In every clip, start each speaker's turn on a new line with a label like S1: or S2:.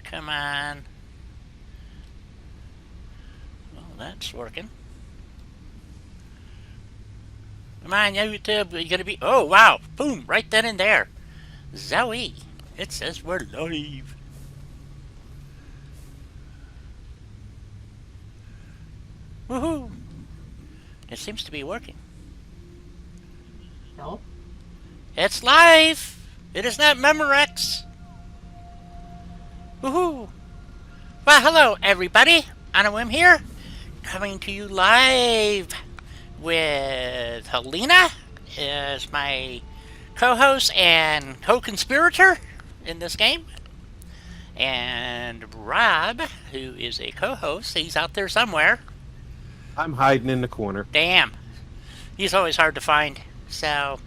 S1: Come on. Well, that's working. Come on, YouTube. You're going to be... Oh, wow. Boom. Right then and there. Zoe. It says we're live. Woohoo. It seems to be working.
S2: No.
S1: It's live. It is not Memorex. Woohoo. Well, hello, everybody. On a whim here. Coming to you live with Helena as my co-host and co-conspirator in this game. And Rob, who is a co-host. He's out there somewhere.
S3: I'm hiding in the corner.
S1: Damn. He's always hard to find. So,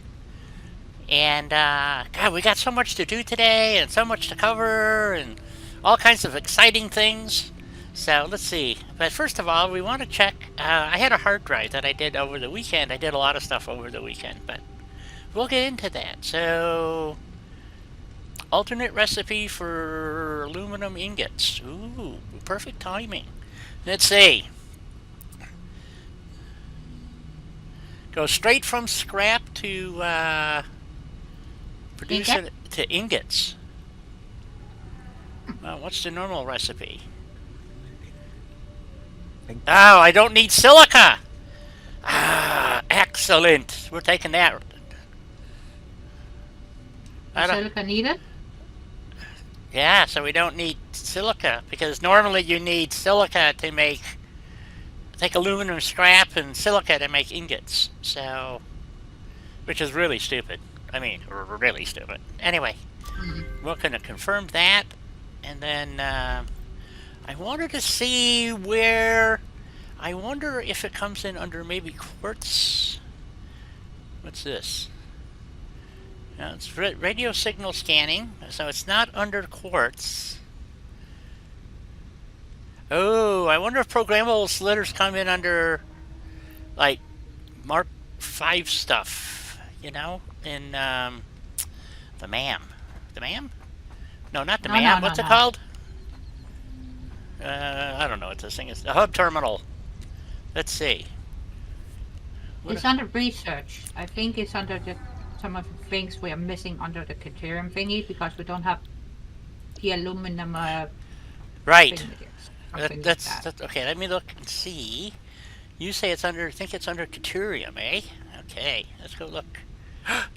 S1: and God, we got so much to do today and so much to cover and all kinds of exciting things. So let's see. But first of all, we want to check. I had a hard drive that I did over the weekend. I did a lot of stuff over the weekend, but we'll get into that. So, alternate recipe for aluminum ingots. Ooh, perfect timing. Let's see. Go straight from scrap to produce it to ingots. Well, what's the normal recipe? Oh, I don't need silica. Ah, excellent. We're taking that.
S2: Silica needed?
S1: Yeah, so we don't need silica because normally you need silica to take aluminum scrap and silica to make ingots. So, which is really stupid. I mean, really stupid. Anyway, we're going to confirm that, and then I wanted to see where. I wonder if it comes in under maybe quartz. What's this? It's radio signal scanning, so it's not under quartz. Oh, I wonder if programmable slitters come in under, like, Mark 5 stuff, you know, in the MAM. The MAM? No, not the MAM. What's it called? I don't know what this thing is. The hub terminal. Let's see.
S2: It's under research. I think it's under some of the things we are missing under the deuterium thingy because we don't have the aluminum.
S1: Right. That's okay. Let me look and see. You say it's under. I think it's under deuterium, eh? Okay, let's go look.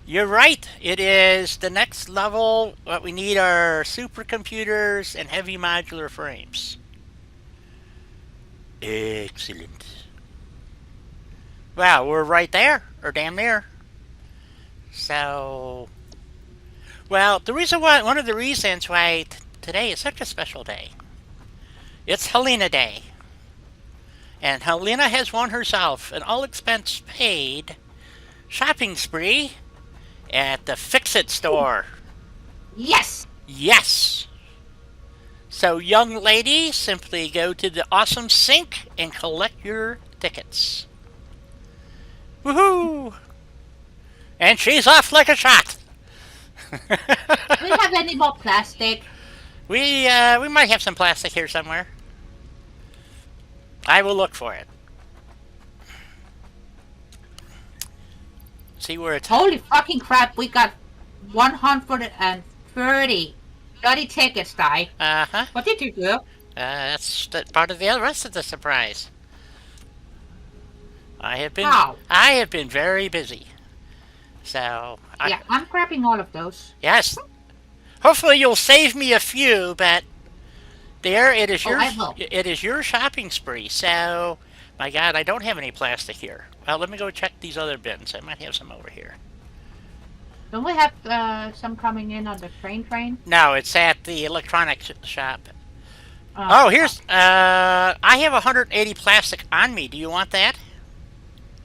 S1: You're right. It is the next level. What we need are supercomputers and heavy modular frames. Excellent. Well, we're right there, or damn near. So, well, the reason why, one of the reasons why today is such a special day, it's Helena Day. And Helena has won herself an all-expense paid shopping spree at the Fix-It store.
S2: Yes!
S1: Yes! So, young lady, simply go to the awesome sink and collect your tickets. Woohoo! And she's off like a shot.
S2: Do we have any more plastic?
S1: We might have some plastic here somewhere. I will look for it. See where it's...
S2: Holy fucking crap, we got 130 bloody tickets, Di.
S1: Uh-huh.
S2: What did you do?
S1: That's part of the rest of the surprise. I have been very busy. So...
S2: I'm grabbing all of those.
S1: Yes. Hopefully you'll save me a few, but... There, it is your shopping spree, so... My God, I don't have any plastic here. Well, let me go check these other bins. I might have some over here.
S2: Don't we have some coming in on the train?
S1: No, it's at the electronics shop. Here's... I have 180 plastic on me. Do you want that?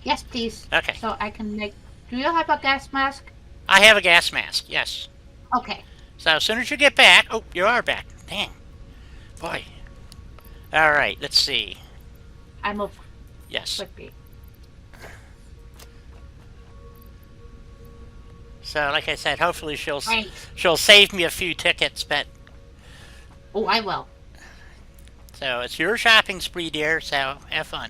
S2: Yes, please.
S1: Okay.
S2: So I can make... Do you have a gas mask?
S1: I have a gas mask, yes.
S2: Okay.
S1: So as soon as you get back... Oh, you are back. Dang. Boy. Alright, let's see.
S2: I move.
S1: Yes.
S2: Quickly.
S1: So, like I said, hopefully she'll save me a few tickets, but...
S2: Oh, I will.
S1: So it's your shopping spree, dear. So have fun.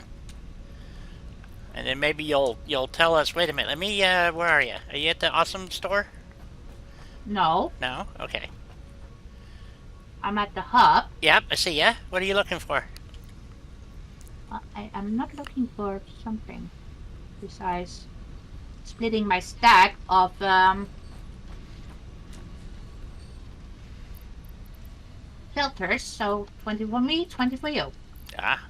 S1: And then maybe you'll tell us. Wait a minute. Let me. Where are you? Are you at the awesome store?
S2: No,
S1: No. Okay.
S2: I'm at the hub.
S1: Yep. I see ya. What are you looking for?
S2: I'm not looking for something besides splitting my stack of filters. So 20 for me, 20 for you.
S1: Ah.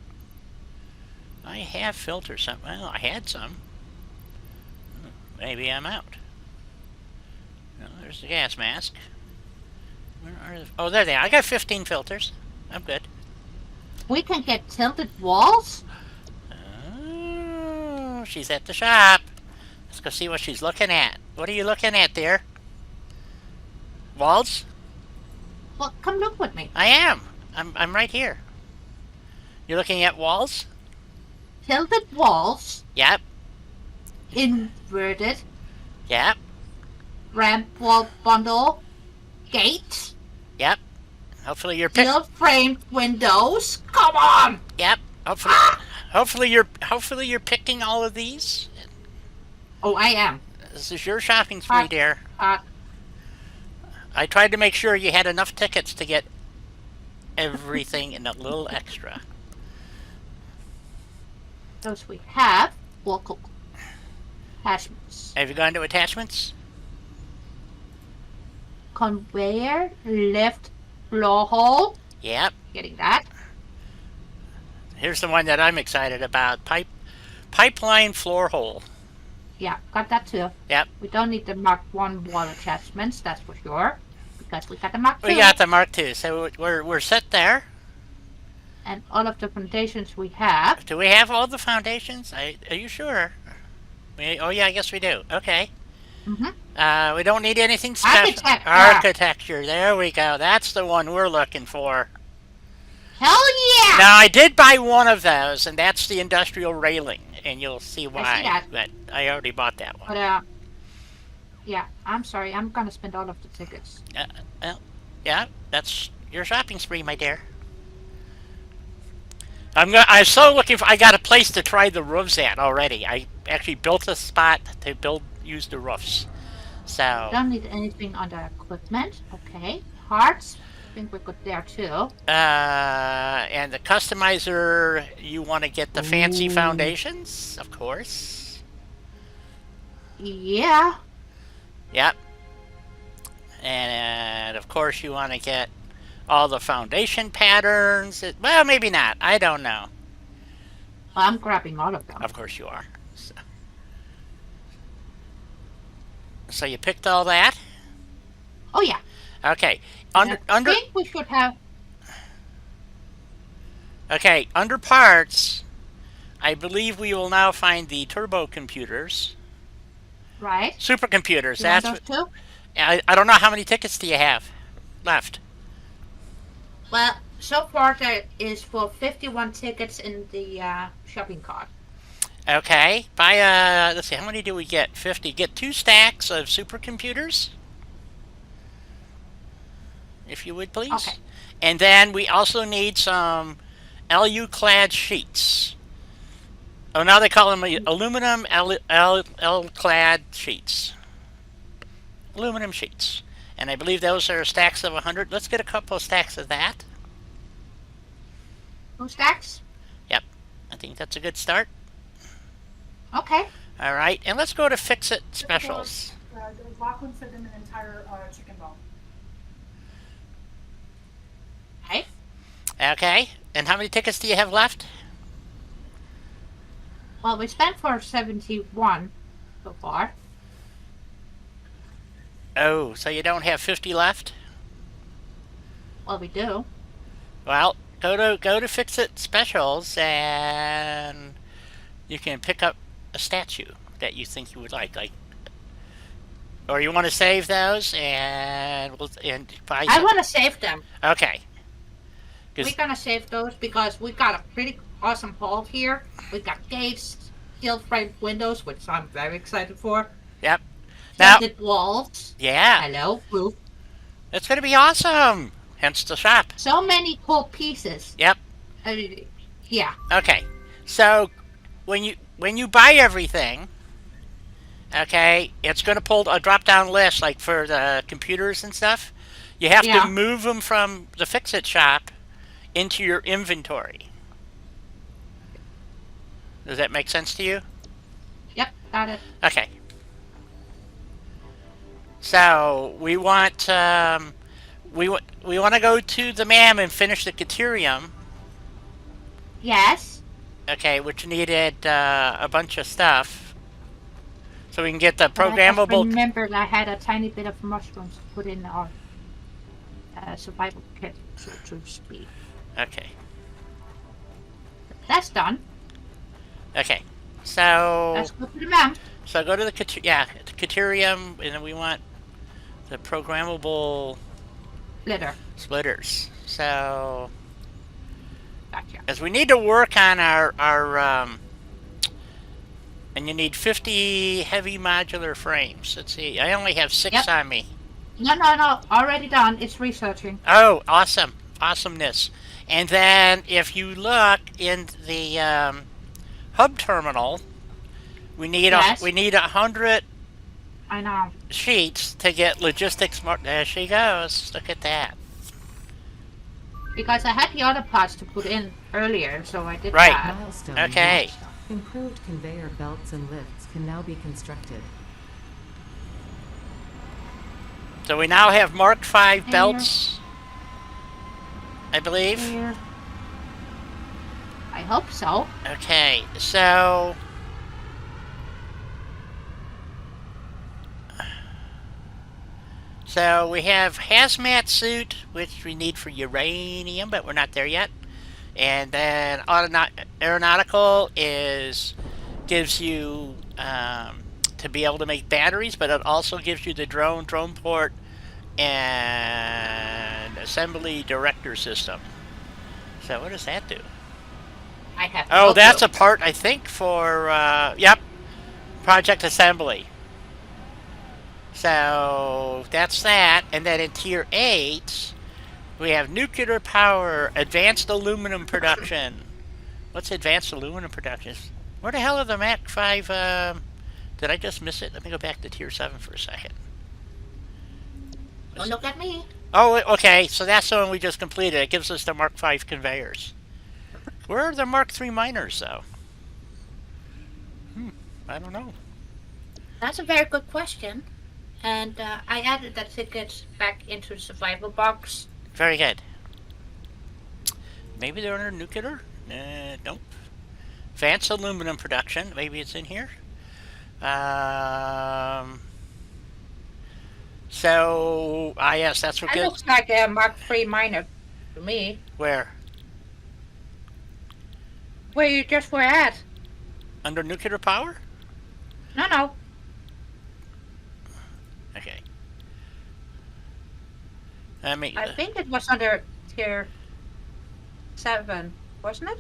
S1: I have filters. Some. Well, I had some. Maybe I'm out. No, there's the gas mask. Where are the? Oh, there they are. I got 15 filters. I'm good.
S2: We can get tilted walls.
S1: Oh, she's at the shop. Let's go see what she's looking at. What are you looking at there? Walls?
S2: Well, come look with me.
S1: I am. I'm right here. You're looking at walls?
S2: Tilted walls,
S1: Yep.
S2: inverted,
S1: Yep.
S2: ramp wall bundle, gates,
S1: Yep. Hopefully you're
S2: steel framed windows. Come on!
S1: Yep. Hopefully you're picking all of these.
S2: Oh, I am.
S1: This is your shopping spree, dear.
S2: Uh,
S1: I tried to make sure you had enough tickets to get everything and a little extra.
S2: those we have. Local attachments.
S1: Have you gone to attachments?
S2: Conveyor, lift, blow hole.
S1: Yep.
S2: Getting that.
S1: Here's the one that I'm excited about. Pipeline floor hole.
S2: Yeah, got that too.
S1: Yep.
S2: We don't need the Mark 1 wall attachments, that's for sure. Because we got the Mark 2.
S1: We got the Mark II, so we're set there.
S2: And all of the foundations we have.
S1: Do we have all the foundations? Are you sure? Oh yeah, I guess we do. Okay.
S2: Mm-hmm.
S1: We don't need anything special. Architecture. There we go. That's the one we're looking for.
S2: Hell yeah!
S1: Now I did buy one of those, and that's the industrial railing, and you'll see why.
S2: I see that.
S1: But I already bought that one.
S2: But yeah, I'm sorry. I'm gonna spend all of the tickets.
S1: Well, yeah, that's your shopping spree, my dear. I'm so looking for. I got a place to try the roofs at already. I actually built a spot to use the roofs. So
S2: Don't need anything on the equipment. Okay. Parts. I think we're good there too.
S1: and the customizer, you want to get the fancy
S2: Ooh.
S1: foundations, of course.
S2: Yeah.
S1: Yep. And of course, you want to get all the foundation patterns. Well, maybe not. I don't know.
S2: Well, I'm grabbing all of them.
S1: Of course you are. So you picked all that?
S2: Oh yeah.
S1: Okay.
S2: I think we should have.
S1: Okay, under parts, I believe we will now find the turbo computers.
S2: Right.
S1: Supercomputers.
S2: You want
S1: That's
S2: those too?
S1: I don't know how many tickets do you have left.
S2: Well, so far there is for 51 tickets in the shopping cart.
S1: Okay. Buy let's see, how many do we get? 50. Get 2 stacks of supercomputers. If you would, please.
S2: Okay.
S1: And then we also need some LU-clad sheets. Oh, now they call them aluminum L-clad sheets. Aluminum sheets. And I believe those are stacks of 100. Let's get a couple of stacks of that.
S2: 2 stacks?
S1: Yep. I think that's a good start.
S2: Okay.
S1: All right. And let's go to Fix-It Specials.
S4: Lachlan sent them an entire chicken bone.
S2: Okay.
S1: Okay. And how many tickets do you have left?
S2: Well, we spent for 71 so far.
S1: Oh, so you don't have 50 left?
S2: Well, we do.
S1: Well, go to Fix-It Specials, and you can pick up a statue that you think you would like, or you want to save those and buy.
S2: I want to save them.
S1: Okay.
S2: We're gonna save those because we got a pretty awesome haul here. We got gates, steel framed windows, which I'm very excited for.
S1: Yep. Now,
S2: Tinted walls.
S1: yeah,
S2: Hello, roof.
S1: it's gonna be awesome. Hence the shop.
S2: So many cool pieces.
S1: Yep.
S2: Yeah.
S1: Okay. So when you buy everything, okay, it's going to pull a drop-down list like for the computers and stuff. You have
S2: Yeah.
S1: to move them from the Fix-It shop into your inventory. Does that make sense to you?
S2: Yep. Got it.
S1: Okay. So we want we want to go to the MAM and finish the Caterium.
S2: Yes.
S1: Okay, which needed a bunch of stuff, so we can get the
S2: But I just
S1: programmable.
S2: remembered I had a tiny bit of mushrooms to put in our survival kit, so to speak.
S1: Okay.
S2: That's done.
S1: Okay. So
S2: Let's go to the map.
S1: so go to the Caterium, and then we want the programmable
S2: Litter.
S1: splitters. So
S2: Gotcha.
S1: as we need to work on our and you need 50 heavy modular frames. Let's see. I only have 6
S2: Yep.
S1: on me.
S2: No. Already done. It's researching.
S1: Oh, awesome. Awesomeness. And then if you look in the hub terminal, we need
S2: Yes.
S1: we need 100
S2: I know.
S1: sheets to get logistics. There she goes. Look at that.
S2: Because I had the other parts to put in earlier, so I did
S1: Right.
S2: that.
S5: Milestone
S1: Okay.
S5: reached. Improved conveyor belts and lifts can now be constructed.
S1: So we now have Mark V belts, I believe.
S2: Here. I hope so.
S1: Okay, so we have hazmat suit, which we need for uranium, but we're not there yet. And then aeronautical gives you to be able to make batteries, but it also gives you the drone port, and assembly director system. So what does that do?
S2: I have.
S1: Oh,
S2: no
S1: that's
S2: clue.
S1: a part, I think, for, yep, project assembly. So that's that. And then in Tier 8, we have nuclear power, advanced aluminum production. What's advanced aluminum production? Where the hell are the Mach 5? Did I just miss it? Let me go back to Tier 7 for a second.
S2: Don't look at me.
S1: Oh, okay, so that's the one we just completed. It gives us the Mark 5 conveyors. Where are the Mark 3 miners, though? I don't know.
S2: That's a very good question. And I added that ticket back into the survival box.
S1: Very good. Maybe they're under nuclear? Nope. Advanced aluminum production. Maybe it's in here. So, yes, that's what
S2: That
S1: gets.
S2: looks like a Mark III miner to me.
S1: Where?
S2: Where you just were at.
S1: Under nuclear power?
S2: No.
S1: Okay. I mean,
S2: I think it was under tier 7, wasn't it?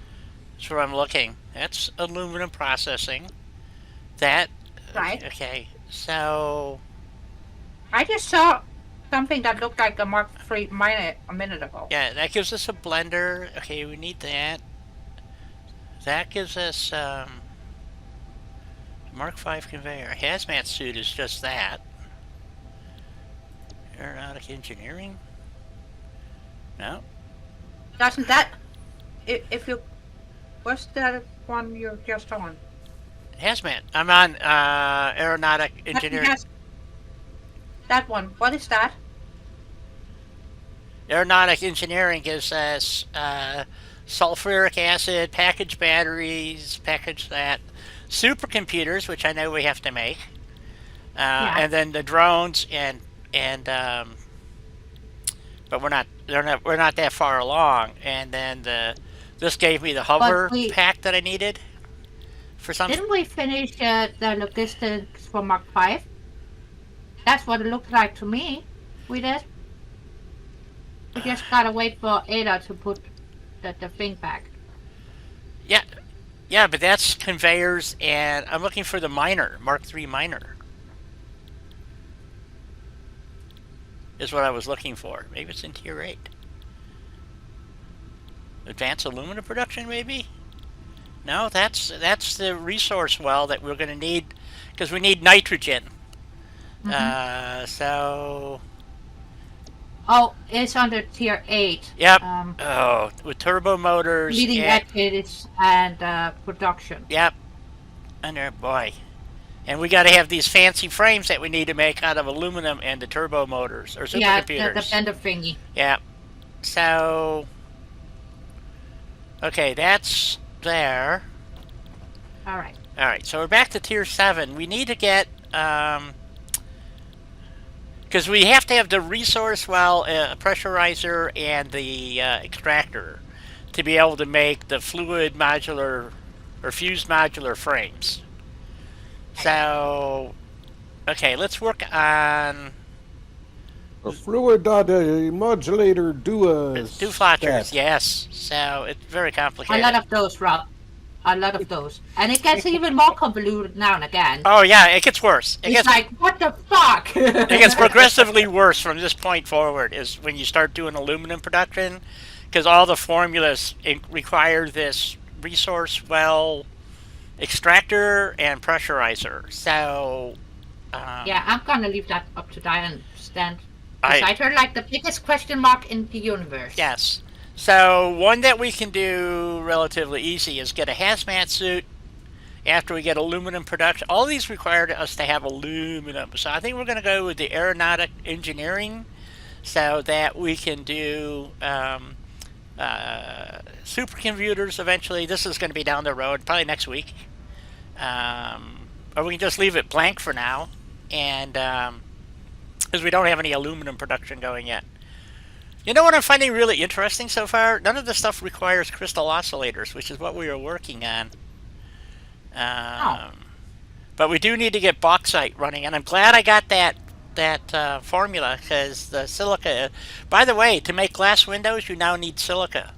S1: that's where I'm looking. That's aluminum processing. That.
S2: Right.
S1: Okay. So.
S2: I just saw something that looked like a Mark III miner a minute ago.
S1: Yeah, that gives us a blender. Okay, we need that. That gives us Mark 5 conveyor. Hazmat suit is just that. Aeronautic engineering? No.
S2: Doesn't that... If you... What's that one you're just on?
S1: Hazmat. I'm on aeronautic engineering.
S2: That one. What is that?
S1: Aeronautic engineering gives us sulfuric acid, packaged batteries, package that, supercomputers, which I know we have to make, and then the drones but we're not that far along. And then this gave me the hover pack that I needed for something.
S2: Didn't we finish the logistics for Mark 5? That's what it looked like to me. We did. We just gotta wait for Ada to put the thing back.
S1: Yeah, but that's conveyors, and I'm looking for the miner, Mark III miner. Is what I was looking for. Maybe it's in Tier 8. Advanced aluminum production, maybe? No, that's the resource well that we're going to need because we need nitrogen. So
S2: Oh, it's under tier 8.
S1: yep. With turbo motors.
S2: Leading edges and production.
S1: Yep. Under boy. And we got to have these fancy frames that we need to make out of aluminum and the turbo motors or supercomputers.
S2: Yeah, the blender thingy.
S1: Yeah. So, okay, that's there.
S2: All right.
S1: All right, so we're back to tier 7. We need to get, because we have to have the resource well, pressurizer, and the extractor to be able to make the fluid modular or fused modular frames. So, okay, let's work on
S3: A fluid modulator
S1: duflators, yes. So it's very complicated.
S2: A lot of those, Rob. A lot of those. And it gets even more convoluted now and again.
S1: Oh yeah, it gets worse.
S2: It's like, what the fuck?
S1: It gets progressively worse from this point forward is when you start doing aluminum production, because all the formulas require this resource well extractor and pressurizer. So
S2: yeah, I'm gonna leave that up to Diane stand.
S1: I
S2: Beside her, like the biggest question mark in the universe.
S1: yes. So one that we can do relatively easy is get a hazmat suit after we get aluminum production. All these require us to have aluminum. So I think we're going to go with the aeronautic engineering so that we can do supercomputers eventually. This is going to be down the road, probably next week. Or we can just leave it blank for now, and because we don't have any aluminum production going yet. You know what I'm finding really interesting so far? None of this stuff requires crystal oscillators, which is what we were working on. But we do need to get bauxite running, and I'm glad I got that formula, because the silica... By the way, to make glass windows, you now need silica.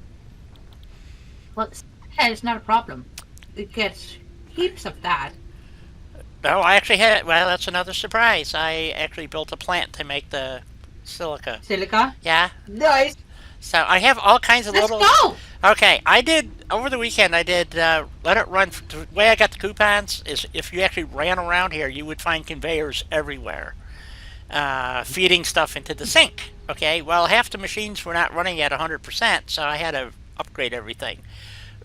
S2: Well, it's not a problem. It gets heaps of that.
S1: No, I actually had... Well, that's another surprise. I actually built a plant to make the silica.
S2: Silica?
S1: Yeah.
S2: Nice.
S1: So I have all kinds of
S2: Let's
S1: little...
S2: go!
S1: Okay, I did, over the weekend, I did let it run. The way I got the coupons is if you actually ran around here, you would find conveyors everywhere, feeding stuff into the sink. Okay, well, half the machines were not running at 100%, so I had to upgrade everything.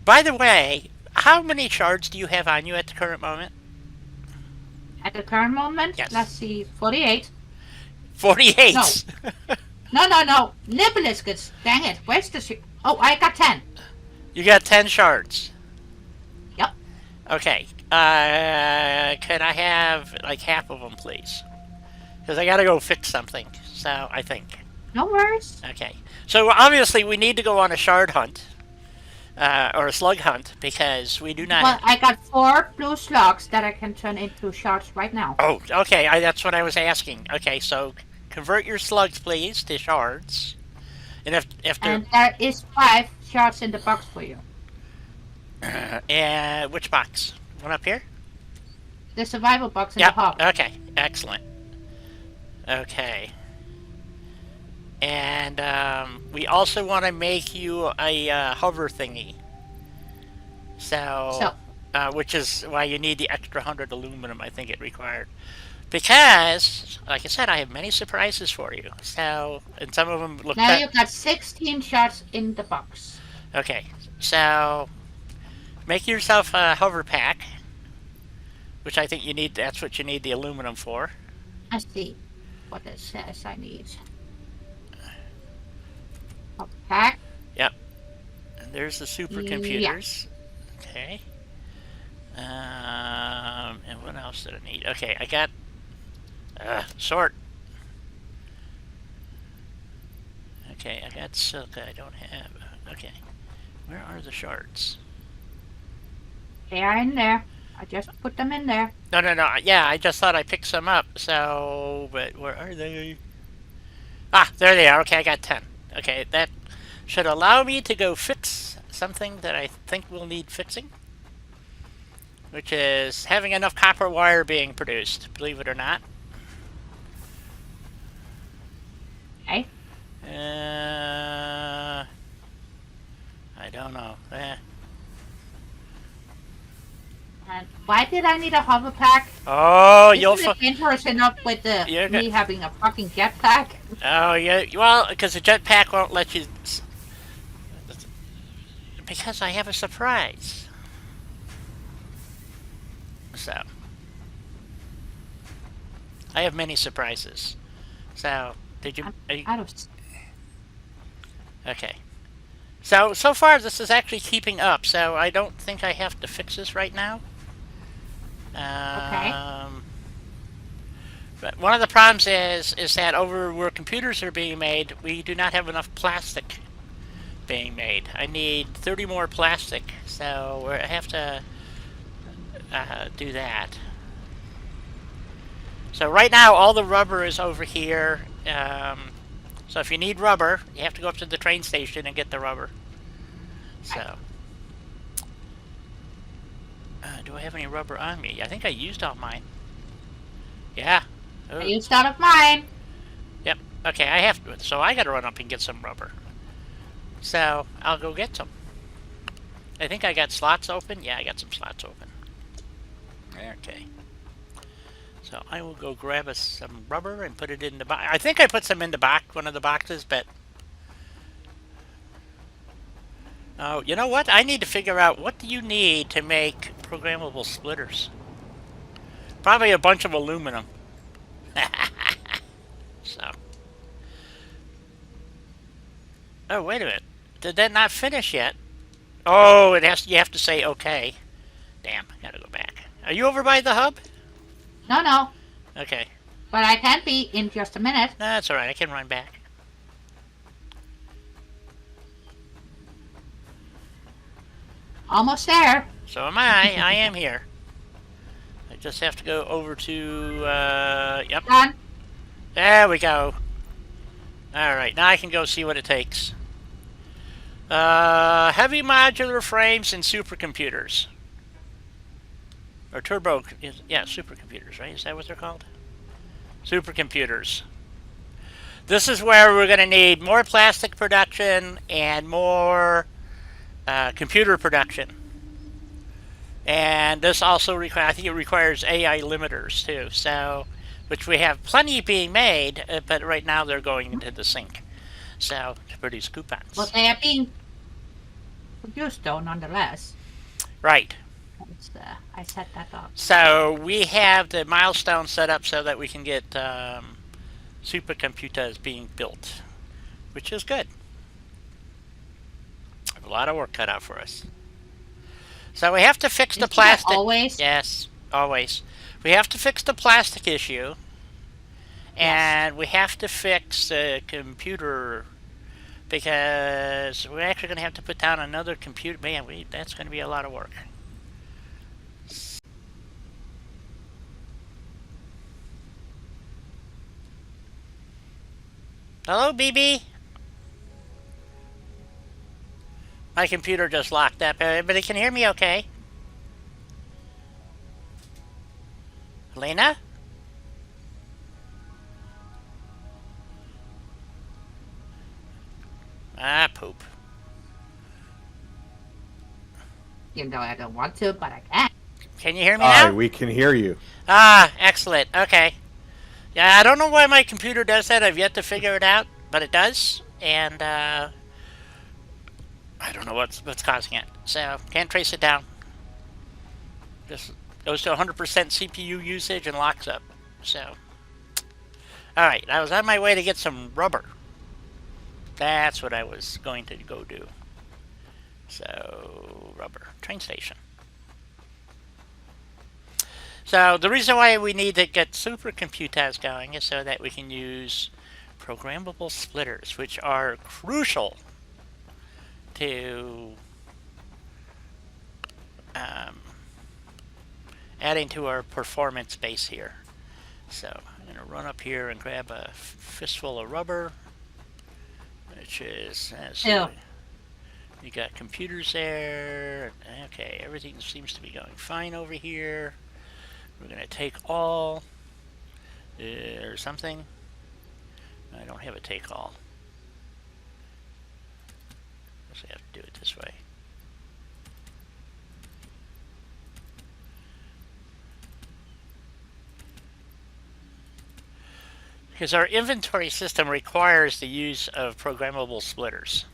S1: By the way, how many shards do you have on you at the current moment?
S2: At the current moment,
S1: Yes.
S2: let's see, 48.
S1: 48.
S2: No. Nibbliscuits. Dang it. Where's the... Oh, I got 10.
S1: You got 10 shards.
S2: Yep.
S1: Okay. Can I have, like, half of them, please? Because I got to go fix something, so I think.
S2: No worries.
S1: Okay. So, obviously, we need to go on a shard hunt. Or a slug hunt, because we do not...
S2: Well, I got 4 blue slugs that I can turn into shards right now.
S1: Oh, okay. That's what I was asking. Okay, so convert your slugs, please, to shards. And if
S2: And there is 5 shards in the box for you.
S1: and which box? One up here?
S2: The survival box in
S1: Yep.
S2: the hub.
S1: Okay. Excellent. Okay. And we also want to make you a hover thingy. So which is why you need the extra 100 aluminum, I think it required. Because, like I said, I have many surprises for you. So, and some of them look...
S2: Now you've got 16 shards in the box.
S1: Okay, so make yourself a hover pack, which I think you need. That's what you need the aluminum for.
S2: I see what it says I need. A pack.
S1: Yep. And there's the supercomputers. Yeah. Okay. And what else did I need? Okay, I got sort. Okay, I got silica. I don't have. Okay, where are the shards?
S2: They are in there. I just put them in there.
S1: No. Yeah, I just thought I picked some up. So, but where are they? Ah, there they are. Okay, I got 10. Okay, that should allow me to go fix something that I think will need fixing, which is having enough copper wire being produced, believe it or not.
S2: Okay.
S1: I don't
S2: Why did I need a hover pack?
S1: Oh, you'll.
S2: Isn't it dangerous enough with
S1: You're
S2: me having a fucking jetpack?
S1: Oh, yeah. Well, because the jetpack won't let you. Because I have a surprise. So. I have many surprises. So, did you. Are you
S2: Out of.
S1: okay. So far, this is actually keeping up, so I don't think I have to fix this right now.
S2: Okay.
S1: But one of the problems is that over where computers are being made, we do not have enough plastic being made. I need 30 more plastic, so I have to do that. So right now, all the rubber is over here. So if you need rubber, you have to go up to the train station and get the rubber. So, do I have any rubber on me? I think I used all mine. Yeah. Ooh.
S2: I used out of mine.
S1: Yep. Okay, I have to. So I got to run up and get some rubber. So I'll go get some. I think I got slots open. Yeah, I got some slots open. Okay. So I will go grab some rubber and put it in the box. I think I put some in the box, one of the boxes, but... Oh, you know what? I need to figure out what do you need to make programmable splitters. Probably a bunch of aluminum. So. Oh, wait a minute. Did that not finish yet? Oh, it has. You have to say okay. Damn, I gotta go back. Are you over by the hub?
S2: No.
S1: Okay.
S2: But I can be in just a minute.
S1: No, that's alright. I can run back.
S2: Almost there.
S1: So am I. I am here. I just have to go over to, yep.
S2: Done.
S1: There we go. Alright, now I can go see what it takes. Heavy modular frames and supercomputers. Or turbo, yeah, supercomputers, right? Is that what they're called? Supercomputers. This is where we're going to need more plastic production and more computer production. And this also requires, I think it requires AI limiters too, so, which we have plenty being made, but right now they're going into the sink. So, to produce coupons.
S2: But they are being produced though, nonetheless.
S1: Right.
S2: I set that up.
S1: So, we have the milestone set up so that we can get supercomputers being built, which is good. A lot of work cut out for us. So we have to fix the plastic.
S2: Always?
S1: Yes, always. We have to fix the plastic issue. And we have to fix the computer because we're actually going to have to put down another computer. Man, that's going to be a lot of work. Hello, BB? My computer just locked up. Everybody can hear me okay? Helena? Ah, poop.
S2: Even though I don't want to, but I can.
S1: Can you hear me
S3: Hi,
S1: now?
S3: we can hear you.
S1: Ah, excellent. Okay. Yeah, I don't know why my computer does that. I've yet to figure it out, but it does. And, I don't know what's causing it. So, can't trace it down. Just goes to 100% CPU usage and locks up. So, alright, I was on my way to get some rubber. That's what I was going to go do. So, rubber. Train station. So, the reason why we need to get supercomputers going is so that we can use programmable splitters, which are crucial to adding to our performance base here. So I'm going to run up here and grab a fistful of rubber, which is you got computers there. Okay, everything seems to be going fine over here. We're going to take all or something. I don't have a take all. I have to do it this way. Because our inventory system requires the use of programmable splitters.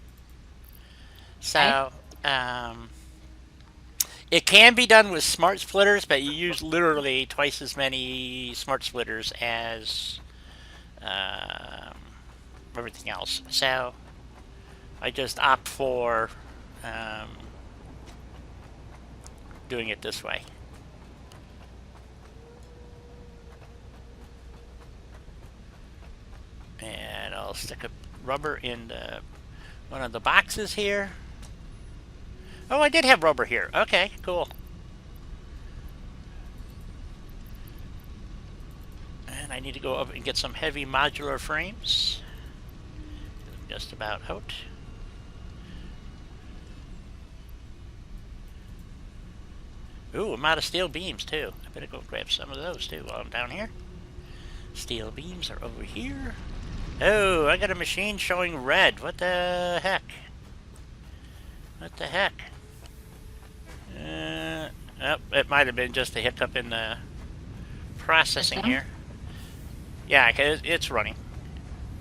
S1: So, it can be done with smart splitters, but you use literally twice as many smart splitters as everything else. So, I just opt for doing it this way. And I'll stick a rubber in one of the boxes here. Oh, I did have rubber here. Okay, cool. And I need to go up and get some heavy modular frames. I'm just about out. Ooh, I'm out of steel beams too. I better go grab some of those too while I'm down here. Steel beams are over here. Oh, I got a machine showing red. What the heck? What the heck? Oh, it might have been just a hiccup in the processing here. Yeah, 'cause it's running.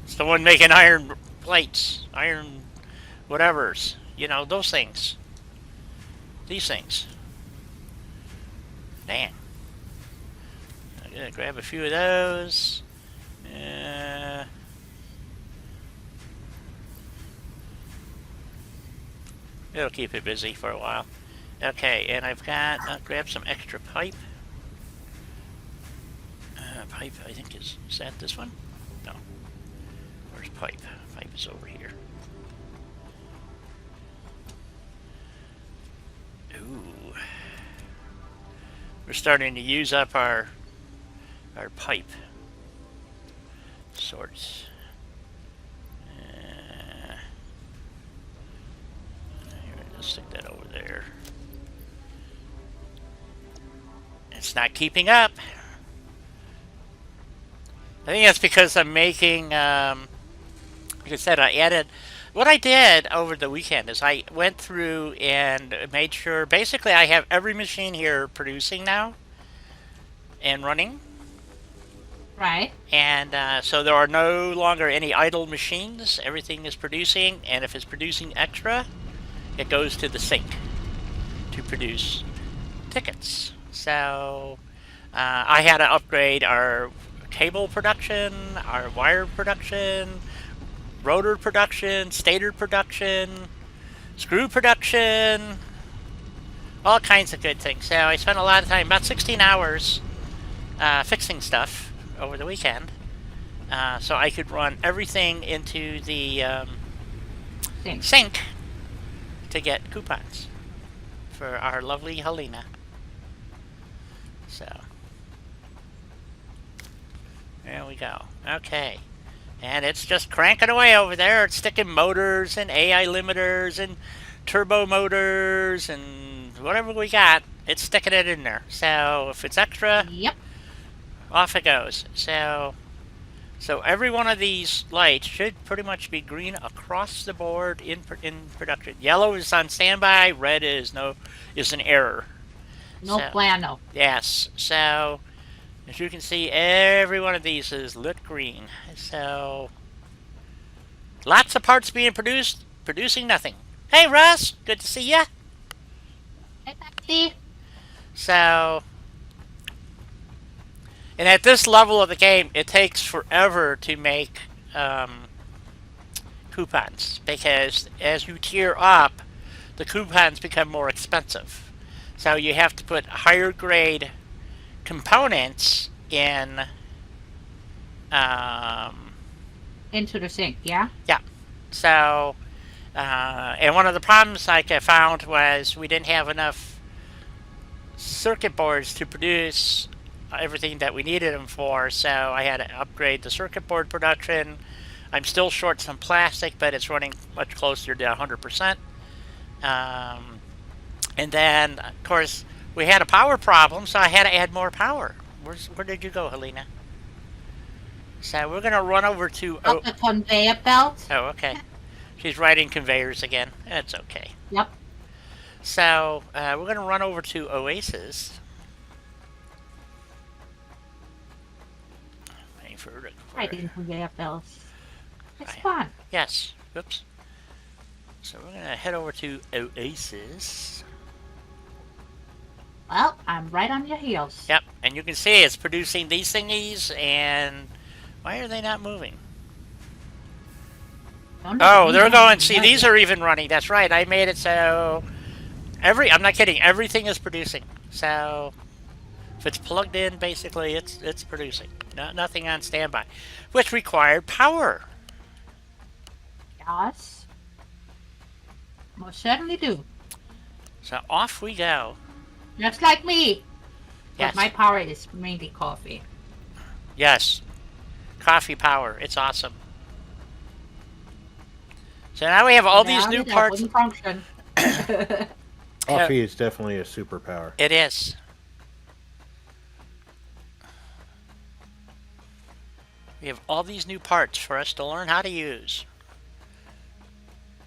S1: It's the one making iron plates, iron whatevers. You know, those things. These things. Dang. I'm gonna grab a few of those. It'll keep it busy for a while. Okay, and I've got, I'll grab some extra pipe. Pipe, I think is that this one? No. Where's pipe? Pipe is over here. Ooh. We're starting to use up our pipe sorts. Here, let's stick that over there. It's not keeping up. I think that's because I'm making, like I said, I added, what I did over the weekend is I went through and made sure, basically I have every machine here producing now and running.
S2: Right.
S1: And so there are no longer any idle machines. Everything is producing, and if it's producing extra, it goes to the sink to produce tickets. So I had to upgrade our cable production, our wire production, rotor production, stator production, screw production, all kinds of good things. So I spent a lot of time, about 16 hours, fixing stuff over the weekend, so I could run everything into the sink to get coupons for our lovely Helena. So there we go. Okay. And it's just cranking away over there. It's sticking motors and AI limiters and turbo motors and whatever we got. It's sticking it in there. So if it's extra,
S2: Yep.
S1: off it goes. So every one of these lights should pretty much be green across the board in production. Yellow is on standby. Red is an error.
S2: No plano.
S1: Yes. So as you can see, every one of these is lit green. So lots of parts being produced, producing nothing. Hey Russ, good to see ya.
S2: Hey, Betsy.
S1: So, and at this level of the game, it takes forever to make coupons, because as you tier up, the coupons become more expensive. So you have to put higher grade components in
S2: Into the sink, yeah?
S1: yeah. So and one of the problems like I found was we didn't have enough circuit boards to produce everything that we needed them for, so I had to upgrade the circuit board production. I'm still short some plastic, but it's running much closer to 100%. And then, of course, we had a power problem, so I had to add more power. Where did you go, Helena? So we're going to run over to...
S2: Up the conveyor belt.
S1: Oh, okay. She's riding conveyors again. That's okay.
S2: Yep.
S1: So we're going to run over to Oasis. Let me for the
S2: Riding conveyor belts. It's
S1: I-
S2: fun.
S1: Yes. Oops. So we're gonna head over to Oasis.
S2: Well, I'm right on your heels.
S1: Yep, and you can see it's producing these thingies, and why are they not moving?
S2: Don't
S1: Oh,
S2: let
S1: they're
S2: me
S1: going.
S2: down.
S1: See, these are even running. That's right. I made it so I'm not kidding. Everything is producing. So if it's plugged in, basically, it's producing. Nothing on standby, which required power.
S2: Yes. Most certainly do.
S1: So off we go.
S2: Just like me.
S1: Yes.
S2: But my power is mainly coffee.
S1: Yes. Coffee power. It's awesome. So now we have all these
S2: Without
S1: new
S2: it, I
S1: parts.
S2: wouldn't function.
S3: Coffee is definitely a superpower.
S1: It is. We have all these new parts for us to learn how to use.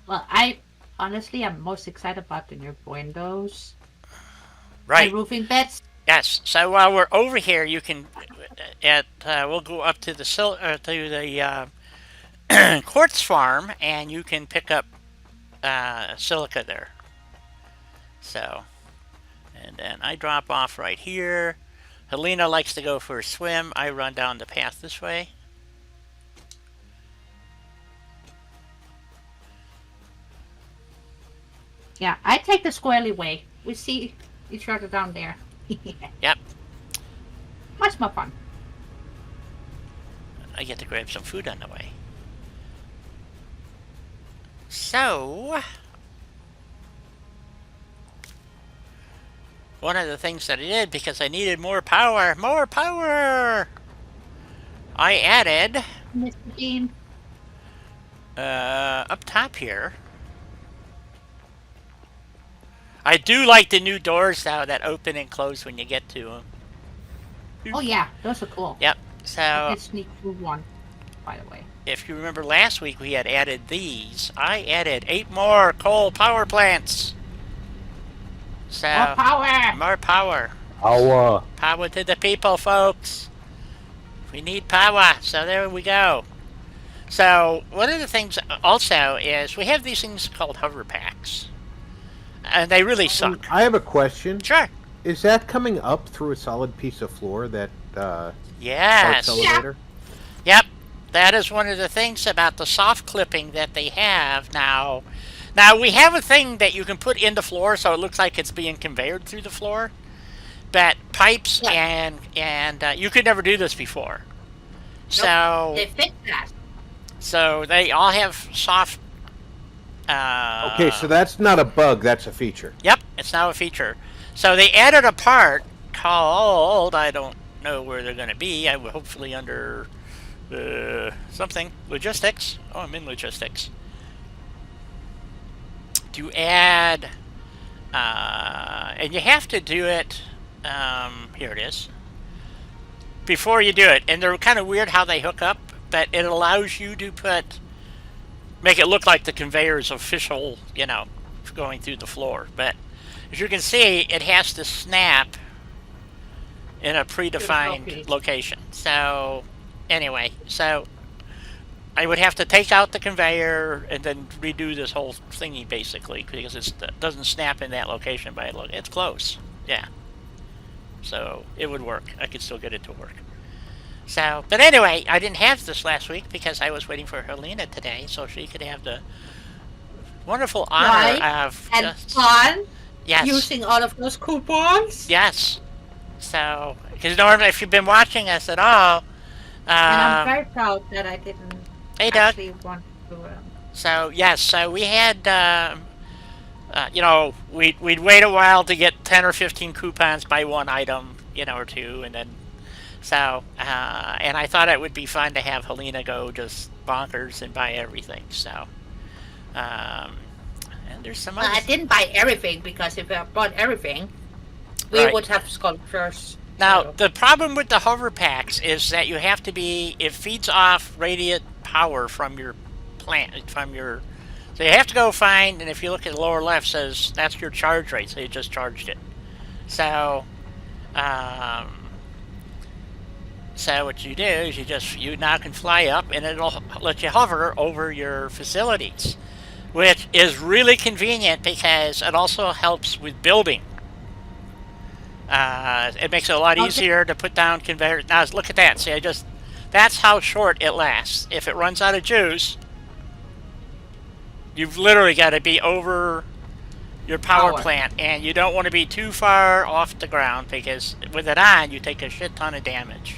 S2: Well, I honestly am most excited about the new windows.
S1: Right.
S2: And roofing beds.
S1: Yes. So while we're over here, you can we'll go up to the quartz farm, and you can pick up silica there. So, and then I drop off right here. Helena likes to go for a swim. I run down the path this way.
S2: Yeah, I take the squarely way. We see each other down there.
S1: Yep.
S2: Much more fun.
S1: I get to grab some food on the way. So, one of the things that I did, because I needed more power, I added,
S2: Mr. Bean.
S1: up top here, I do like the new doors now that open and close when you get to them.
S2: Oh yeah, those are cool.
S1: Yep.
S2: I
S1: So,
S2: can sneak through one, by the way.
S1: if you remember last week, we had added these. I added 8 more coal power plants. So,
S2: More power!
S1: more power. Power to the people, folks. We need power, so there we go. So, one of the things also is we have these things called hover packs. And they really suck.
S3: I have a question.
S1: Sure.
S3: Is that coming up through a solid piece of floor, that
S1: Yes.
S3: parts elevator?
S1: Yep. That is one of the things about the soft clipping that they have now. Now, we have a thing that you can put in the floor so it looks like it's being conveyed through the floor. But pipes and you could never do this before. So,
S2: They fix that.
S1: so they all have soft.
S3: Okay, so that's not a bug, that's a feature.
S1: Yep, it's now a feature. So they added a part called, I don't know where they're going to be. I will hopefully under something logistics. Oh, I'm in logistics. To add, and you have to do it. Here it is. Before you do it, and they're kind of weird how they hook up, but it allows you to make it look like the conveyor is official, going through the floor. But as you can see, it has to snap in a predefined location. So anyway, so I would have to take out the conveyor and then redo this whole thingy basically because it doesn't snap in that location. But it's close, yeah. So it would work. I could still get it to work. So, but anyway, I didn't have this last week because I was waiting for Helena today, so she could have the wonderful honor of
S2: and fun.
S1: Yes.
S2: Using all of those coupons.
S1: Yes. So, because normally, if you've been watching us at all,
S2: And I'm very proud that I didn't
S1: hey, Doug.
S2: actually want to.
S1: So yes, so we had, we'd wait a while to get 10 or 15 coupons, buy one item, or two, and then. So, and I thought it would be fun to have Helena go just bonkers and buy everything. So, and there's some other.
S2: I didn't buy everything because if I bought everything, we would have sculptures.
S1: Now,
S2: So.
S1: the problem with the hover packs is that you have to it feeds off radiant power from your plant, so you have to go find, and if you look at the lower left, says that's your charge rate, so you just charged it. So, So what you do is you now can fly up, and it'll let you hover over your facilities, which is really convenient because it also helps with building. It makes it a lot
S2: Okay.
S1: easier to put down conveyors. Now look at that. See, that's how short it lasts. If it runs out of juice, you've literally got to be over your power plant, and you don't want to be too far off the ground because with it on, you take a shit ton of damage.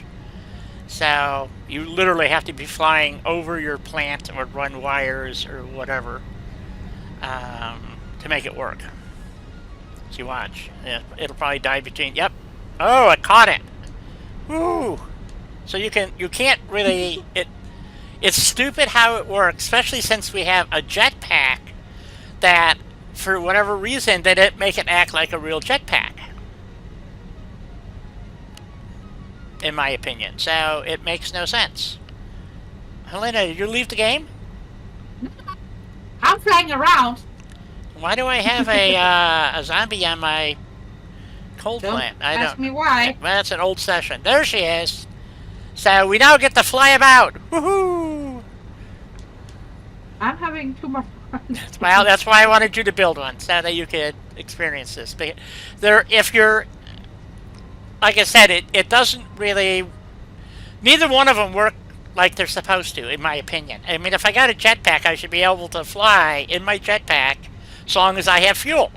S1: So you literally have to be flying over your plant or run wires or whatever to make it work. So you watch. Yeah, it'll probably die between. Yep. Oh, I caught it. Woo. So you can't really. It's stupid how it works, especially since we have a jetpack that, for whatever reason, they didn't make it act like a real jetpack. In my opinion. So it makes no sense. Helena, did you leave the game?
S2: I'm flying around.
S1: Why do I have a zombie on my cold
S2: Don't
S1: plant?
S2: ask me why.
S1: Well, that's an old session. There she is. So we now get to fly about. Woohoo!
S2: I'm having too much fun.
S1: Well, that's why I wanted you to build one, so that you could experience this. But if you're, like I said, it doesn't really. Neither one of them work like they're supposed to, in my opinion. I mean, if I got a jetpack, I should be able to fly in my jetpack as long as I have fuel.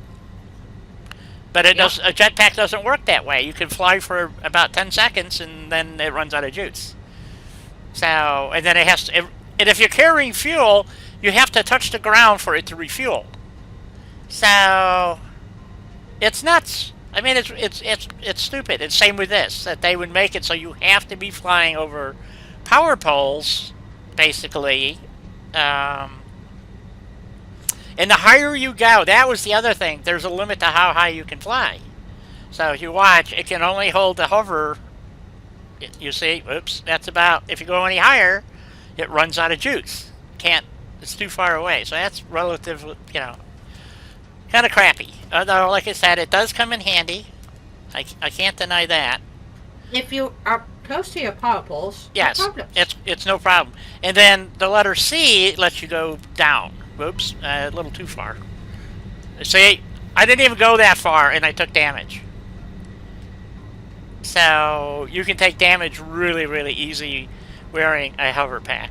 S1: But a jetpack doesn't work that way. You can fly for about 10 seconds and then it runs out of juice. So, and then it has to, and if you're carrying fuel, you have to touch the ground for it to refuel. So, it's nuts. I mean, it's stupid. It's same with this, that they would make it so you have to be flying over power poles, basically. And the higher you go, that was the other thing. There's a limit to how high you can fly. So if you watch, it can only hold the hover. You see, oops, that's about, if you go any higher, it runs out of juice. Can't, it's too far away. So that's relatively, kind of crappy. Although, like I said, it does come in handy. I can't deny that.
S2: If you are close to your power poles,
S1: Yes,
S2: no problem.
S1: it's no problem. And then the letter C lets you go down. Whoops, a little too far. See, I didn't even go that far, and I took damage. So you can take damage really, really easy wearing a hover pack.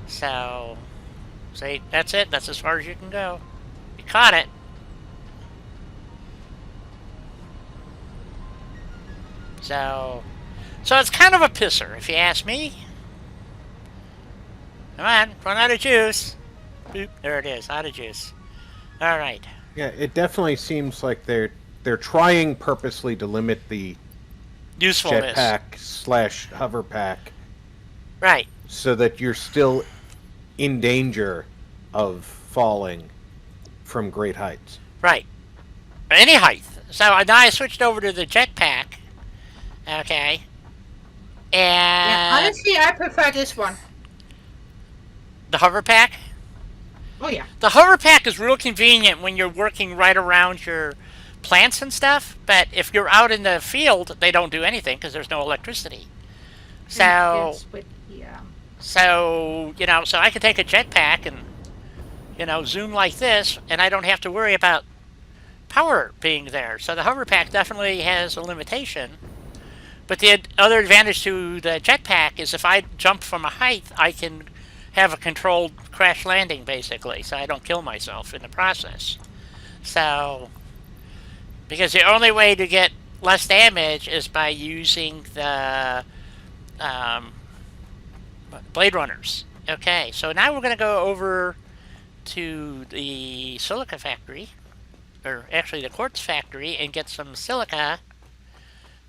S1: So, see, that's it. That's as far as you can go. You caught it. So it's kind of a pisser, if you ask me. Come on, run out of juice. Boop, there it is, out of juice. All right.
S3: Yeah, it definitely seems like they're trying purposely to limit the
S1: Usefulness.
S3: jetpack / hover pack,
S1: Right.
S3: so that you're still in danger of falling from great heights.
S1: Right. Any height. So now I switched over to the jetpack. Okay. And
S2: Yeah, honestly, I prefer this one.
S1: the hover pack.
S2: Oh yeah.
S1: The hover pack is real convenient when you're working right around your plants and stuff, but if you're out in the field, they don't do anything because there's no electricity. So,
S2: Yes, with the,
S1: so I could take a jetpack and, zoom like this, and I don't have to worry about power being there. So the hover pack definitely has a limitation. But the other advantage to the jetpack is if I jump from a height, I can have a controlled crash landing, basically, so I don't kill myself in the process. So, because the only way to get less damage is by using the Blade Runners. Okay, so now we're going to go over to the silica factory, or actually the quartz factory, and get some silica.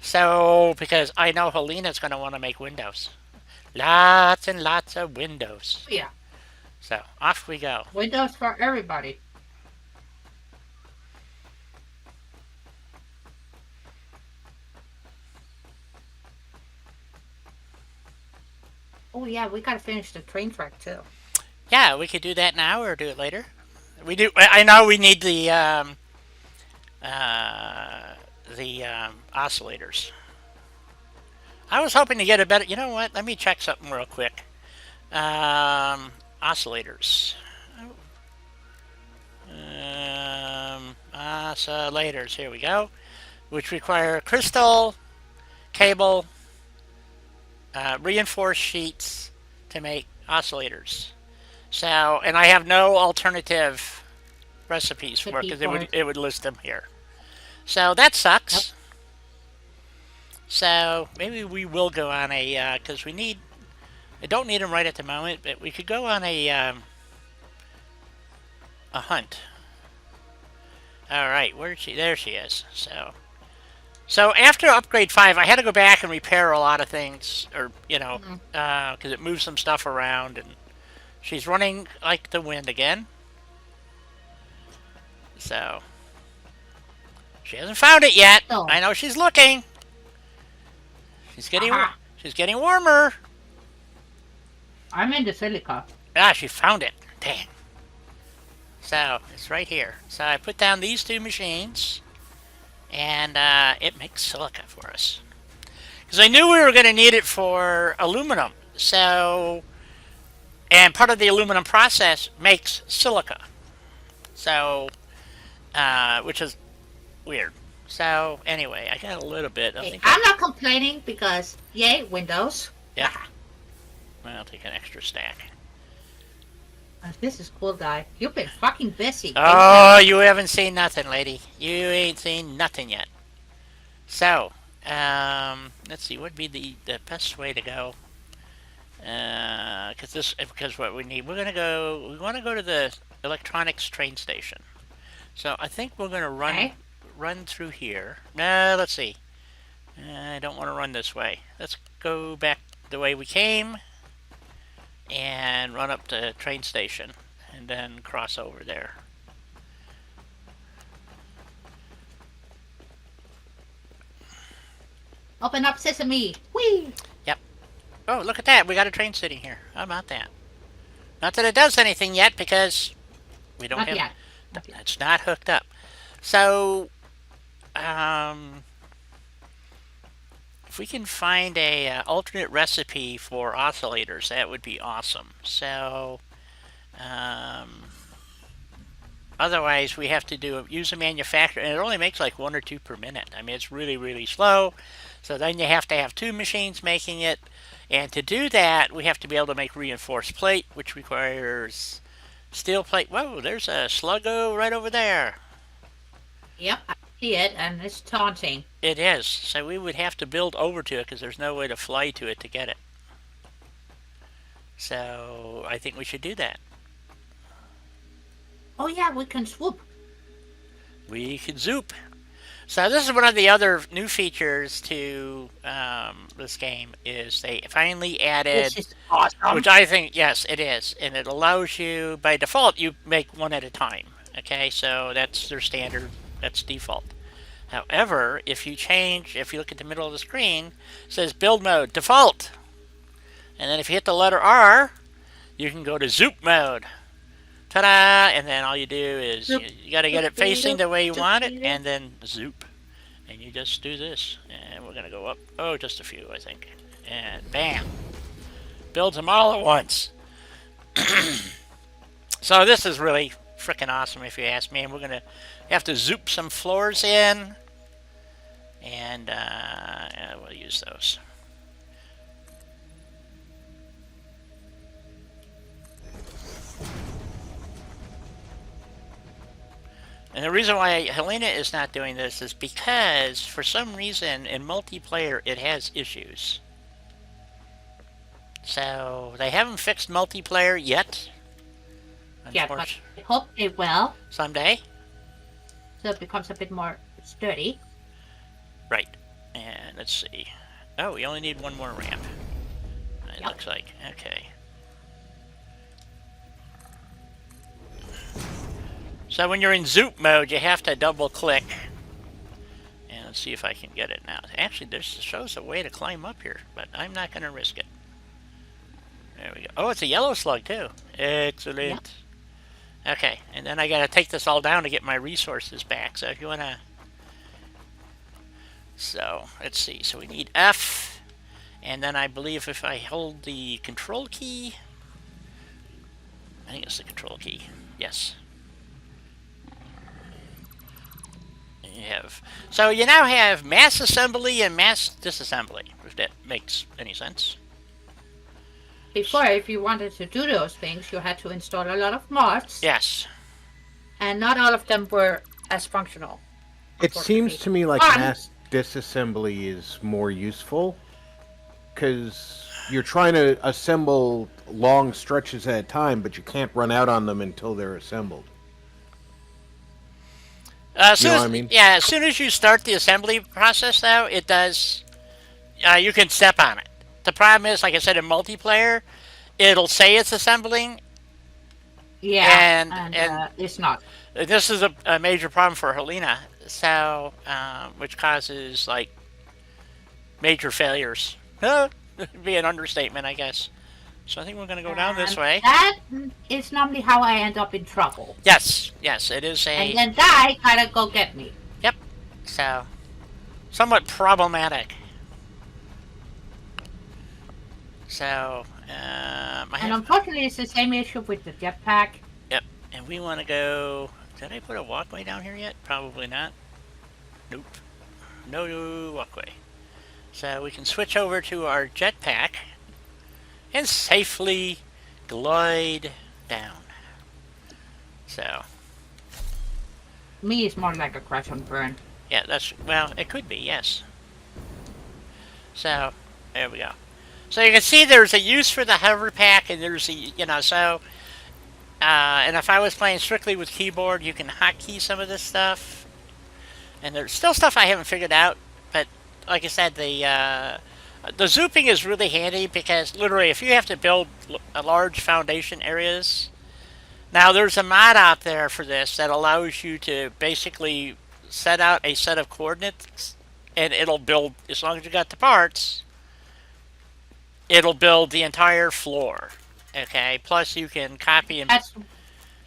S1: So, because I know Helena's going to want to make windows. Lots and lots of windows.
S2: yeah.
S1: So, off we go.
S2: Windows for everybody. Oh yeah, we gotta finish the train track too.
S1: Yeah, we could do that now or do it later. We do. I know we need the oscillators. I was hoping to get a better. You know what? Let me check something real quick. Oscillators. Oscillators. Here we go. Which require crystal, cable, reinforced sheets to make oscillators. So, and I have no alternative recipes for it because it would list them here. So that sucks. Yep. So maybe we will go on a because we need. I don't need them right at the moment, but we could go on a hunt. All right, where is she? There she is. So after upgrade 5, I had to go back and repair a lot of things, or you know, because it moved some stuff around, and she's running like the wind again. So she hasn't found it yet. Oh. I know she's looking. She's getting warmer.
S2: I'm in the silica.
S1: Ah, she found it. Dang. So it's right here. So I put down these 2 machines, and it makes silica for us. Because I knew we were going to need it for aluminum. So, and part of the aluminum process makes silica. So, which is weird. So anyway, I got a little bit.
S2: I'm not complaining because yay, Windows.
S1: Yeah. I'll take an extra stack.
S2: This is cool, guy. You've been fucking busy.
S1: Oh, you haven't seen nothing, lady. You ain't seen nothing yet. So, let's see. What would be the best way to go? Because what we need, we want to go to the electronics train station. So I think we're gonna run through here. No, let's see. I don't want to run this way. Let's go back the way we came and run up to the train station and then cross over there.
S2: Open up sesame. Whee!
S1: Yep. Oh, look at that. We got a train sitting here. How about that? Not that it does anything yet because we don't have... It's not hooked up. So, if we can find a alternate recipe for oscillators, that would be awesome. So, otherwise we have to use a manufacturer, and it only makes like 1 or 2 per minute. I mean, it's really, really slow. So then you have to have 2 machines making it, and to do that, we have to be able to make reinforced plate, which requires steel plate. Whoa, there's a sluggo right over there.
S2: Yep, I see it, and it's taunting.
S1: It is. So we would have to build over to it because there's no way to fly to it to get it. So I think we should do that.
S2: Oh yeah, we can swoop.
S1: We can zoop. So this is one of the other new features to this game is they finally added,
S2: which is awesome.
S1: Which I think, yes, it is, and it allows you by default you make 1 at a time. Okay, so that's their standard. That's default. However, if you look at the middle of the screen, it says build mode default, and then if you hit the letter R, you can go to zoop mode. Ta-da! And then all you do is you got to get it facing the way you want it, and then zoop. And you just do this, and we're gonna go up. Oh, just a few, I think. And bam, builds them all at once. So this is really freaking awesome, if you ask me. And we're gonna have to zoop some floors in, and we'll use those. And the reason why Helena is not doing this is because, for some reason, in multiplayer, it has issues. So, they haven't fixed multiplayer yet.
S2: Yeah, but I hope they will.
S1: Someday.
S2: So it becomes a bit more sturdy.
S1: Right. And let's see. Oh, we only need 1 more ramp. It looks like. Okay. So when you're in zoop mode, you have to double click. And let's see if I can get it now. Actually, this shows a way to climb up here, but I'm not going to risk it. There we go. Oh, it's a yellow slug too. Excellent. Yep. Okay, and then I got to take this all down to get my resources back. So if you want to... So, let's see. So we need F. And then I believe if I hold the control key, I think it's the control key. Yes. So you now have mass assembly and mass disassembly, if that makes any sense.
S2: Before, if you wanted to do those things, you had to install a lot of mods.
S1: Yes.
S2: And not all of them were as functional.
S3: It seems to me like
S2: Fun.
S3: mass disassembly is more useful, because you're trying to assemble long stretches at a time, but you can't run out on them until they're assembled. You know what I mean?
S1: Yeah, as soon as you start the assembly process, though, it does. You can step on it. The problem is, like I said, in multiplayer, it'll say it's assembling.
S2: Yeah,
S1: and
S2: it's not.
S1: This is a major problem for Helena, so which causes like major failures. It'd be an understatement, I guess. So I think we're going to go down this way.
S2: That is normally how I end up in trouble.
S1: Yes, it is a...
S2: And then die gotta go get me.
S1: Yep. So, somewhat problematic. So,
S2: and unfortunately, it's the same issue with the jetpack.
S1: Yep. And we want to go... Did I put a walkway down here yet? Probably not. Nope. No walkway. So we can switch over to our jetpack and safely glide down. So.
S2: Me is more like a crash and burn.
S1: Yeah, well, it could be, yes. So, there we go. So you can see there's a use for the hover pack, and there's a, and if I was playing strictly with keyboard, you can hotkey some of this stuff. And there's still stuff I haven't figured out, but like I said, the zooping is really handy because literally if you have to build large foundation areas, now there's a mod out there for this that allows you to basically set out a set of coordinates and it'll build, as long as you got the parts, it'll build the entire floor. Okay, plus you can copy and...
S2: That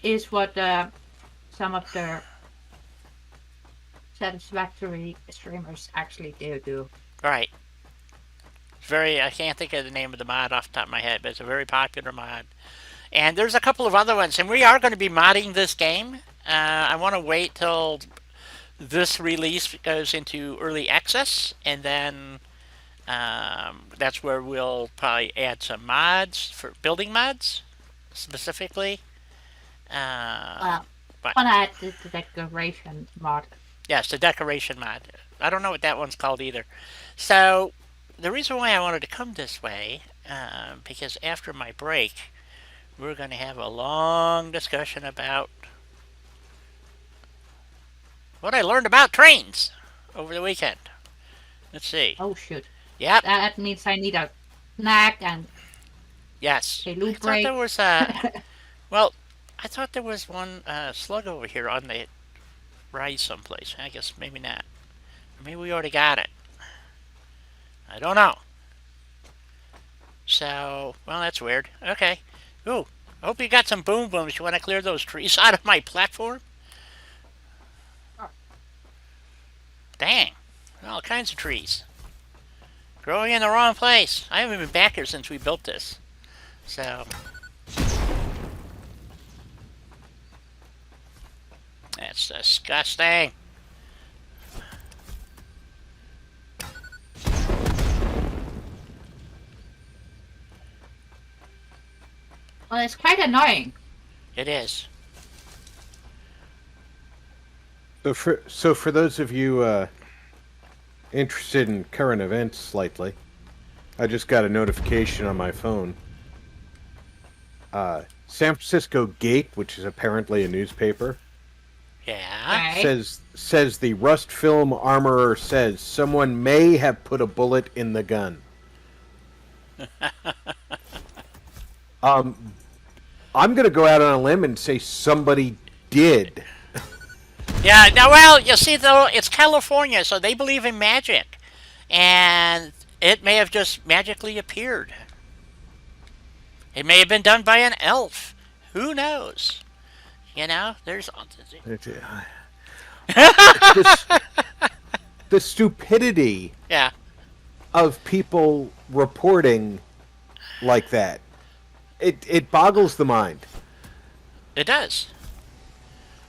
S2: is what some of the Satisfactory streamers actually do.
S1: Right. I can't think of the name of the mod off the top of my head, but it's a very popular mod. And there's a couple of other ones, and we are going to be modding this game. I want to wait till this release goes into early access, and then that's where we'll probably add some mods, for building mods, specifically.
S2: I want to add the decoration mod.
S1: Yes, the decoration mod. I don't know what that one's called either. So, the reason why I wanted to come this way, because after my break, we're going to have a long discussion about what I learned about trains over the weekend. Let's see.
S2: Oh, shoot.
S1: Yep.
S2: That means I need a snack and
S1: yes.
S2: a loop
S1: I
S2: break.
S1: thought there was well, I thought there was one slug over here on the rise someplace. I guess maybe not. Maybe we already got it. I don't know. So, well, that's weird. Okay. Ooh, I hope you got some boom booms. You want to clear those trees out of my platform? Dang. All kinds of trees. Growing in the wrong place. I haven't been back here since we built this. So. That's disgusting.
S2: Well, it's quite annoying.
S1: It is.
S3: So for those of you interested in current events slightly, I just got a notification on my phone. San Francisco Gate, which is apparently a newspaper,
S1: Yeah.
S2: Right?
S3: says the Rust Film armorer says someone may have put a bullet in the gun. I'm gonna go out on a limb and say somebody did.
S1: Yeah, now, well, you see, though, it's California, so they believe in magic. And it may have just magically appeared. It may have been done by an elf. Who knows? You know, there's...
S3: the stupidity
S1: Yeah.
S3: of people reporting like that. It boggles the mind.
S1: It does.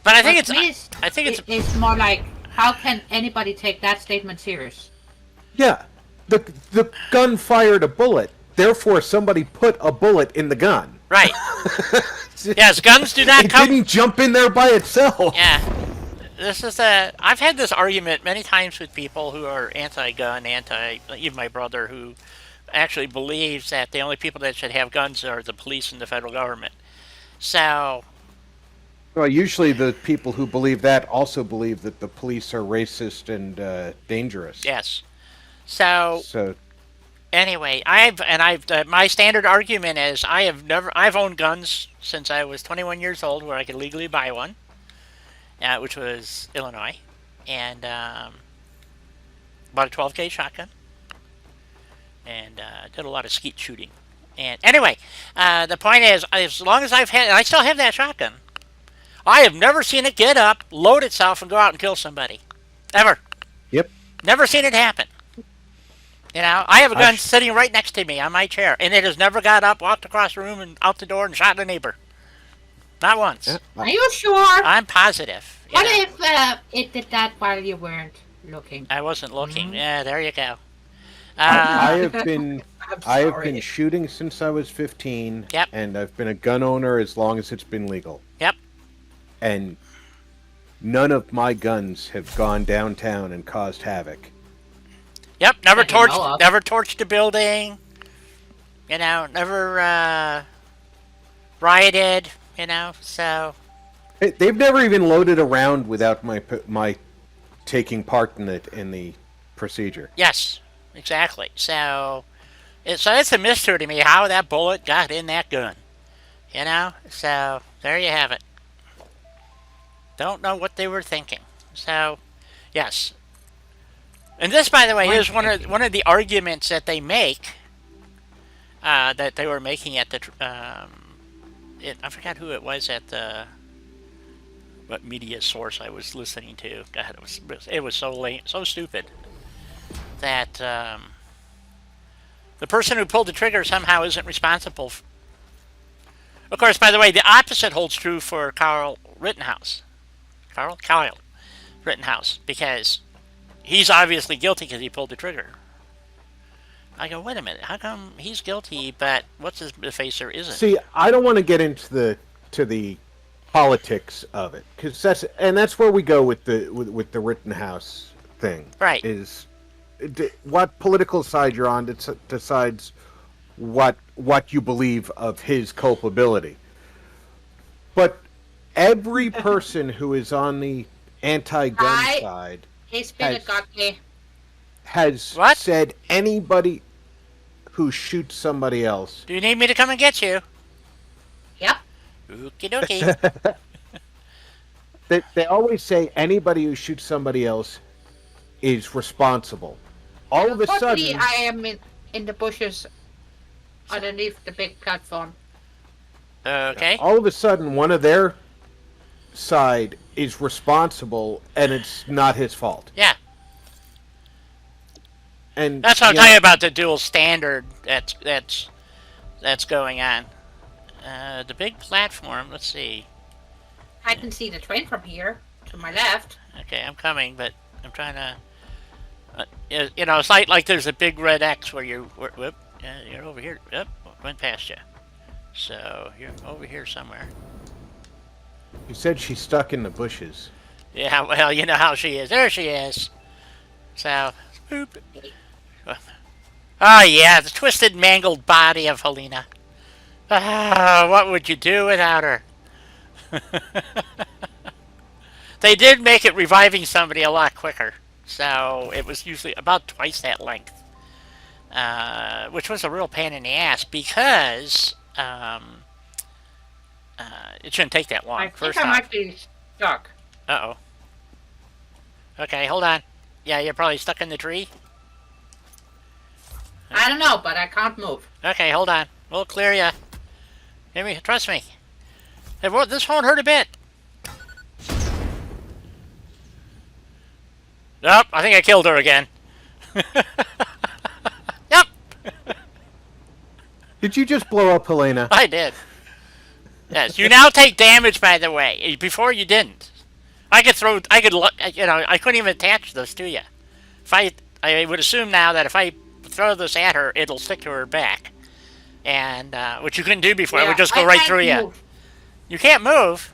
S1: But I think it's.
S2: To me,
S1: I think it's.
S2: it's more like, how can anybody take that statement serious?
S3: Yeah, the gun fired a bullet. Therefore, somebody put a bullet in the gun.
S1: Right. Yes, guns do not
S3: It
S1: come.
S3: didn't jump in there by itself.
S1: Yeah. This is a. I've had this argument many times with people who are anti-gun, even my brother, who actually believes that the only people that should have guns are the police and the federal government. So,
S3: Well, usually the people who believe that also believe that the police are racist and dangerous.
S1: yes. So,
S3: So
S1: anyway, my standard argument is I've owned guns since I was 21 years old, where I could legally buy one, which was Illinois, and bought a 12 gauge shotgun, and did a lot of skeet shooting. And anyway, the point is, as long as I've had, and I still have that shotgun, I have never seen it get up, load itself, and go out and kill somebody, ever.
S3: yep.
S1: Never seen it happen. You know, I have a gun sitting right next to me on my chair, and it has never got up, walked across the room, and out the door and shot a neighbor. Not once.
S3: Yeah.
S2: Are you sure?
S1: I'm positive.
S2: What
S1: Yeah.
S2: if it did that while you weren't looking?
S1: I wasn't looking? Yeah, there you go.
S3: I have been
S2: I'm
S3: I have
S2: sorry.
S3: been shooting since I was 15.
S1: Yep.
S3: And I've been a gun owner as long as it's been legal.
S1: Yep.
S3: And none of my guns have gone downtown and caused havoc.
S1: Yep. Never
S2: That you know
S1: torched.
S2: of.
S1: Never torched a building. You know, never rioted. You know, so
S3: They've never even loaded a round without my taking part in the procedure.
S1: yes, exactly. So it's a mystery to me how that bullet got in that gun. You know, so there you have it. Don't know what they were thinking. So, yes. And this, by the way, is one of the arguments that they make. That they were making at the. I forgot who it was at the. What media source I was listening to? God, it was so lame, so stupid. That the person who pulled the trigger somehow isn't responsible. Of course, by the way, the opposite holds true for Kyle Rittenhouse, because he's obviously guilty because he pulled the trigger. I go, wait a minute, how come he's guilty, but what's his facer isn't?
S3: See, I don't want to get into the politics of it, because that's where we go with the Rittenhouse thing.
S1: Right.
S3: Is what political side you're on decides what you believe of his culpability. But every person who is on the anti-gun
S2: Right.
S3: side
S2: He's been a cocky.
S3: has
S1: What?
S3: said anybody who shoots somebody else.
S1: Do you need me to come and get you?
S2: Yep.
S1: Okie dokie.
S3: They always say anybody who shoots somebody else is responsible. All of a
S2: Luckily,
S3: sudden,
S2: I am in the bushes underneath the big platform.
S1: Okay.
S3: all of a sudden, one of their side is responsible, and it's not his fault.
S1: Yeah.
S3: And
S1: That's what I'm
S3: you
S1: talking
S3: know,
S1: about, the dual standard that's going on. The big platform, let's see.
S2: I can see the train from here to my left.
S1: Okay, I'm coming, but I'm trying to. You know, it's like there's a big red X where you're over here. Yep, went past you. So you're over here somewhere.
S3: You said she's stuck in the bushes.
S1: Yeah, well, you know how she is. There she is. So, boop. Oh yeah, the twisted, mangled body of Helena. Ah, what would you do without her? They did make it reviving somebody a lot quicker, so it was usually about twice that length, which was a real pain in the ass because it shouldn't take that long.
S2: I think
S1: First
S2: I
S1: off,
S2: might be stuck.
S1: uh-oh. Okay, hold on. Yeah, you're probably stuck in the tree.
S2: I don't know, but I can't move.
S1: Okay, hold on. We'll clear you. Trust me. This won't hurt a bit. Nope, I think I killed her again. Yep.
S3: Did you just blow up Helena?
S1: I did. Yes, you now take damage, by the way. Before you didn't. I couldn't even attach those to you. I would assume now that if I throw this at her, it'll stick to her back. And, which you couldn't do before. It would just go right through you. You can't move.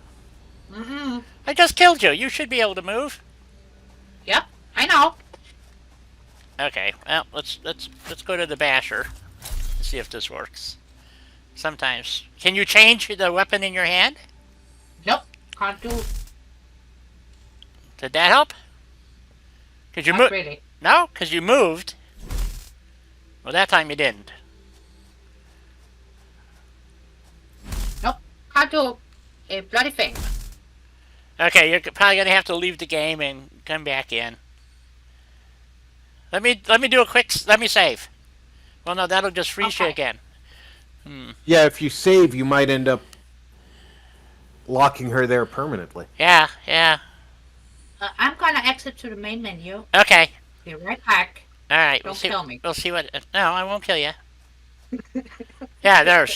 S2: Mm-mm.
S1: I just killed you. You should be able to move.
S2: Yep, I know.
S1: Okay, well, let's go to the basher and see if this works. Sometimes. Can you change the weapon in your hand?
S2: Nope, can't do.
S1: Did that help? Cause you
S2: Not really.
S1: No, because you moved. Well, that time you didn't.
S2: Nope, can't do a bloody thing.
S1: Okay, you're probably gonna have to leave the game and come back in. Let me do a quick. Let me save. Well, no, that'll just freeze you again.
S3: Yeah, if you save, you might end up locking her there permanently.
S1: Yeah.
S2: I'm gonna exit to the main menu.
S1: Okay.
S2: Be right back.
S1: All right.
S2: Don't kill me.
S1: We'll see what. No, I won't kill you. Yeah, there.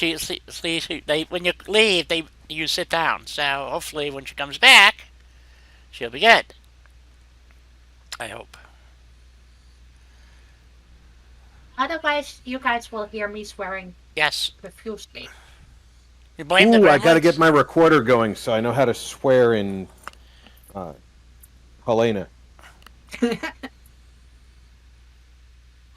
S1: When you leave, you sit down. So hopefully, when she comes back, she'll be good. I hope.
S2: Otherwise, you guys will hear me swearing
S1: Yes.
S2: profusely.
S1: You blame the
S3: Ooh, I
S1: gremlins?
S3: gotta get my recorder going so I know how to swear in Helena.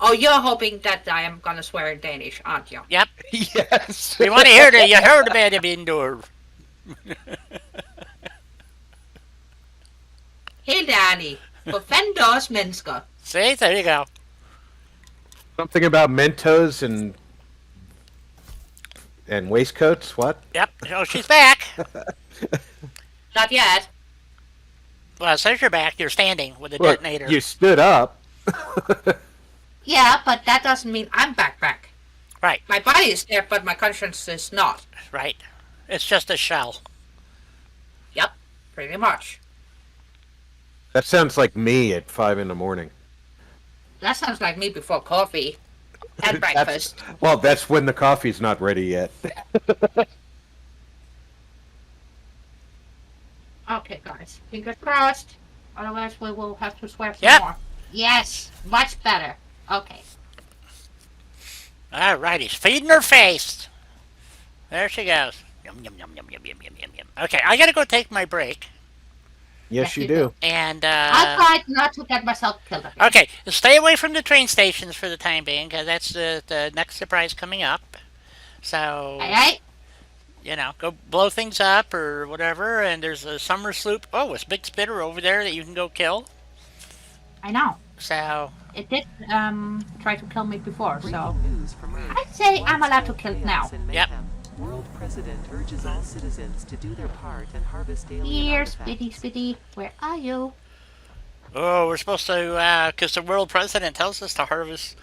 S2: Oh, you're hoping that I am gonna swear in Danish, aren't you?
S1: Yep.
S3: Yes.
S1: We want to hear that you heard about him indoor.
S2: Helt ærligt. For fanden der også mennesker.
S1: See, there you go.
S3: Something about Mentos and waistcoats. What?
S1: Yep. Oh, she's back.
S2: Not yet.
S1: Well, it says you're back. You're standing with a detonator.
S3: You stood up.
S2: Yeah, but that doesn't mean I'm back.
S1: Right.
S2: My body is there, but my conscience is not.
S1: Right. It's just a shell.
S2: Yep, pretty much.
S3: That sounds like me at 5 a.m.
S2: That sounds like me before coffee and breakfast.
S3: Well, that's when the coffee's not ready yet.
S2: Okay, guys. Fingers crossed. Otherwise, we will have to swear some
S1: Yep.
S2: more. Yes, much better. Okay.
S1: Alrighty. Feeding her face. There she goes. Yum, yum, yum, yum, yum, yum, yum, yum, yum. Okay, I gotta go take my break.
S3: Yes, you do.
S1: And,
S2: I tried not to get myself killed again.
S1: okay, stay away from the train stations for the time being, because that's the next surprise coming up. So,
S2: Hey,
S1: you know, go blow things up or whatever, and there's a summer sloop. Oh, it's a big spitter over there that you can go kill.
S2: I know.
S1: So,
S2: It did try to kill me before, so
S5: Breaking news from Earth.
S2: I'd say I'm allowed to kill it now.
S1: Yep.
S5: World President urges all citizens to do their part and harvest alien
S2: Here,
S5: artifacts.
S2: Spitty, where are you?
S1: oh, we're supposed to, because the world president tells us to harvest.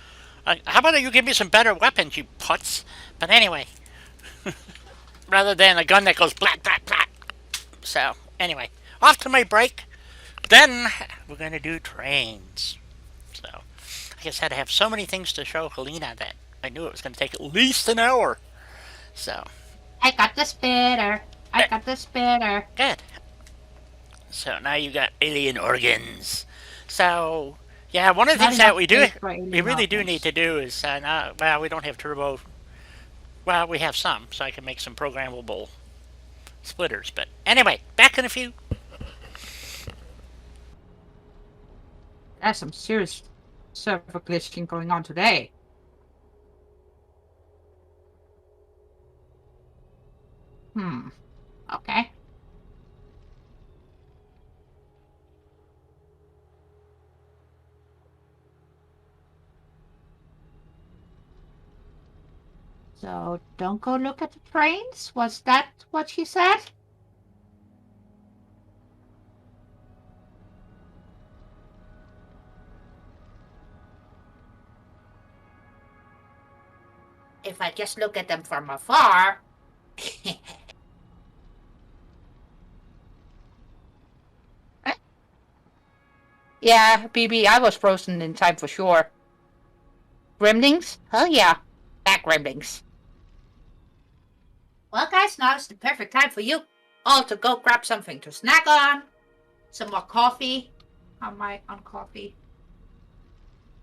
S1: How about you give me some better weapons, you putz? But anyway, rather than a gun that goes blat, blat, blat. So, anyway, off to my break. Then, we're going to do trains. So, I just had to have so many things to show Helena that I knew it was going to take at least an hour. So,
S2: I got the spitter. I got the spitter.
S1: good. So, now you got alien organs. So, yeah, one of the
S2: Not
S1: things that
S2: enough
S1: we do,
S2: space for alien
S1: we really do
S2: organs.
S1: need to do is, well, we don't have turbo. Well, we have some, so I can make some programmable splitters. But anyway, back in a few.
S2: There's some serious server glitching going on today. Okay. So, don't go look at the trains? Was that what she said? If I just look at them from afar. Yeah, BB, I was frozen in time for sure. Gremlings? Hell yeah. Back gremlings. Well, guys, now is the perfect time for you all to go grab something to snack on. Some more coffee. How am I on coffee?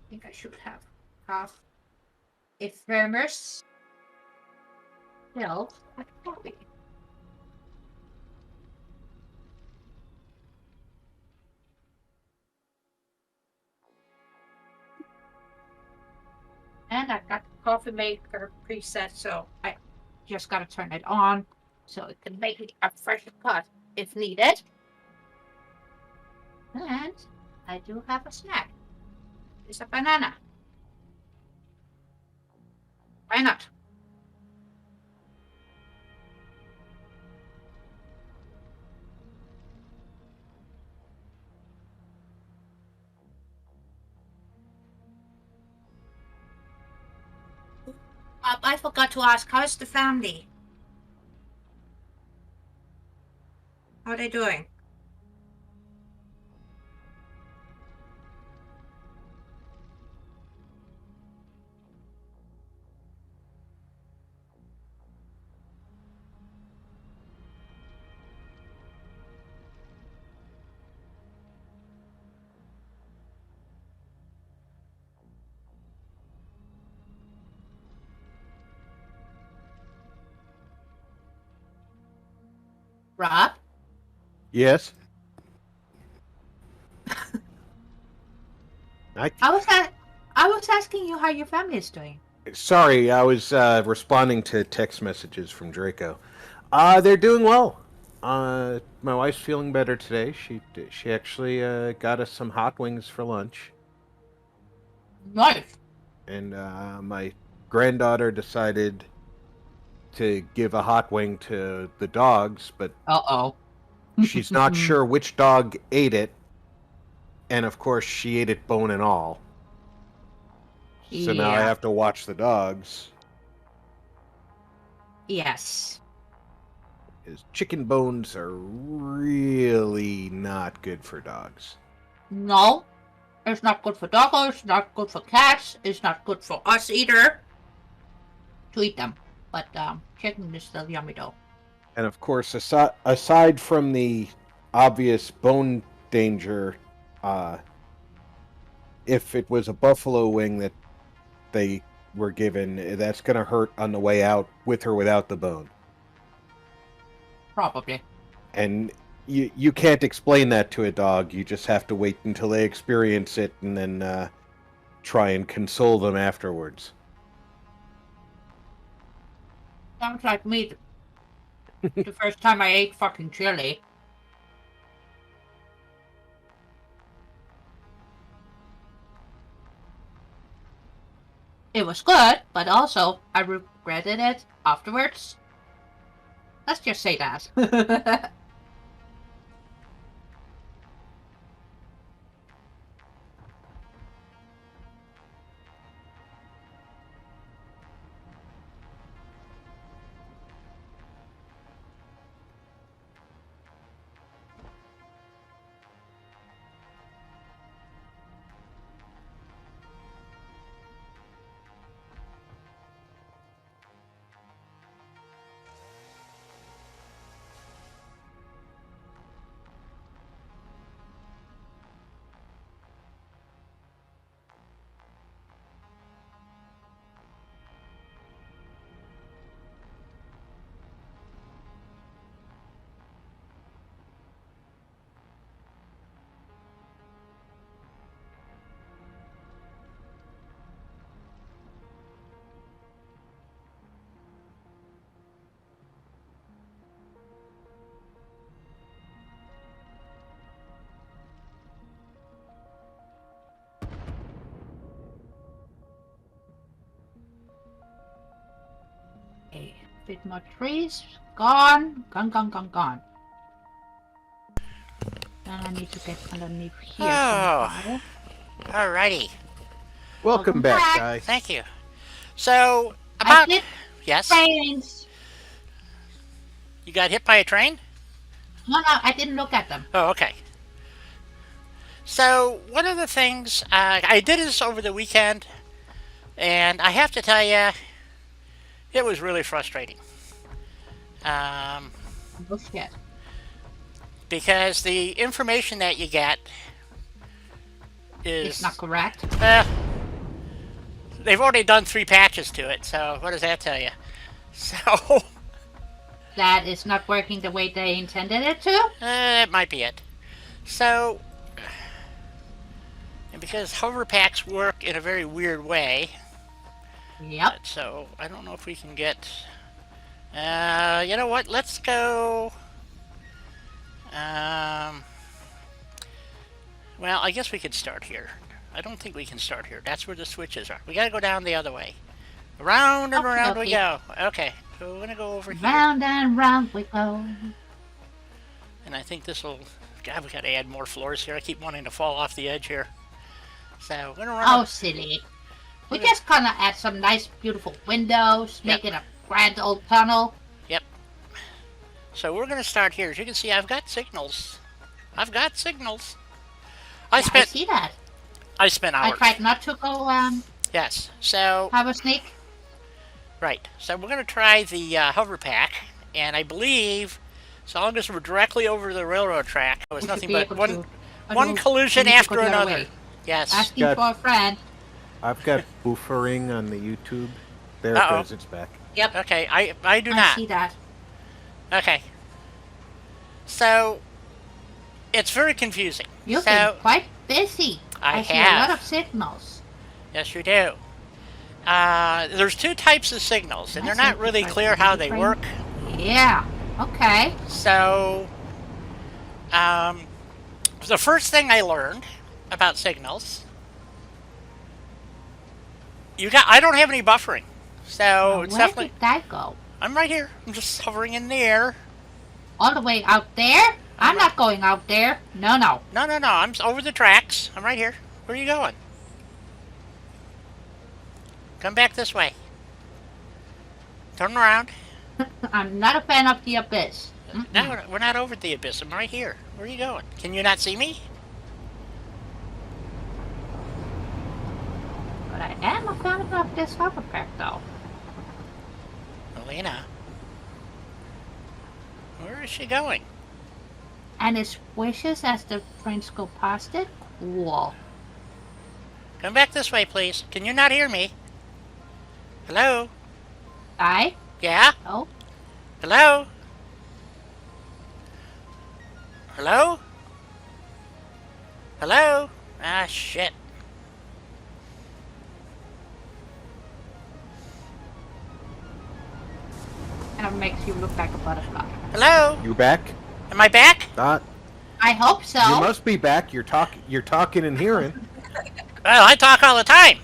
S2: I think I should have half a thermos filled with coffee. And I've got the coffee maker preset, so I just gotta turn it on so it can make me a fresh cut if needed. And I do have a snack. It's a banana. Why not? I forgot to ask, how's the family? How are they doing? Rob?
S3: Yes. I
S2: I was asking you how your family is doing.
S3: sorry, I was responding to text messages from Draco. They're doing well. My wife's feeling better today. She actually got us some hot wings for lunch,
S2: Nice.
S3: and my granddaughter decided to give a hot wing to the dogs, but
S2: Uh-oh.
S3: she's not sure which dog ate it, and of course she ate it bone and all. So now I
S2: Yeah.
S3: have to watch the dogs.
S2: Yes.
S3: His chicken bones are really not good for dogs.
S2: No. It's not good for doggos, it's not good for cats, it's not good for us either. To eat them. But chicken is still yummy though.
S3: And of course, aside from the obvious bone danger, if it was a buffalo wing that they were given, that's going to hurt on the way out with or without the bone.
S2: Probably.
S3: And you can't explain that to a dog. You just have to wait until they experience it and then try and console them afterwards.
S2: Sounds like me the first time I ate fucking chili. It was good, but also I regretted it afterwards. Let's just say that. Okay, bit more trees. Gone. Gone. And I need to get underneath here.
S1: Oh. Alrighty.
S3: Welcome
S2: Welcome
S3: back,
S2: back.
S3: guy.
S1: Thank you. So,
S2: I
S1: about...
S2: did
S1: Yes?
S2: trains.
S1: You got hit by a train?
S2: No, I didn't look at them.
S1: Oh, okay. So, one of the things... I did this over the weekend, and I have to tell you, it was really frustrating.
S2: Oh shit.
S1: Because the information that you get
S2: It's
S1: is
S2: not correct.
S1: they've already done 3 patches to it, so what does that tell you? So
S2: That is not working the way they intended it to.
S1: that might be it. So, and because hover packs work in a very weird way,
S2: Yep.
S1: so I don't know if we can get. You know what? Let's go. Well, I guess we could start here. I don't think we can start here. That's where the switches are. We gotta go down the other way. Around and around we go. Okay, so we're gonna go over here.
S2: Round and round we go.
S1: And I think this will. God, we gotta add more floors here. I keep wanting to fall off the edge here. So we're gonna run.
S2: Oh, silly. We just gonna add some nice, beautiful windows, make it a grand old tunnel.
S1: Yep. So we're gonna start here. As you can see, I've got signals. I
S2: See that.
S1: I spent
S2: I
S1: hours.
S2: tried not to go
S1: Yes. So
S2: have a sneak.
S1: right. So we're gonna try the hover pack, and I believe, so long as we're directly over the railroad track, it was
S2: We should
S1: nothing
S2: be
S1: but
S2: able
S1: one
S2: to- but
S1: one
S2: we
S1: collision
S2: need to
S1: after
S2: go the other
S1: another.
S2: way.
S1: Yes.
S2: Asking
S3: Got-
S2: for a friend.
S3: I've got buffering on the YouTube. There it
S1: Uh-oh.
S3: goes. It's back.
S2: Yep.
S1: Okay. I do
S2: I
S1: not.
S2: see that.
S1: Okay. So it's very confusing.
S2: You've
S1: so
S2: been quite busy.
S1: I
S2: see a lot
S1: have.
S2: of signals.
S1: yes, you do. There's 2 types of signals, and they're
S2: That's
S1: not really
S2: interesting.
S1: clear how they work.
S2: Yeah. Okay.
S1: So, the first thing I learned about signals, I don't have any buffering, so
S2: Now,
S1: it's
S2: where
S1: definitely.
S2: did that go?
S1: I'm right here. I'm just hovering in the air.
S2: All the way out there? I'm not going out there. No, no.
S1: No. I'm over the tracks. I'm right here. Where are you going? Come back this way. Turn around.
S2: I'm not a fan of the abyss.
S1: No, we're not over the abyss. I'm right here. Where are you going? Can you not see me?
S2: But I am a fan of this hover pack, though.
S1: Elena. Where is she going?
S2: And it swishes as the trains go past it. Cool.
S1: Come back this way, please. Can you not hear me? Hello?
S2: I?
S1: Yeah?
S2: Oh?
S1: Hello? Hello? Hello? Ah, shit.
S2: And it makes you look like a butterfly.
S1: Hello?
S3: You back?
S1: Am I back?
S3: Not.
S2: I hope so.
S3: You must be back. You're talking and hearing.
S1: Well, I talk all the time.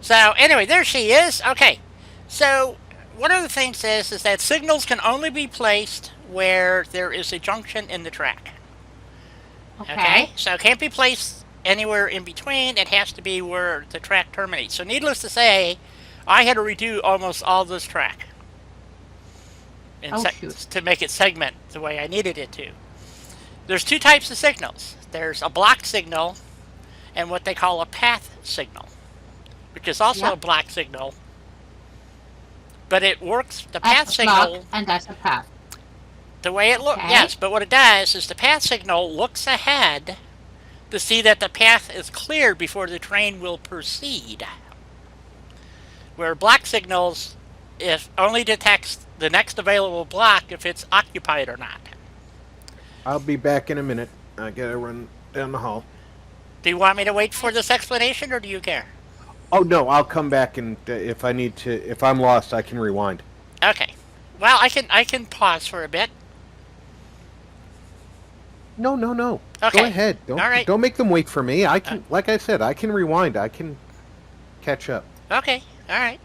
S1: So, anyway, there she is. Okay. So, one of the things is that signals can only be placed where there is a junction in the track.
S2: Okay.
S1: So it can't be placed anywhere in between. It has to be where the track terminates. So needless to say, I had to redo almost all this track to make it segment the way I needed it to. There's 2 types of signals. There's a block signal and what they call a path signal, which is also a block signal. But it works, the path
S2: That's a
S1: signal,
S2: block, and that's a path.
S1: the way it looks,
S2: Okay.
S1: yes, but what it does is the path signal looks ahead to see that the path is cleared before the train will proceed. Where block signals only detects the next available block if it's occupied or not.
S3: I'll be back in a minute. I gotta run down the hall.
S1: Do you want me to wait for this explanation, or do you care?
S3: Oh no, I'll come back and if I need to, if I'm lost, I can rewind.
S1: Okay. Well, I can pause for a bit.
S3: No.
S1: Okay.
S3: Go ahead.
S1: All right.
S3: Don't make them wait for me. I can, like I said, I can rewind. I can catch up.
S1: Okay. All right.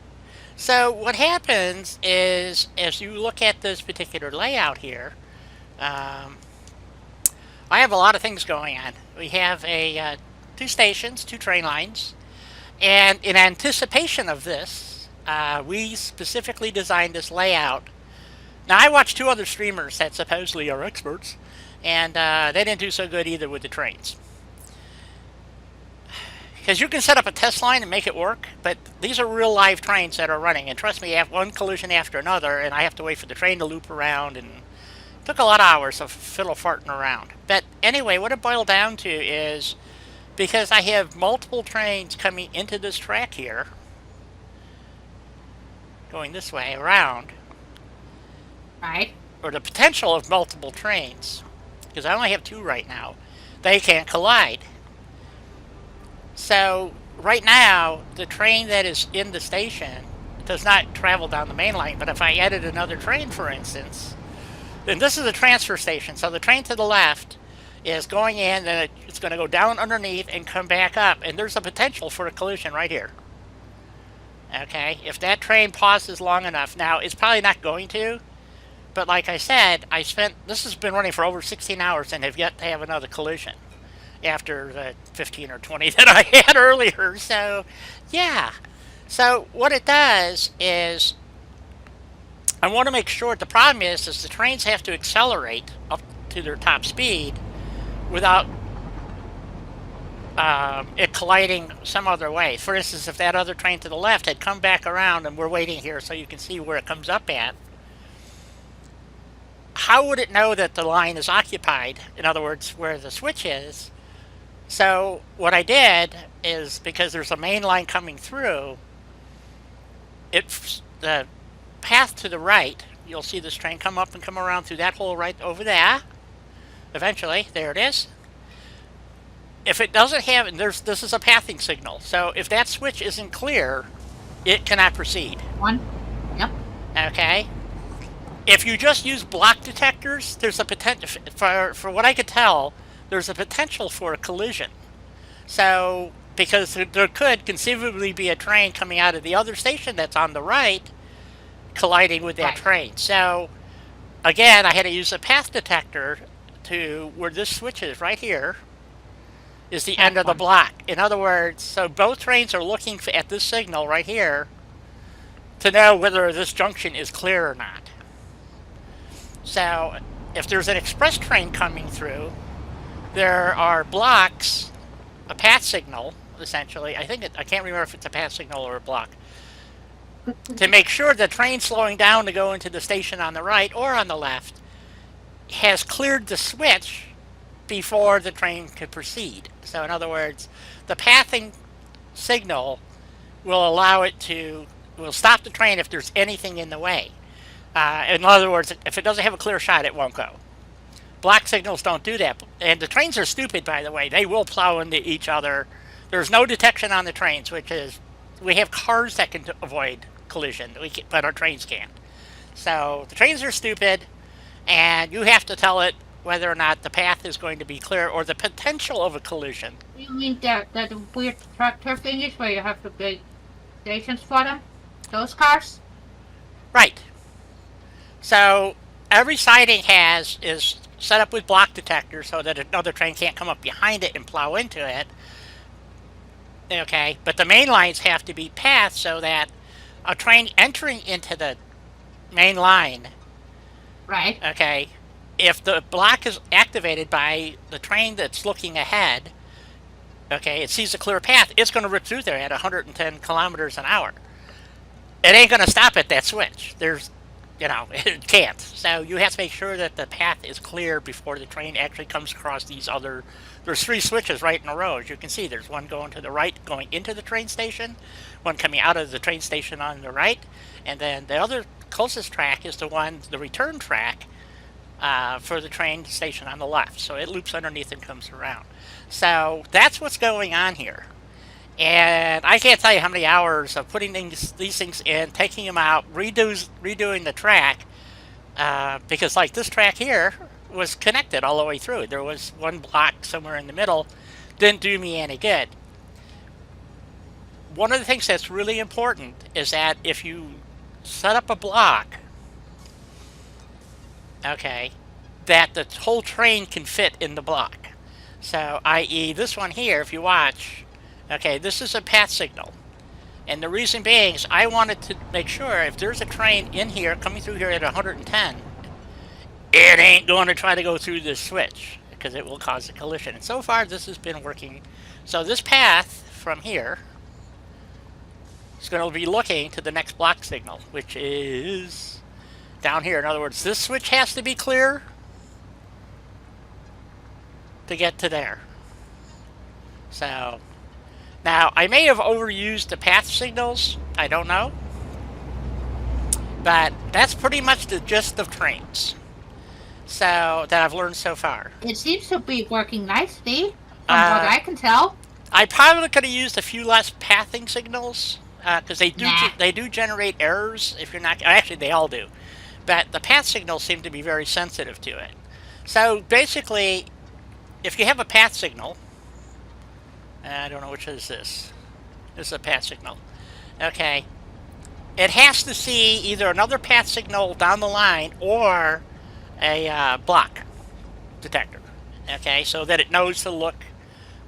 S1: So what happens is, as you look at this particular layout here, I have a lot of things going on. We have 2 stations, 2 train lines, and in anticipation of this, we specifically designed this layout. Now, I watched 2 other streamers that supposedly are experts, and they didn't do so good either with the trains. because you can set up a test line and make it work, but these are real live trains that are running. And trust me, you have one collision after another, and I have to wait for the train to loop around, and it took a lot of hours of fiddle farting around. But anyway, what it boiled down to is because I have multiple trains coming into this track here, going this way around,
S2: Right.
S1: or the potential of multiple trains, because I only have 2 right now, they can't collide. So right now, the train that is in the station does not travel down the main line, but if I added another train, for instance, then this is a transfer station. So the train to the left is going in, then it's going to go down underneath and come back up, and there's a potential for a collision right here. Okay, if that train pauses long enough, now it's probably not going to, but like I said, this has been running for over 16 hours and have yet to have another collision after the 15 or 20 that I had earlier. So, yeah. So what it does is I want to make sure, the problem is the trains have to accelerate up to their top speed without it colliding some other way. For instance, if that other train to the left had come back around, and we're waiting here so you can see where it comes up at, how would it know that the line is occupied? In other words, where the switch is. So what I did is, because there's a main line coming through, the path to the right, you'll see this train come up and come around through that hole right over there. Eventually, there it is. If it doesn't have, this is a pathing signal. So if that switch isn't clear, it cannot proceed.
S2: 1. Yep.
S1: Okay. If you just use block detectors, there's a potential, for what I could tell, there's a potential for a collision. So, because there could conceivably be a train coming out of the other station that's on the right, colliding with that train. So, again, I had to use a path detector to where this switch is right here, is the end of the block. In other words, so both trains are looking at this signal right here to know whether this junction is clear or not. So if there's an express train coming through, there are blocks, a path signal, essentially. I can't remember if it's a path signal or a block, to make sure the train slowing down to go into the station on the right or on the left has cleared the switch before the train could proceed. So in other words, the pathing signal will will stop the train if there's anything in the way. In other words, if it doesn't have a clear shot, it won't go. Block signals don't do that. And the trains are stupid, by the way. They will plow into each other. There's no detection on the trains, which is, we have cars that can avoid collision, but our trains can't. So the trains are stupid, and you have to tell it whether or not the path is going to be clear or the potential of a collision.
S2: You mean that weird tractor thingies where you have to build stations for them? Those cars?
S1: Right. So every siding is set up with block detectors so that another train can't come up behind it and plow into it. Okay, but the main lines have to be pathed so that a train entering into the main line,
S2: Right.
S1: okay, if the block is activated by the train that's looking ahead, okay, it sees a clear path, it's going to rip through there at 110 kilometers an hour. It ain't going to stop at that switch. It can't. So you have to make sure that the path is clear before the train actually comes across there's 3 switches right in a row. As you can see, there's one going to the right, going into the train station, one coming out of the train station on the right, and then the other closest track is the return track for the train station on the left. So it loops underneath and comes around. So that's what's going on here. And I can't tell you how many hours of putting these things in, taking them out, redoing the track, because like this track here was connected all the way through. There was one block somewhere in the middle, didn't do me any good. One of the things that's really important is that if you set up a block, okay, that the whole train can fit in the block. So, i.e. this one here, if you watch, okay, this is a path signal. And the reason being is I wanted to make sure if there's a train in here, coming through here at 110, it ain't going to try to go through this switch, because it will cause a collision. And so far, this has been working. So this path from here is going to be looking to the next block signal, which is down here. In other words, this switch has to be clear to get to there. So now I may have overused the path signals. I don't know. But that's pretty much the gist of trains. So that I've learned so far.
S2: It seems to be working nicely, from what I can tell.
S1: I probably could have used a few less pathing signals because they do generate errors if you're not. Actually, they all do, but the path signals seem to be very sensitive to it. So basically, if you have a path signal, I don't know which is this. This is a path signal. Okay, it has to see either another path signal down the line or a block detector. Okay, so that it knows to look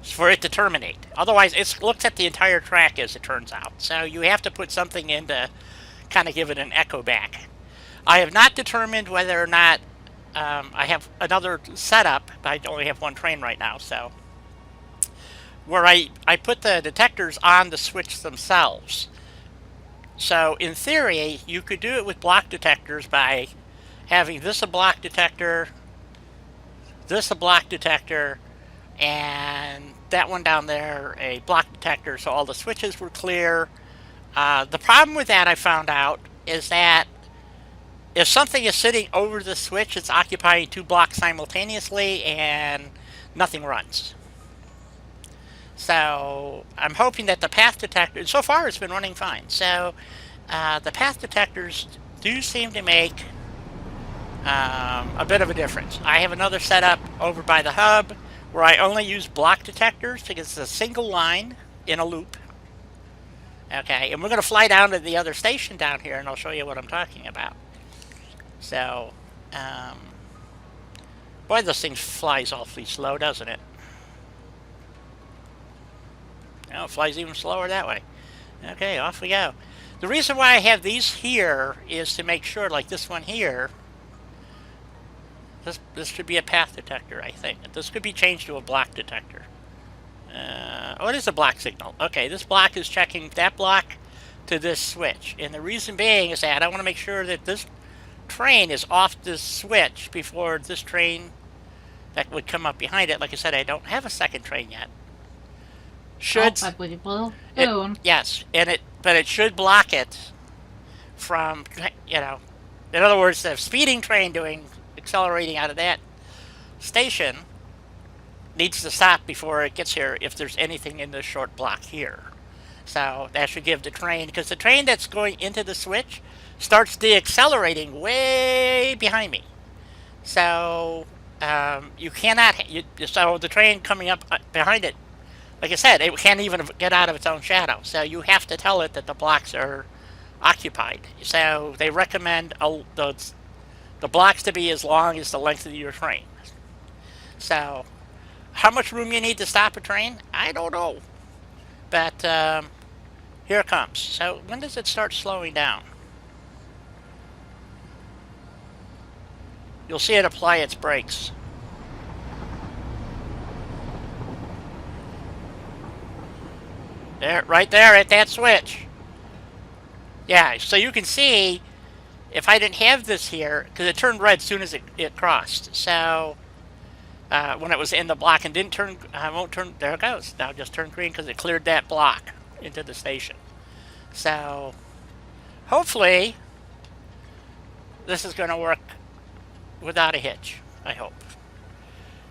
S1: for it to terminate. Otherwise, it looks at the entire track, as it turns out. So you have to put something in to kind of give it an echo back. I have not determined whether or not I have another setup, but I only have one train right now, so where I put the detectors on the switch themselves. So in theory, you could do it with block detectors by having this a block detector, this a block detector, and that one down there a block detector, so all the switches were clear. The problem with that, I found out, is that if something is sitting over the switch, it's occupying two blocks simultaneously and nothing runs. So I'm hoping that the path detector, so far it's been running fine, so the path detectors do seem to make a bit of a difference. I have another setup over by the hub where I only use block detectors because it's a single line in a loop. Okay, and we're going to fly down to the other station down here and I'll show you what I'm talking about. So, boy, this thing flies awfully slow, doesn't it? Oh, it flies even slower that way. Okay, off we go. The reason why I have these here is to make sure, like this one here, this should be a path detector, I think. This could be changed to a block detector. Oh, it is a block signal. Okay, this block is checking that block to this switch. And the reason being is that I want to make sure that this train is off this switch before this train that would come up behind it. Like I said, I don't have a second train yet. Should
S2: but we will soon.
S1: yes, but it should block it from, you know, in other words, the speeding train accelerating out of that station needs to stop before it gets here if there's anything in this short block here. So that should give the train, because the train that's going into the switch starts deaccelerating way behind me. So you cannot, so the train coming up behind it, like I said, it can't even get out of its own shadow. So you have to tell it that the blocks are occupied. So they recommend the blocks to be as long as the length of your train. So how much room you need to stop a train? I don't know. But here it comes. So when does it start slowing down? You'll see it apply its brakes. There, right there at that switch. Yeah, so you can see if I didn't have this here, because it turned red as soon as it crossed. So when it was in the block and didn't turn, won't turn, there it goes. Now just turned green because it cleared that block into the station. So hopefully this is going to work without a hitch, I hope.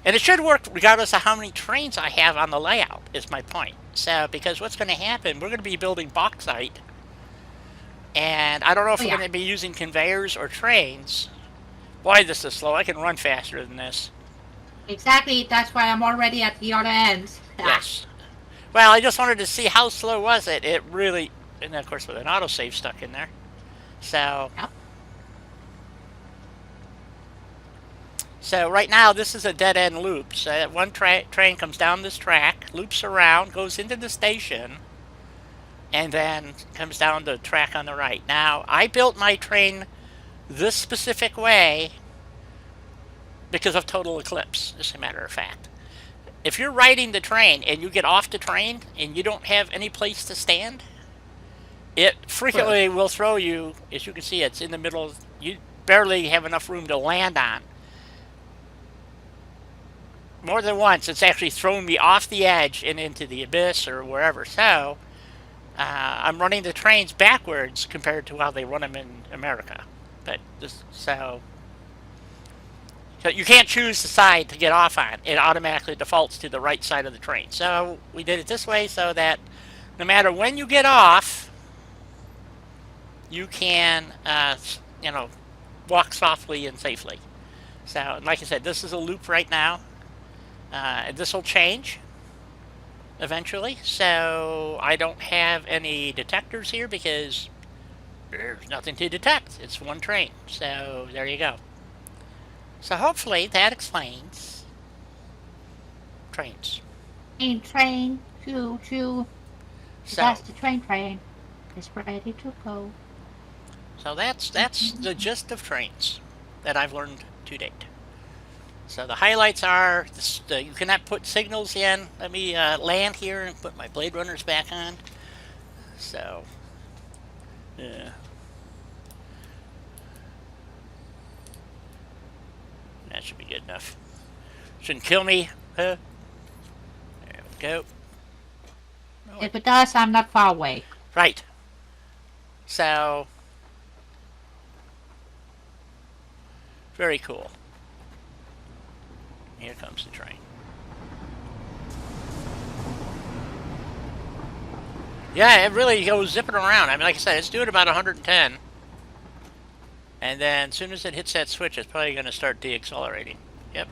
S1: And it should work regardless of how many trains I have on the layout, is my point. So, because what's going to happen, we're going to be building bauxite. And I don't know if we're going to be using conveyors or trains. Boy, this is slow. I can run faster than this.
S2: Exactly, that's why I'm already at the other end.
S1: Yes. Well, I just wanted to see how slow was it. It really, and then of course with an autosave stuck in there. So,
S2: Yep.
S1: So right now this is a dead-end loop. So that one train comes down this track, loops around, goes into the station, and then comes down the track on the right. Now, I built my train this specific way because of total eclipse, as a matter of fact. if you're riding the train and you get off the train and you don't have any place to stand, it frequently will throw you. As you can see, it's in the middle. You barely have enough room to land on. More than once, it's actually thrown me off the edge and into the abyss or wherever. So, I'm running the trains backwards compared to how they run them in America. But so you can't choose the side to get off on. It automatically defaults to the right side of the train. So we did it this way so that no matter when you get off, you can, walk softly and safely. So, like I said, this is a loop right now. This will change eventually. So I don't have any detectors here because there's nothing to detect. It's one train. So there you go. So hopefully that explains trains.
S2: Train, choo choo.
S1: So
S2: That's the train. It's ready to go.
S1: So that's the gist of trains that I've learned to date. So the highlights are you cannot put signals in. Let me land here and put my Blade Runners back on. So, yeah. That should be good enough. Shouldn't kill me. There we go.
S2: If it does, I'm not far away.
S1: Right. So, very cool. Here comes the train. Yeah, it really goes zipping around. I mean, like I said, it's doing about 110. And then as soon as it hits that switch, it's probably going to start deaccelerating. Yep.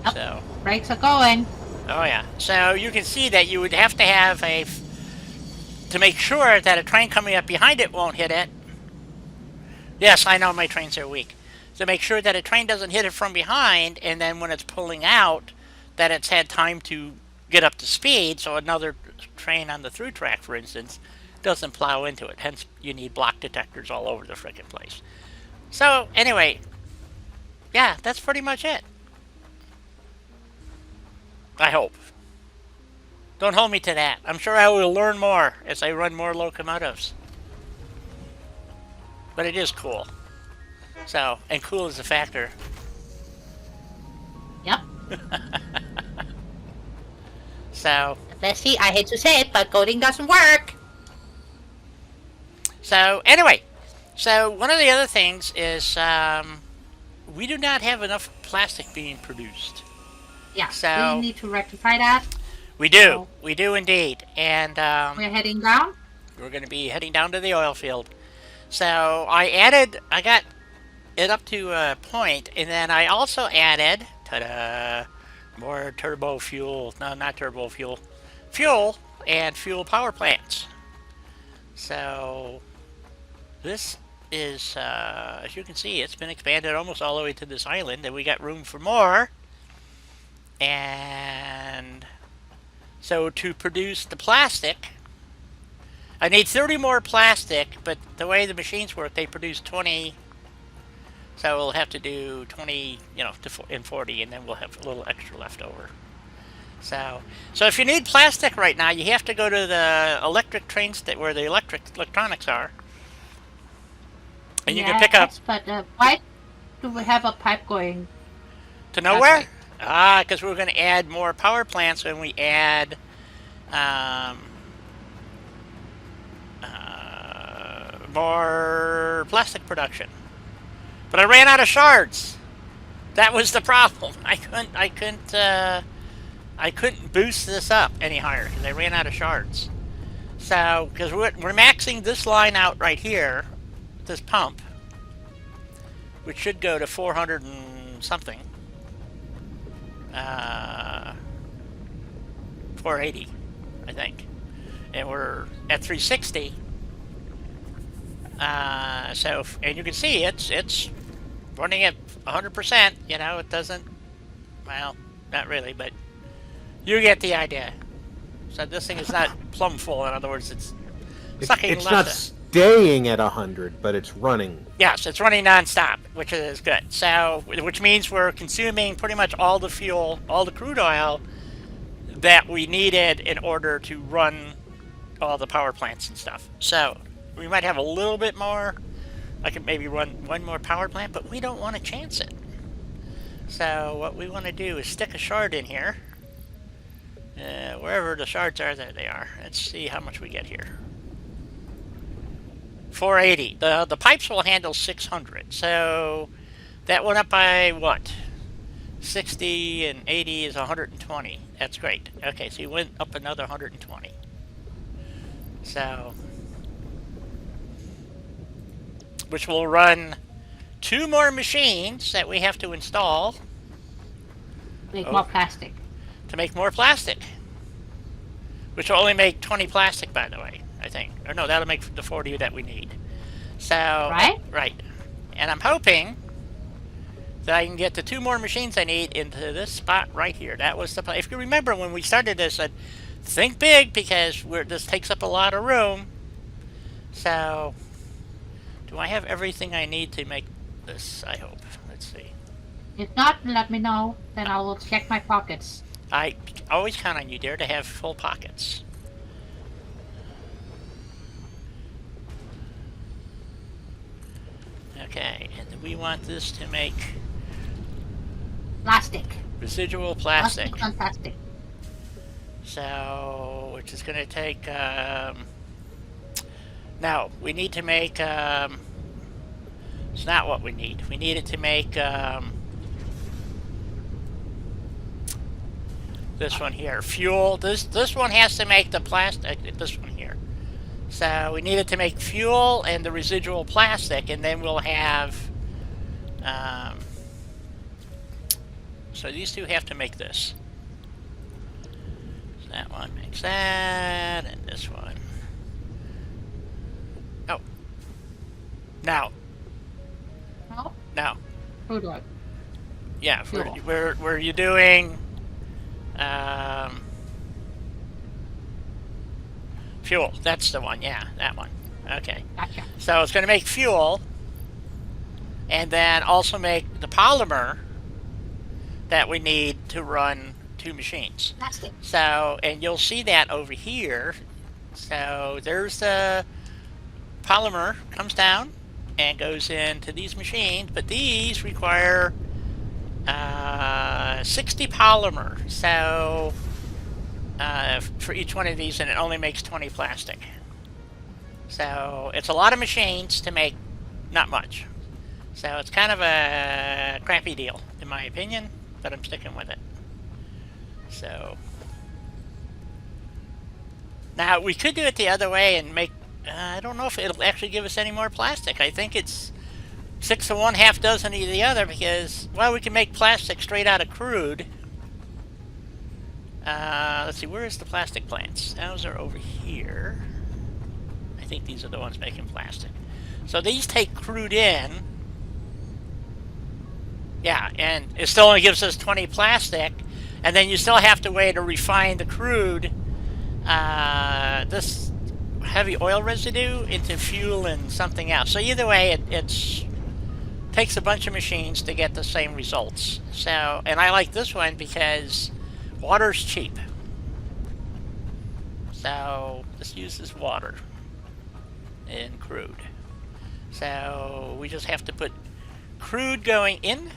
S2: Yep.
S1: So.
S2: Brakes are going.
S1: Oh, yeah. So you can see that you would have to have to make sure that a train coming up behind it won't hit it. Yes, I know my trains are weak. To make sure that a train doesn't hit it from behind, and then when it's pulling out, that it's had time to get up to speed, so another train on the through track, for instance, doesn't plow into it. Hence, you need block detectors all over the frickin' place. So, anyway, yeah, that's pretty much it. I hope. Don't hold me to that. I'm sure I will learn more as I run more locomotives. But it is cool. So, and cool is a factor.
S2: Yep.
S1: So,
S2: Let's see, I hate to say it, but coding doesn't work.
S1: so anyway, so one of the other things is we do not have enough plastic being produced.
S2: Yeah,
S1: So-
S2: we need to rectify that.
S1: We do.
S2: Oh.
S1: We do indeed. And
S2: We're heading down.
S1: we're going to be heading down to the oil field. So I got it up to a point, and then I also added, ta-da, more turbo fuel. No, not turbo fuel. Fuel and fuel power plants. So this is, as you can see, it's been expanded almost all the way to this island, and we got room for more. And so to produce the plastic, I need 30 more plastic, but the way the machines work, they produce 20. So we'll have to do 20, in 40, and then we'll have a little extra left over. So if you need plastic right now, you have to go to the electric trains where the electronics are, and you can pick up
S2: But why do we have a pipe going?
S1: to nowhere.
S2: right.
S1: Because we're going to add more power plants when we add more plastic production. But I ran out of shards. That was the problem. I couldn't boost this up any higher because I ran out of shards. So, because we're maxing this line out right here, this pump, which should go to 400 and something. 480, I think. And we're at 360. And you can see it's running at 100%. It doesn't, well, not really, but you get the idea. So this thing is not plumb full. In other words, it's sucking
S3: It's
S1: less.
S3: not staying at 100, but it's running.
S1: Yes, it's running nonstop, which is good. So, which means we're consuming pretty much all the fuel, all the crude oil that we needed in order to run all the power plants and stuff. So, we might have a little bit more. I could maybe run one more power plant, but we don't want to chance it. So, what we want to do is stick a shard in here. Wherever the shards are, there they are. Let's see how much we get here. 480. The pipes will handle 600. So that went up by what? 60 and 80 is 120. That's great. Okay, so you went up another 120. So, which will run 2 more machines that we have to install.
S2: Make more plastic.
S1: To make more plastic. Which will only make 20 plastic, by the way, I think. Or no, that'll make the 40 that we need. So,
S2: Right?
S1: Right. And I'm hoping that I can get the 2 more machines I need into this spot right here. That was the plan. If you remember when we started this, I said, think big because this takes up a lot of room. So, do I have everything I need to make this? I hope. Let's see.
S2: If not, let me know. Then I will check my pockets.
S1: I always count on you, dear, to have full pockets. Okay, and we want this to make
S2: Plastic.
S1: residual plastic.
S2: Plastic on plastic.
S1: So, which is going to take, now, we need to make, it's not what we need. We need it to make, this one here, fuel. This one has to make the plastic, this one here. So, we need it to make fuel and the residual plastic, and then we'll have, so these two have to make this. So that one makes that, and this one. Oh. Now.
S2: No?
S1: No.
S2: Crude oil.
S1: Yeah,
S2: Fuel.
S1: were you doing fuel? That's the one, yeah, that one. Okay.
S2: Gotcha.
S1: So it's going to make fuel, and then also make the polymer that we need to run 2 machines.
S2: Plastic.
S1: So, and you'll see that over here. So there's the polymer comes down and goes into these machines, but these require 60 polymer. So for each one of these, and it only makes 20 plastic. So it's a lot of machines to make not much. So it's kind of a crappy deal, in my opinion, but I'm sticking with it. So now we could do it the other way and make, I don't know if it'll actually give us any more plastic. I think it's 6 to 1, half dozen of the other, because, well, we can make plastic straight out of crude. Let's see, where is the plastic plants? Those are over here. I think these are the ones making plastic. So these take crude in. Yeah, and it still only gives us 20 plastic, and then you still have to wait to refine the crude, this heavy oil residue, into fuel and something else. So either way, it takes a bunch of machines to get the same results. So, and I like this one because water's cheap. So this uses water in crude. So we just have to put crude going in.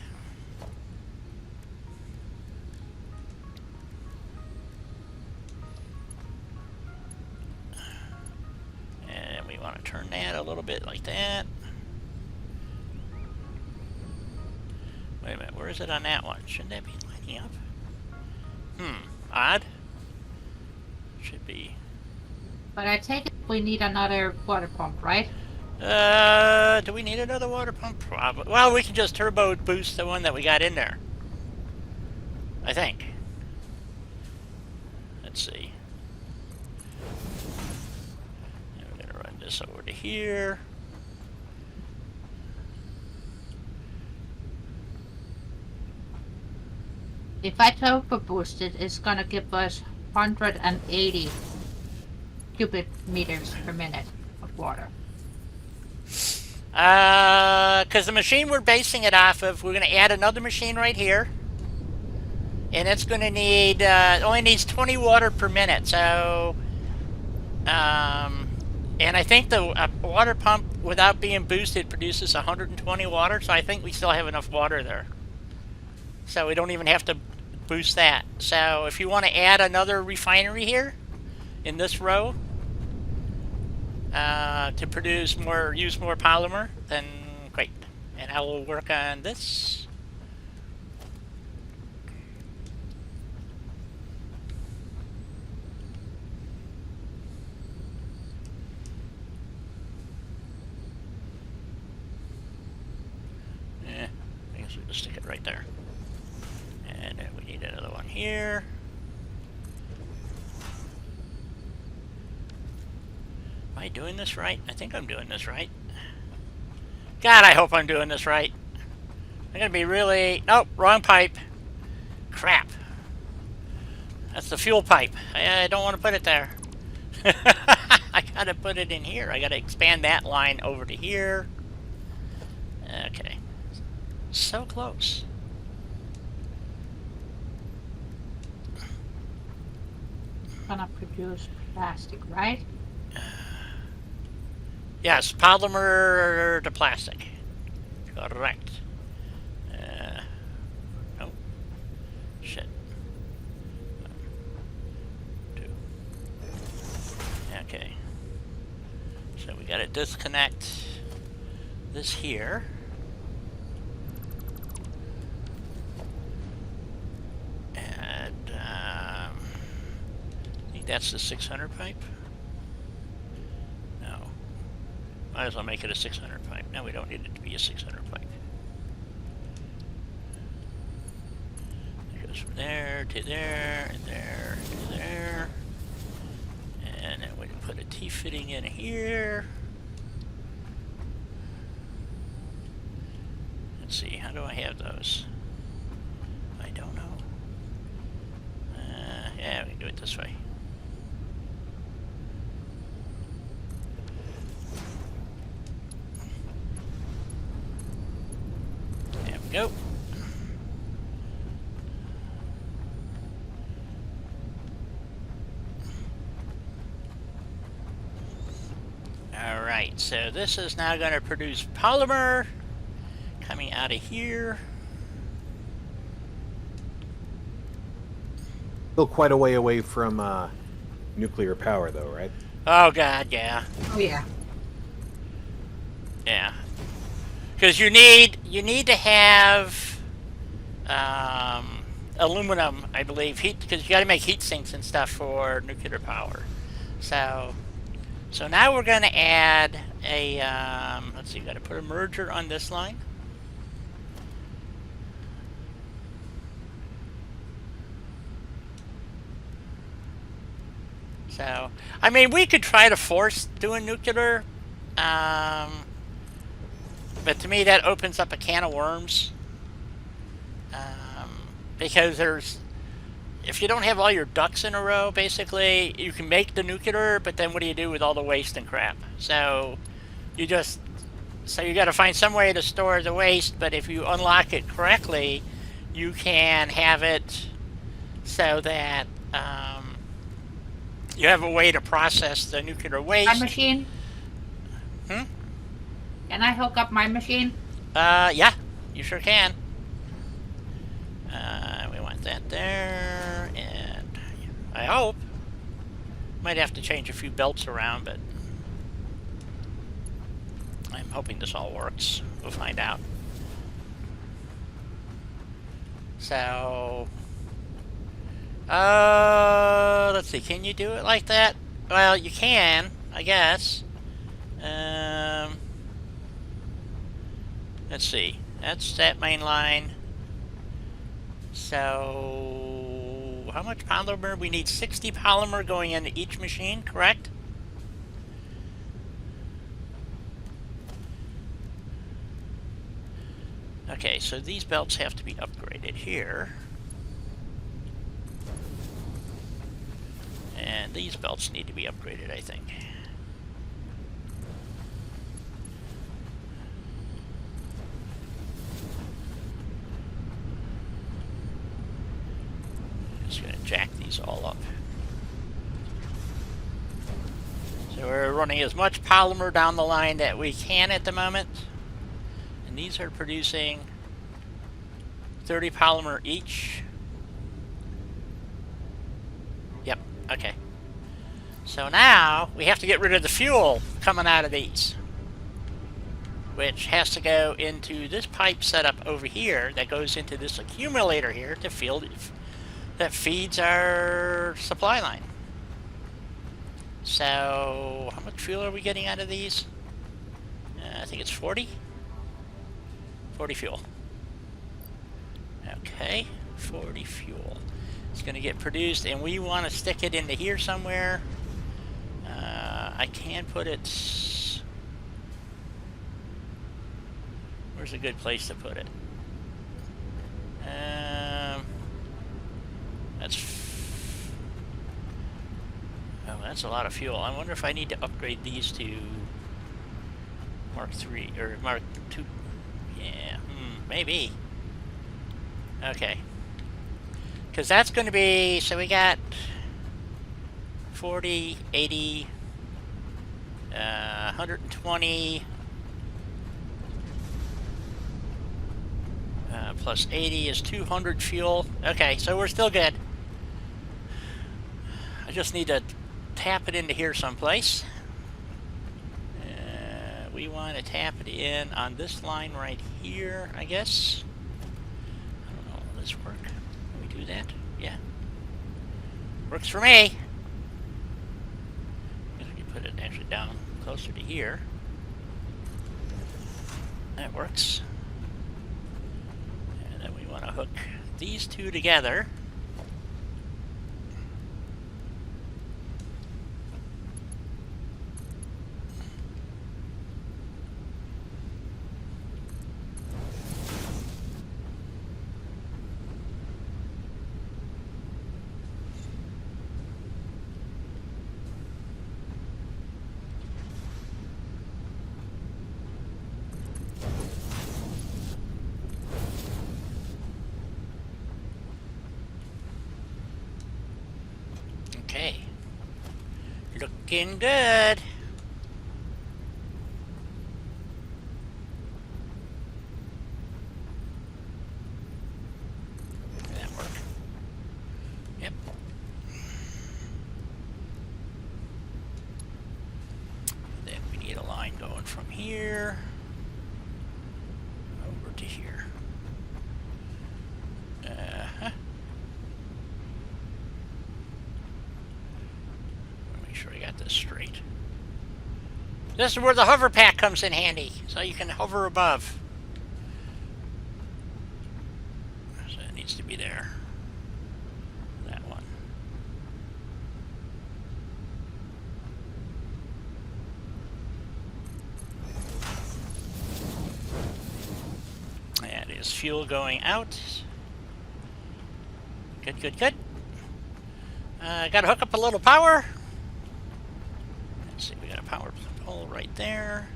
S1: And we want to turn that a little bit like that. Wait a minute, where is it on that one? Shouldn't that be lining up? Odd. Should be.
S2: But I take it we need another water pump, right?
S1: Do we need another water pump? Probably. Well, we can just turbo boost the one that we got in there. I think. Let's see. And we're going to run this over to here.
S2: If I turbo boost it, it's gonna give us 180 cubic meters per minute of water.
S1: Because the machine we're basing it off of, we're going to add another machine right here. And it's going to need, only needs 20 water per minute. So, and I think the water pump, without being boosted, produces 120 water. So I think we still have enough water there. So we don't even have to boost that. So if you want to add another refinery here in this row to produce more, use more polymer, then great. And I will work on this. I guess we'll just stick it right there. And then we need another one here. Am I doing this right? I think I'm doing this right. God, I hope I'm doing this right. I'm gonna be really... Nope, wrong pipe. Crap. That's the fuel pipe. I don't want to put it there. I gotta put it in here. I gotta expand that line over to here. Okay. So close.
S2: Gonna produce plastic, right?
S1: Yes, polymer to plastic. Correct. Oh. Shit. 1, 2. Okay. So we gotta disconnect this here. And, I think that's the 600 pipe. No. Might as well make it a 600 pipe. No, we don't need it to be a 600 pipe. It goes from there to there, and there to there. And then we put a T-fitting in here. Let's see, how do I have those? I don't know. Yeah, we can do it this way. There we go. Alright, so this is now going to produce polymer coming out of here.
S3: Still quite a way away from nuclear power, though, right?
S1: Oh god, yeah.
S2: Oh yeah.
S1: Yeah. Because you need to have aluminum, I believe, heat, because you got to make heat sinks and stuff for nuclear power. So now we're going to add a let's see, got to put a merger on this line. So, I mean, we could try to force doing nuclear, but to me that opens up a can of worms. Because if you don't have all your ducks in a row, basically, you can make the nuclear, but then what do you do with all the waste and crap? So you got to find some way to store the waste, but if you unlock it correctly, you can have it so that you have a way to process the nuclear waste.
S2: My machine?
S1: Hmm?
S2: Can I hook up my machine?
S1: Yeah, you sure can. We want that there, and I hope. Might have to change a few belts around, but I'm hoping this all works. We'll find out. So, let's see, can you do it like that? Well, you can, I guess. Let's see, that's that main line. So, how much polymer? We need 60 polymer going into each machine, correct? Okay, so these belts have to be upgraded here. And these belts need to be upgraded, I think. Just gonna jack these all up. So we're running as much polymer down the line that we can at the moment. And these are producing 30 polymer each. Yep, okay. So now we have to get rid of the fuel coming out of these, which has to go into this pipe setup over here that goes into this accumulator here to fill that feeds our supply line. So how much fuel are we getting out of these? I think it's 40. 40 fuel. Okay, 40 fuel. It's going to get produced, and we want to stick it into here somewhere. I can put it... Where's a good place to put it? That's a lot of fuel. I wonder if I need to upgrade these to Mark 3 or Mark 2. Yeah, maybe. Okay. Because that's going to be, so we got 40, 80, 120, plus 80 is 200 fuel. Okay, so we're still good. I just need to tap it into here someplace. We want to tap it in on this line right here, I guess. I don't know, will this work? Can we do that? Yeah. Works for me. I can put it actually down closer to here. That works. And then we want to hook these two together. Okay. Looking good. Did that work? Yep. Then we need a line going from here over to here. Make sure I got this straight. This is where the hover pack comes in handy, so you can hover above. So it needs to be there. That one. That is fuel going out. Good, good, good. Got to hook up a little power. Let's see, we got a power pole right there.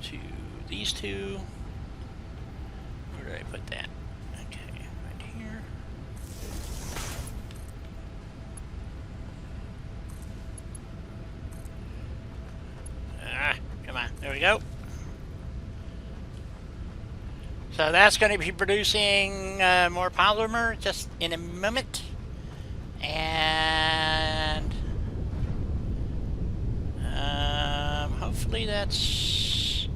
S1: To these two. Where did I put that? Okay, right here. Come on, there we go. So that's going to be producing more polymer just in a moment. And hopefully that's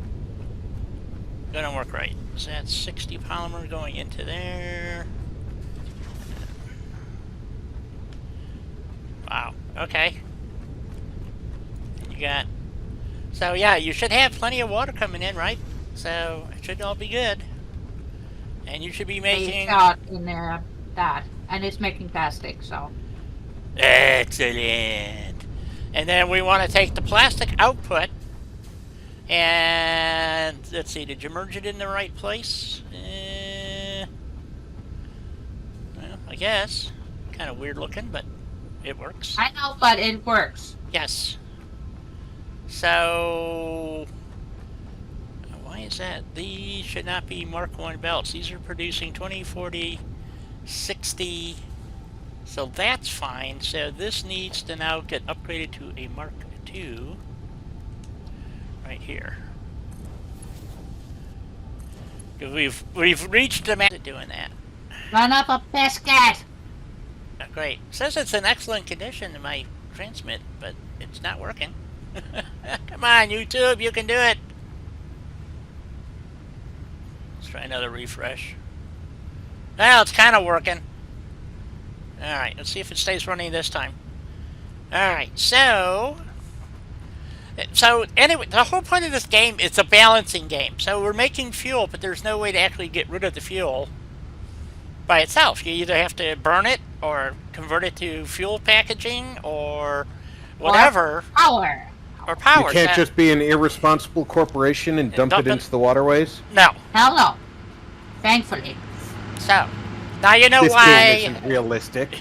S1: going to work right. So that's 60 polymer going into there. Wow, okay. You got... So yeah, you should have plenty of water coming in, right? So it should all be good. And you should be making...
S2: shot in there, that. And it's making plastic, so...
S1: Excellent. And then we want to take the plastic output and... Let's see, did you merge it in the right place? Well, I guess. Kind of weird looking, but it works.
S2: I know, but it works.
S1: Yes. So... Why is that? These should not be Mark 1 belts. These are producing 20, 40, 60. So that's fine. So this needs to now get upgraded to a Mark 2 right here. We've reached the max doing that.
S2: Run up a biscuit.
S1: Oh, great. It says it's in excellent condition in my transmit, but it's not working. Come on, YouTube, you can do it. Let's try another refresh. Well, it's kind of working. Alright, let's see if it stays running this time. Alright, so anyway, the whole point of this game, it's a balancing game. So we're making fuel, but there's no way to actually get rid of the fuel by itself. You either have to burn it or convert it to fuel packaging or whatever.
S2: Power.
S1: Or power.
S3: You can't just be an irresponsible corporation and dump it into the waterways?
S1: No.
S2: Hell no. Thankfully.
S1: So, now you know
S3: This
S1: why.
S3: game isn't realistic.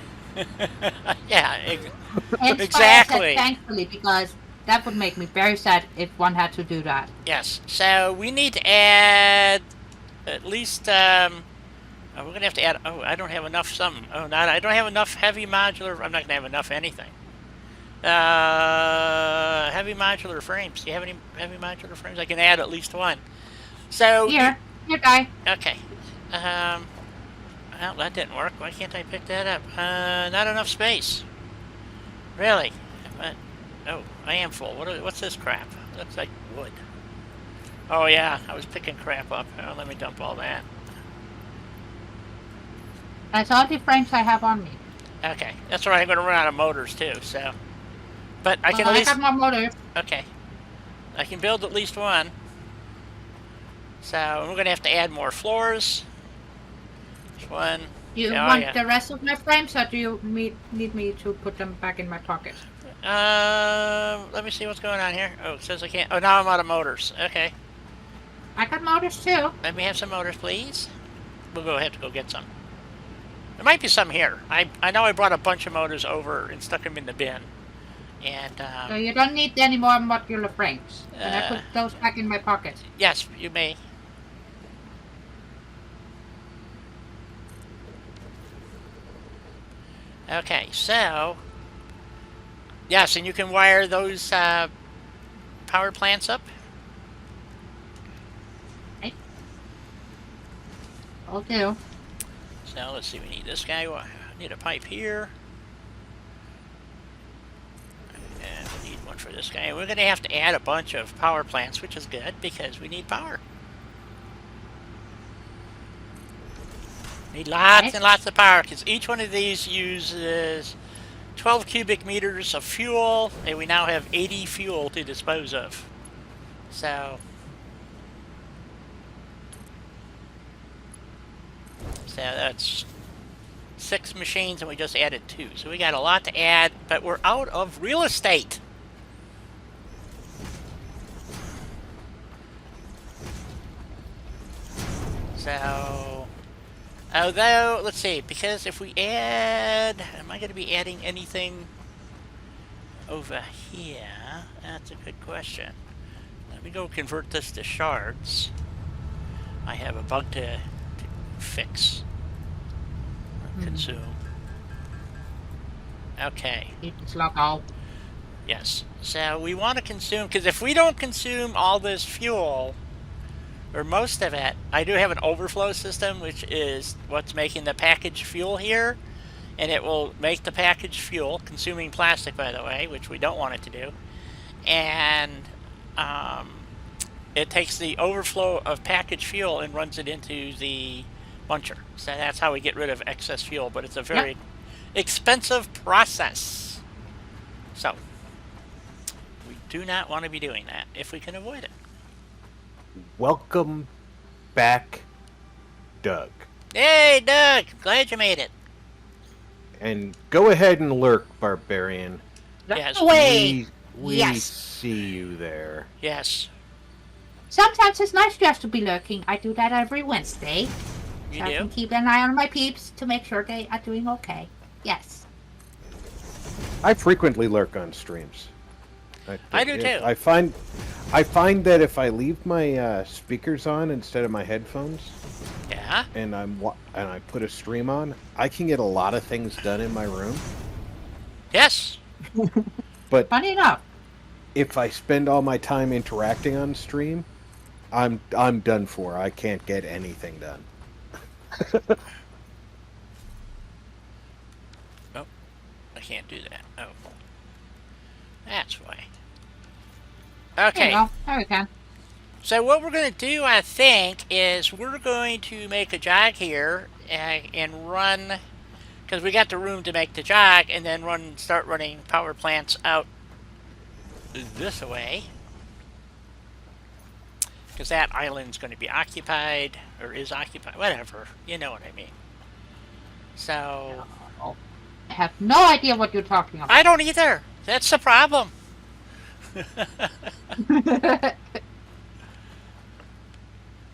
S1: Yeah,
S2: Hence why I
S1: exactly.
S2: said thankfully, because that would make me very sad if one had to do that.
S1: Yes. So we need to add at least. We're gonna have to add. Oh, I don't have enough something. Oh, not. I don't have enough heavy modular. I'm not gonna have enough anything. Heavy modular frames. Do you have any heavy modular frames? I can add at least one. So
S2: Here, guy.
S1: okay. Well, that didn't work. Why can't I pick that up? Not enough space. Really? What? Oh, I am full. What's this crap? Looks like wood. Oh yeah, I was picking crap up. Oh, let me dump all that.
S2: That's all the frames I have on me.
S1: Okay, that's right. I'm going to run out of motors too. So, but I can at least.
S2: I got more motors.
S1: Okay, I can build at least one. So we're going to have to add more floors. One.
S2: You
S1: Oh,
S2: want
S1: yeah.
S2: the rest of my frames, or do you need me to put them back in my pocket?
S1: Let me see what's going on here. Oh, it says I can't. Oh, now I'm out of motors. Okay.
S2: I got motors too.
S1: Let me have some motors, please. We'll go have to go get some. There might be some here. I know I brought a bunch of motors over and stuck them in the bin. And,
S2: So you don't need any more modular frames. And I put those back in my pocket.
S1: yes, you may. Okay, so... Yes, and you can wire those power plants up.
S2: Okay. Will do.
S1: So let's see, we need this guy. I need a pipe here. And we need one for this guy. We're going to have to add a bunch of power plants, which is good because we need power. Need lots and lots of power because each one of these uses 12 cubic meters of fuel, and we now have 80 fuel to dispose of. So that's 6 machines, and we just added 2. So we got a lot to add, but we're out of real estate. So, although, let's see, because if we add, am I going to be adding anything over here? That's a good question. Let me go convert this to shards. I have a bug to fix. Consume. Okay.
S2: It's locked out.
S1: Yes. So we want to consume, because if we don't consume all this fuel, or most of it, I do have an overflow system, which is what's making the packaged fuel here. And it will make the packaged fuel, consuming plastic, by the way, which we don't want it to do. And it takes the overflow of packaged fuel and runs it into the muncher. So that's how we get rid of excess fuel, but it's a very expensive process. So we do not want to be doing that if we can avoid it.
S3: Welcome back, Doug.
S1: Hey, Doug! Glad you made it.
S3: And go ahead and lurk, Barbarian.
S1: Yes.
S2: Away!
S3: We
S2: Yes.
S3: see you there.
S1: Yes.
S2: Sometimes it's nice just to be lurking. I do that every Wednesday.
S1: You
S2: So I can
S1: do?
S2: keep an eye on my peeps to make sure they are doing okay. Yes.
S3: I frequently lurk on streams.
S1: I do too.
S3: I find that if I leave my speakers on instead of my headphones,
S1: Yeah.
S3: and I put a stream on, I can get a lot of things done in my room.
S1: Yes.
S3: But
S2: Funny enough.
S3: if I spend all my time interacting on stream, I'm done for. I can't get anything done.
S1: Oh, I can't do that. Oh, that's why.
S2: There
S1: Okay.
S2: you go. There we can.
S1: So what we're going to do, I think, is we're going to make a jog here and run, because we got the room to make the jog, and then start running power plants out this way, because that island's going to be occupied, or is occupied, whatever, you know what I mean. So,
S2: I have no idea what you're talking about.
S1: I don't either. That's the problem.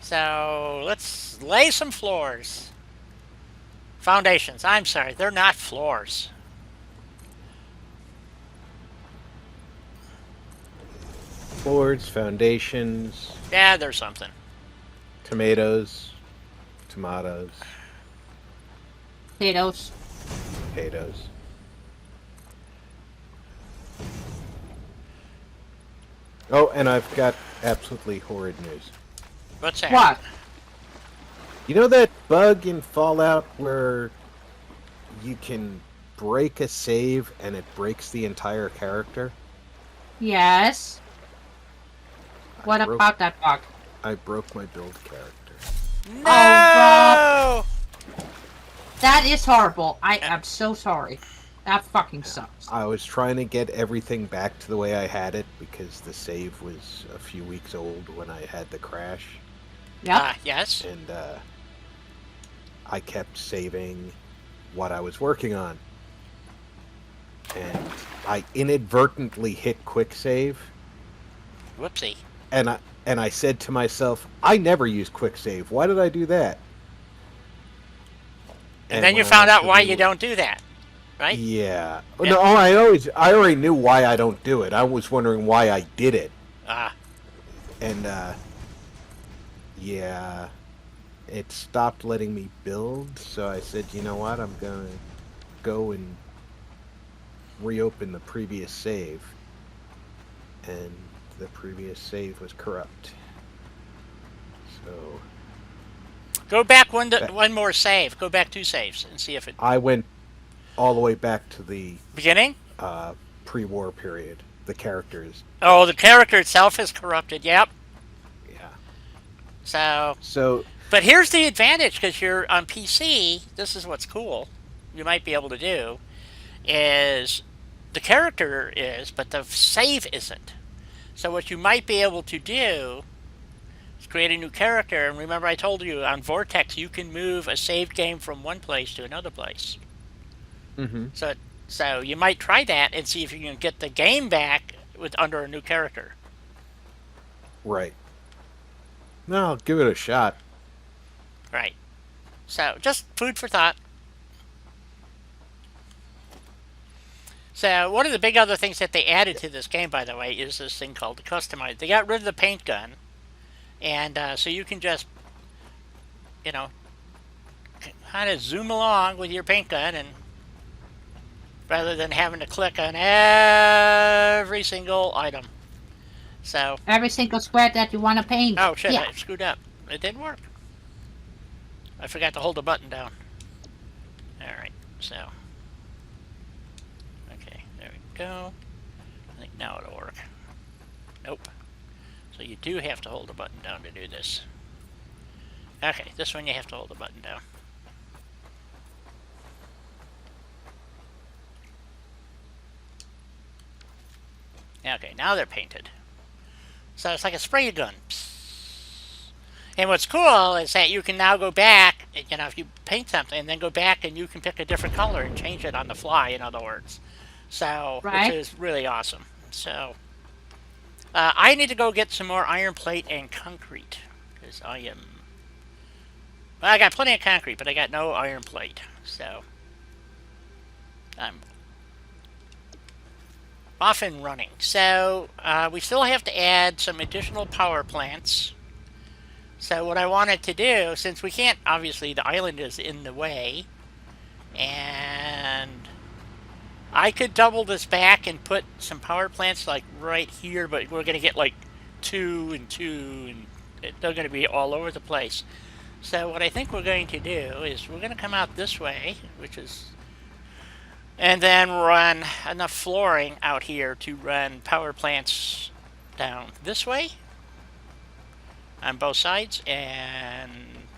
S1: So, let's lay some floors. Foundations. I'm sorry, they're not floors.
S3: Floors, foundations,
S1: Yeah, there's something.
S3: tomatoes,
S2: Potatoes.
S3: potatoes. Oh, and I've got absolutely horrid news.
S1: What's that?
S2: What?
S3: You know that bug in Fallout where you can break a save and it breaks the entire character?
S2: Yes. What
S3: broke-
S2: about that bug?
S3: I broke my build character.
S1: No!
S2: That is horrible. I am so sorry. That fucking sucks.
S3: I was trying to get everything back to the way I had it because the save was a few weeks old when I had the crash.
S2: Yep.
S1: Yes.
S3: And I kept saving what I was working on. And I inadvertently hit quick save,
S1: Whoopsie.
S3: and I said to myself, I never use quick save. Why did I do that?
S1: And then you
S3: when I
S1: found
S3: went
S1: out
S3: to
S1: why
S3: re-
S1: you don't do that, right?
S3: Yeah.
S1: Yeah.
S3: No, I already knew why I don't do it. I was wondering why I did it.
S1: Ah.
S3: And yeah, it stopped letting me build, so I said, you know what, I'm gonna go and reopen the previous save. And the previous save was corrupt. So
S1: Go back one more save. Go back 2 saves and see if it...
S3: I went all the way back to the
S1: Beginning?
S3: pre-war period. The characters.
S1: Oh, the character itself is corrupted. Yep.
S3: Yeah.
S1: So...
S3: So
S1: But here's the advantage, because you're on PC. This is what's cool. You might be able to do is the character is, but the save isn't. So what you might be able to do is create a new character. And remember, I told you on Vortex you can move a saved game from one place to another place.
S3: mm-hmm.
S1: So you might try that and see if you can get the game back under a new character.
S3: Right. No, I'll give it a shot.
S1: Right. So, just food for thought. So, one of the big other things that they added to this game, by the way, is this thing called the Customize. They got rid of the paint gun. And so you can just, you know, kind of zoom along with your paint gun, and rather than having to click on every single item. So,
S2: Every single square that you want to paint.
S1: oh shit,
S2: Yeah.
S1: I screwed up. It didn't work. I forgot to hold the button down. Alright, so. Okay, there we go. I think now it'll work. Nope. So you do have to hold the button down to do this. Okay, this one you have to hold the button down. Okay, now they're painted. So it's like a spray gun. And what's cool is that you can now go back, you know, if you paint something, and then go back and you can pick a different color and change it on the fly, in other words. So,
S2: Right.
S1: which is really awesome. So, I need to go get some more iron plate and concrete. Because I am... Well, I got plenty of concrete, but I got no iron plate. So, I'm off and running. So we still have to add some additional power plants. So what I wanted to do, since we can't, obviously the island is in the way, and I could double this back and put some power plants like right here, but we're going to get like 2 and 2, and they're going to be all over the place. So what I think we're going to do is we're going to come out this way, which is, and then run enough flooring out here to run power plants down this way on both sides, and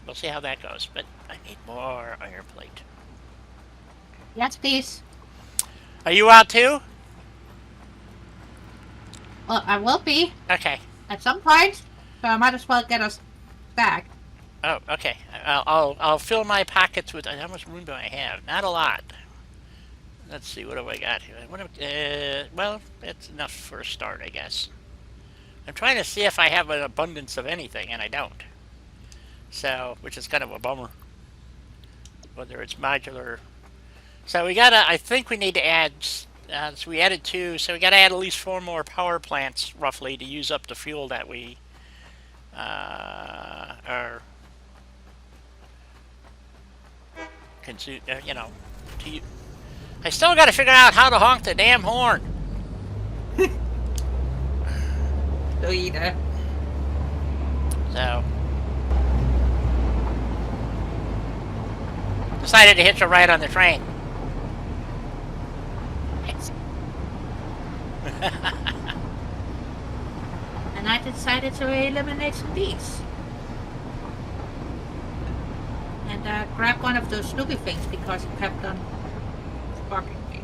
S1: we'll see how that goes. But I need more iron plate.
S2: Yes, please.
S1: Are you out too?
S2: Well, I will be
S1: Okay.
S2: at some point, so I might as well get us back.
S1: Oh, okay. I'll fill my pockets with. How much room do I have? Not a lot. Let's see. What have I got here? Well, that's enough for a start, I guess. I'm trying to see if I have an abundance of anything, and I don't. So, which is kind of a bummer. Whether it's modular. So we gotta. I think we need to add. So we added 2. So we gotta add at least 4 more power plants, roughly, to use up the fuel that we are. Consume. You know. I still gotta figure out how to honk the damn horn.
S2: So either.
S1: So. Decided to hitch a ride on the train.
S2: And I decided to eliminate some bees. And grab one of those Snoopy things because it kept on sparking me.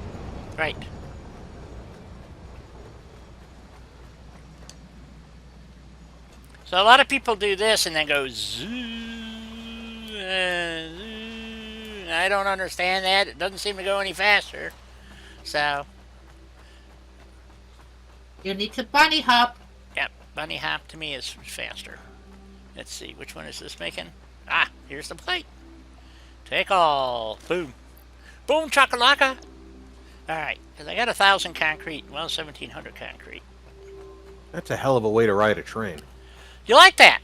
S1: Right. So a lot of people do this and then go zoo. I don't understand that. It doesn't seem to go any faster. So.
S2: You need to bunny hop.
S1: Yep, bunny hop to me is faster. Let's see, which one is this making? Ah, here's the plate. Take all. Boom. Boom chakalaka. Alright, because I got 1,000 concrete. Well, 1,700 concrete.
S3: That's a hell of a way to ride a train.
S1: You like that?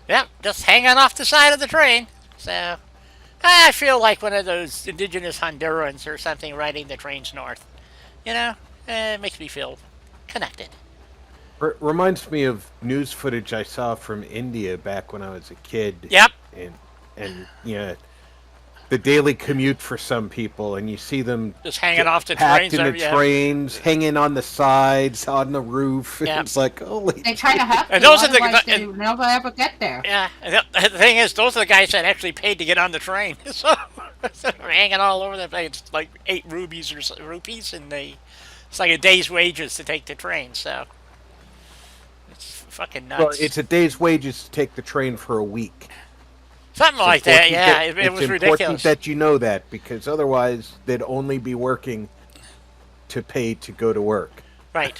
S1: Yep, just hanging off the side of the train. So, I feel like one of those indigenous Hondurans or something riding the trains north. You know, it makes me feel connected.
S3: Reminds me of news footage I saw from India back when I was a kid.
S1: Yep.
S3: And you know, the daily commute for some people, and you see them
S1: Just hanging off the
S3: packed
S1: trains.
S3: in the
S1: yeah.
S3: trains, hanging on the sides, on the roof.
S1: Yeah.
S3: It's like, holy.
S2: They kind of have to,
S1: And those are the-
S2: otherwise they never ever get there.
S1: Yeah, and the thing is, those are the guys that actually paid to get on the train. So they're hanging all over the place. It's like 8 rupees, and it's like a day's wages to take the train. So it's fucking nuts.
S3: Well, it's a day's wages to take the train for a week.
S1: Something
S3: It's
S1: like that.
S3: important
S1: Yeah,
S3: that-
S1: it
S3: it's
S1: was
S3: important
S1: ridiculous.
S3: that you know that, because otherwise they'd only be working to pay to go to work.
S1: Right.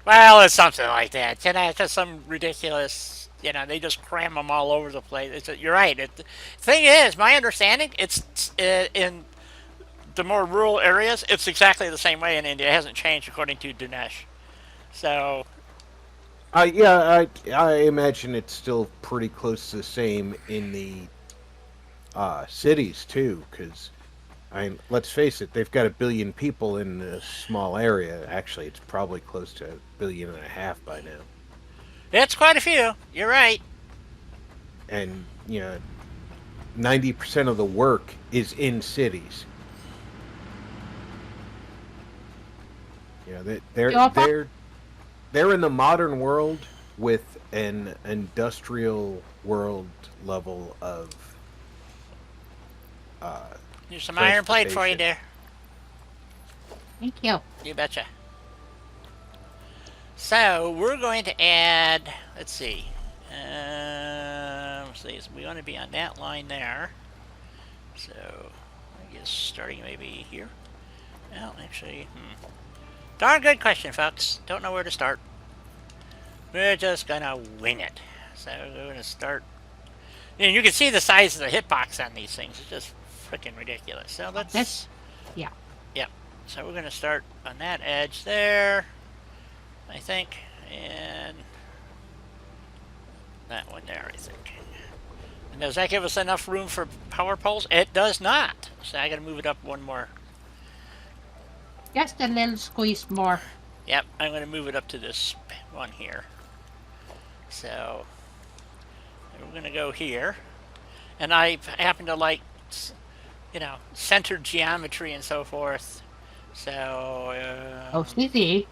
S1: Well, it's something like that. You know, it's just some ridiculous. You know, they just cram them all over the place. You're right. The thing is, my understanding, it's in the more rural areas, it's exactly the same way in India. It hasn't changed according to Dinesh. So.
S3: Yeah, I imagine it's still pretty close to the same in the cities too, because let's face it, they've got 1 billion people in a small area. Actually, it's probably close to 1.5 billion by now.
S1: It's quite a few. You're right.
S3: And 90% of the work is in cities. They're in the modern world with an industrial world level of
S1: Here's some iron plate for you, dear.
S2: Thank you.
S1: You betcha. So we're going to add. Let's see. We want to be on that line there. So I guess starting maybe here. Well, actually, darn good question, folks. Don't know where to start. We're just gonna wing it. So we're gonna start. You can see the size of the hitbox on these things. It's just freaking ridiculous. So let's.
S2: Yeah.
S1: Yep. So we're going to start on that edge there, I think, and that one there, I think. And does that give us enough room for power poles? It does not. So I got to move it up one more.
S2: Just a little squeeze more.
S1: Yep, I'm going to move it up to this one here. So we're going to go here. And I happen to like, centered geometry and so forth. So,
S2: Oh, see.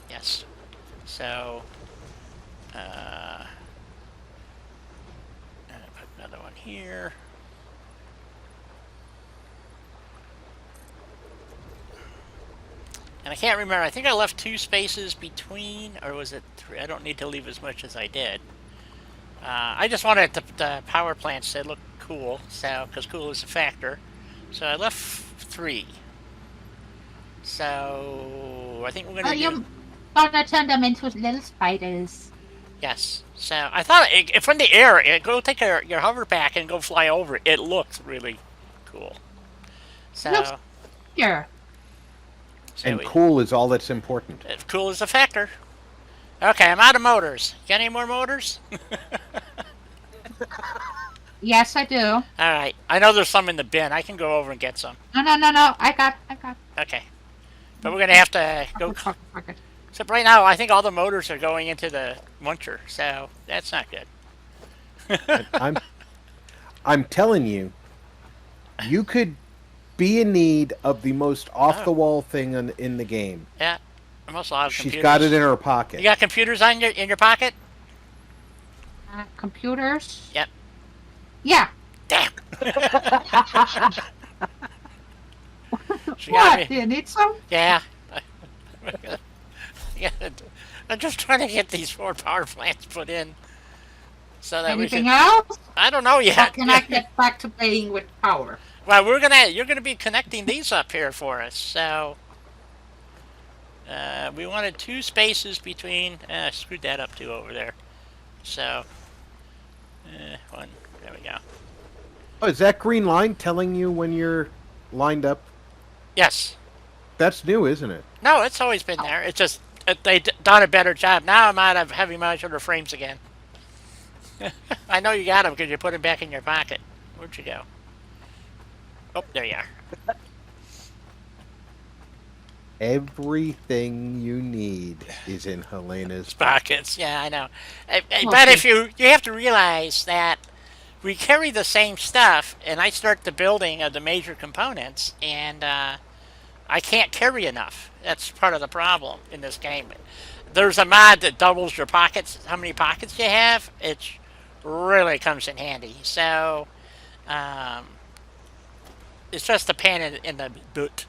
S1: yes. So, put another one here. And I can't remember. I think I left 2 spaces between, or was it 3? I don't need to leave as much as I did. I just wanted the power plants to look cool, so because cool is a factor. So I left 3. So I think we're gonna do.
S2: You're gonna turn them into little spiders.
S1: Yes. So I thought if in the air, go take your hover pack and go fly over it. It looks really cool. So.
S2: Looks here.
S1: So
S3: And cool is all that's important.
S1: Cool is a factor. Okay, I'm out of motors. Got any more motors?
S2: Yes, I do.
S1: All right. I know there's some in the bin. I can go over and get some.
S2: No. I got.
S1: Okay. But we're gonna have to go.
S2: Okay.
S1: Except right now, I think all the motors are going into the muncher, so that's not good.
S3: I'm telling you, you could be in need of the most off-the-wall thing in the game.
S1: Yeah. I'm also out of computers.
S3: She's got it in her pocket.
S1: You got computers in your pocket?
S2: Computers?
S1: Yep.
S2: Yeah.
S1: Damn.
S2: What? Do you need some?
S1: Yeah. Yeah. I'm just trying to get these 4 power plants put in. So that
S2: Anything else?
S1: I don't know yet.
S2: Or can I get back to playing with power?
S1: Well, you're gonna be connecting these up here for us. So we wanted 2 spaces between. Screwed that up too over there. So one. There we go.
S3: Oh, is that green line telling you when you're lined up?
S1: Yes.
S3: That's new, isn't it?
S1: No, it's always been there. It's just they done a better job. Now I'm out of heavy modular frames again. I know you got them because you put them back in your pocket. Where'd you go? Oh, there you are.
S3: Everything you need is in Helena's
S1: Pockets. Yeah, I know.
S2: Okay.
S1: But if you have to realize that we carry the same stuff, and I start the building of the major components, and I can't carry enough. That's part of the problem in this game. There's a mod that doubles your pockets, how many pockets you have. It really comes in handy. So it's just a pain in the boot,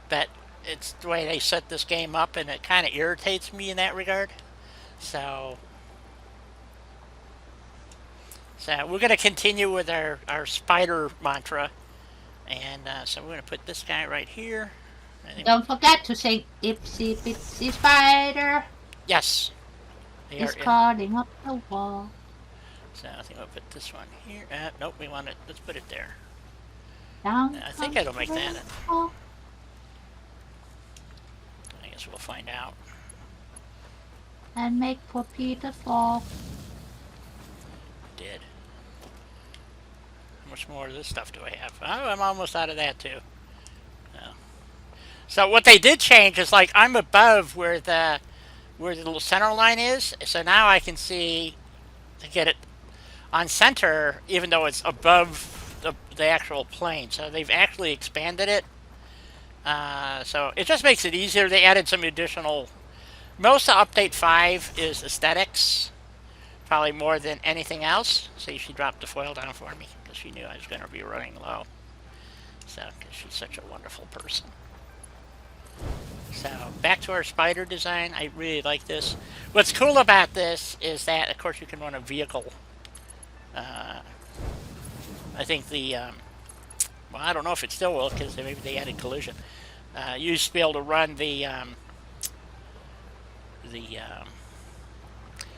S1: but it's the way they set this game up, and it kind of irritates me in that regard. So we're going to continue with our spider mantra, and so we're going to put this guy right here.
S2: Don't forget to sing Ipsy Bitsy Spider.
S1: Yes.
S2: Is crawling up the wall.
S1: So I think I'll put this one here. Nope, we want it. Let's put it there.
S2: Down
S1: I think it'll make that.
S2: I
S1: guess we'll find out.
S2: And make poor Peter fall.
S1: Did. How much more of this stuff do I have? Oh, I'm almost out of that too. Oh. So what they did change is like I'm above where the little center line is, so now I can see to get it on center, even though it's above the actual plane. So they've actually expanded it. So it just makes it easier. They added some additional. Most of Update 5 is aesthetics, probably more than anything else. See, she dropped the foil down for me because she knew I was going to be running low. So, because she's such a wonderful person. So, back to our spider design. I really like this. What's cool about this is that, of course, you can run a vehicle. I think well, I don't know if it still will because maybe they added collision. You used to be able to run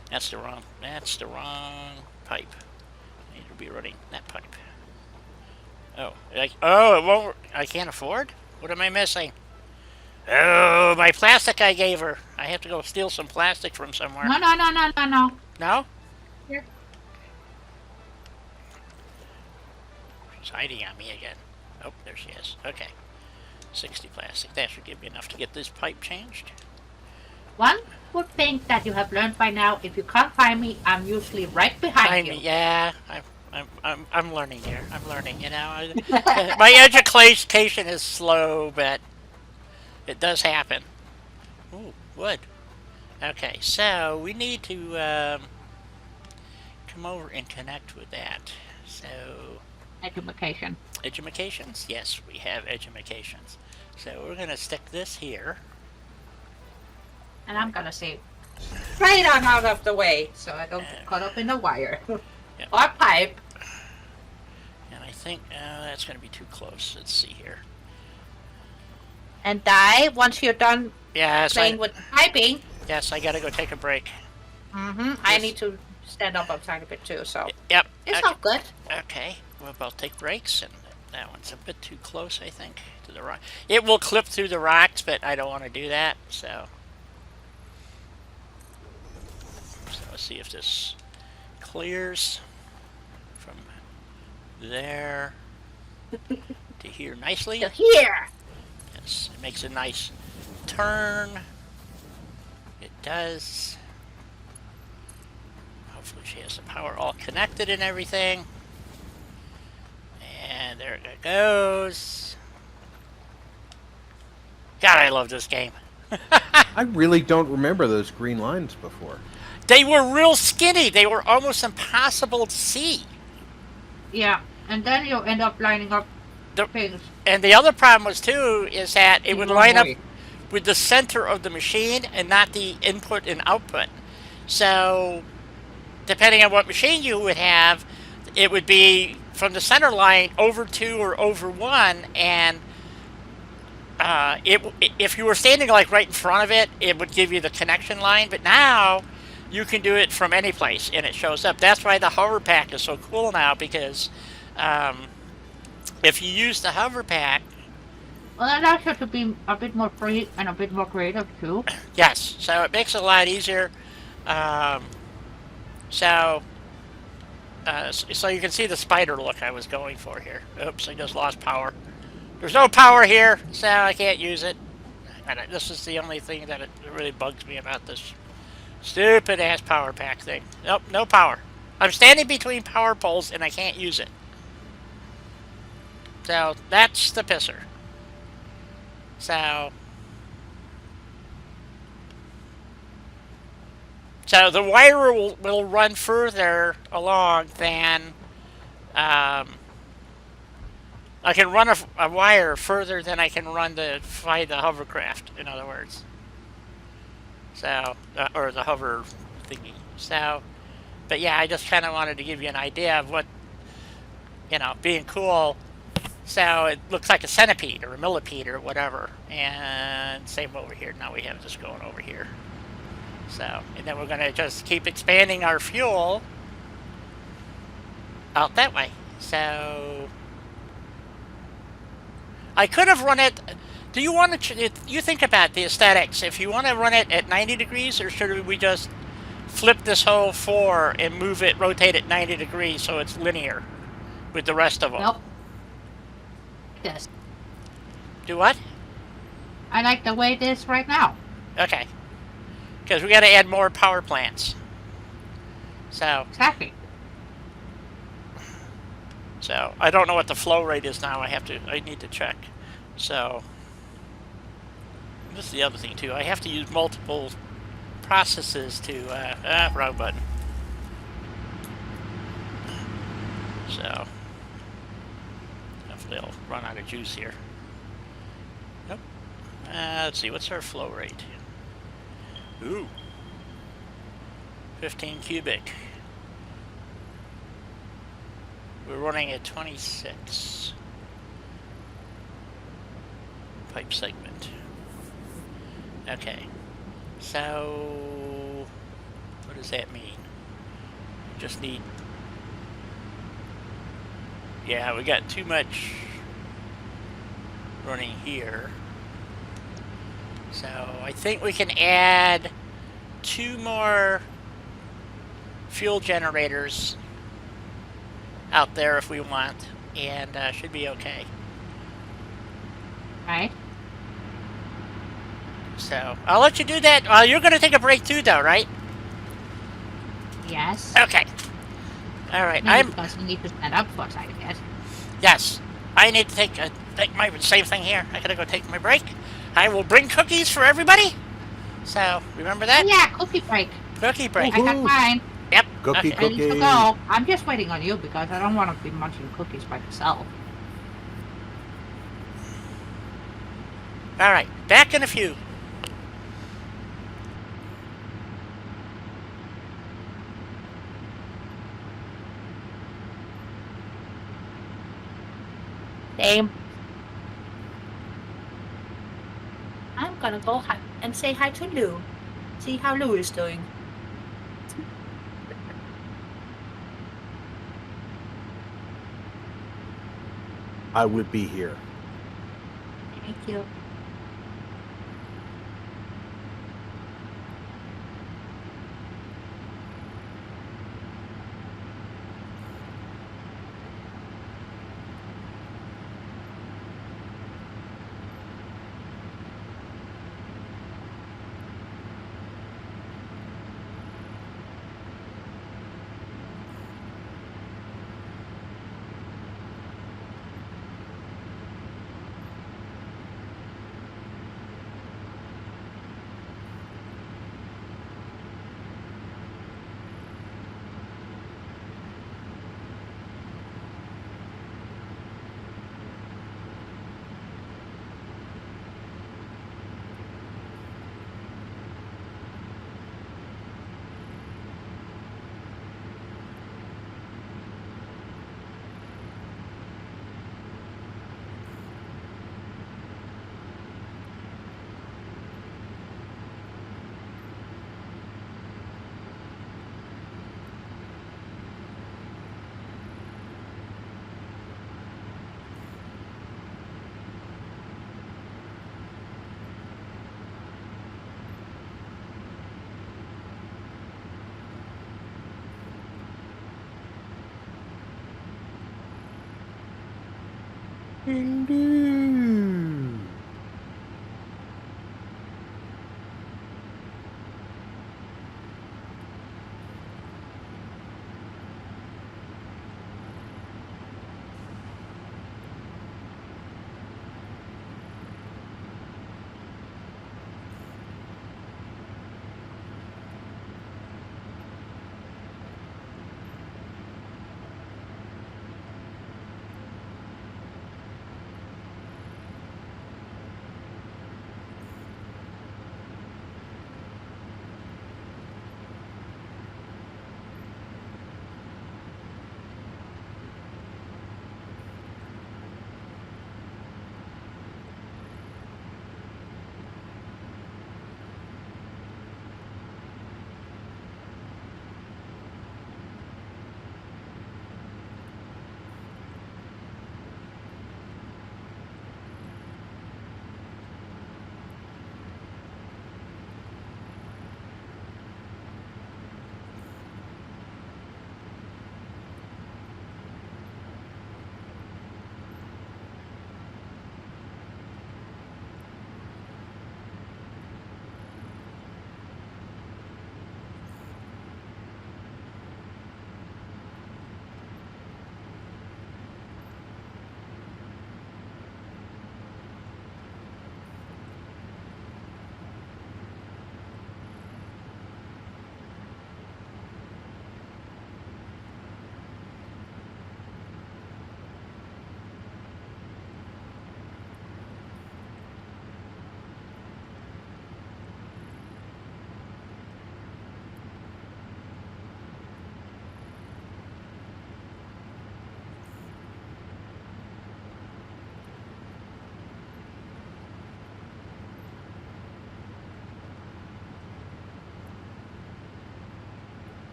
S1: that's the wrong pipe. I need to be running that pipe. Oh, it won't. I can't afford. What am I missing? Oh, my plastic I gave her. I have to go steal some plastic from somewhere.
S2: No, no, no, no, no, no.
S1: No?
S2: Here.
S1: She's hiding on me again. Oh, there she is. Okay. 60 plastic. That should give me enough to get this pipe changed.
S2: One good thing that you have learned by now, if you can't find me, I'm usually right behind you.
S1: Yeah, I'm learning here. I'm learning, you know. My education is slow, but it does happen. Ooh, wood. Okay, so we need to come over and connect with that. So,
S2: Education.
S1: edumacations? Yes, we have edumacations. So we're gonna stick this here.
S2: And I'm gonna say, straight on out of the way so I don't get caught up in the wire.
S1: Yep.
S2: Or pipe.
S1: And I think that's gonna be too close. Let's see here.
S2: And die once you're done
S1: Yes,
S2: playing with the piping.
S1: yes, I gotta go take a break.
S2: I need to stand up outside of it too, so
S1: Yep.
S2: it's
S1: okay.
S2: all good.
S1: Okay, we'll both take breaks, and that one's a bit too close, I think, to the rock. It will clip through the rocks, but I don't want to do that, so let's see if this clears from there to here nicely.
S2: So here.
S1: Yes, it makes a nice turn. It does. Hopefully she has the power all connected and everything. And there it goes. God, I love this game.
S3: I really don't remember those green lines before.
S1: They were real skinny. They were almost impossible to see.
S2: Yeah. And then you end up lining up
S1: The-
S2: things.
S1: And the other problem was too is that it would
S2: wrong
S1: line up
S2: way.
S1: with the center of the machine and not the input and output. So, depending on what machine you would have, it would be from the center line over 2 or over 1, and if you were standing like right in front of it, it would give you the connection line. But now you can do it from any place, and it shows up. That's why the hover pack is so cool now, because if you use the hover pack,
S2: Well, that allows you to be a bit more free and a bit more creative too.
S1: yes, so it makes it a lot easier. So you can see the spider look I was going for here. Oops, I just lost power. There's no power here, so I can't use it. And this is the only thing that it really bugs me about this stupid ass power pack thing. Nope, no power. I'm standing between power poles and I can't use it. So that's the pisser. So the wire will run further along than I can run a wire further than I can run fly the hovercraft, in other words. So, or the hover thingy. So, but yeah, I just kind of wanted to give you an idea of what, being cool. So it looks like a centipede or a millipede or whatever. And same over here. Now we have this going over here. So, and then we're going to just keep expanding our fuel out that way. So, I could have run it. Do you want to? You think about the aesthetics. If you want to run it at 90 degrees, or should we just flip this whole 4 and move it, rotate it 90 degrees so it's linear with the rest of them?
S2: Nope. Yes.
S1: Do what?
S2: I like the way it is right now.
S1: Okay. Because we got to add more power plants. So
S2: Exactly.
S1: I don't know what the flow rate is now. I need to check. So this is the other thing too. I have to use multiple processes to wrong button. So hopefully I'll run out of juice here. Nope. Let's see, what's our flow rate? Ooh. 15 cubic. We're running at 26. Pipe segment. Okay. So, what does that mean? Just need... Yeah, we got too much running here. So I think we can add 2 more fuel generators out there if we want, and should be okay.
S2: Right?
S1: So I'll let you do that. You're going to take a break too, though, right?
S2: Yes.
S1: Okay. All right.
S2: Maybe because you need to stand up first, I guess.
S1: Yes. I need to take my same thing here. I gotta go take my break. I will bring cookies for everybody. So remember that?
S2: Oh, yeah, cookie break.
S1: Cookie break.
S2: I got
S3: Woohoo.
S2: mine.
S1: Yep.
S3: Cookie,
S1: Okay.
S2: Ready to
S3: cookie.
S2: go. I'm just waiting on you because I don't want to be munching cookies by myself.
S1: All right. Back in a few.
S2: Same. I'm gonna go and say hi to Lou. See how Lou is doing.
S3: I would be here.
S2: Thank you.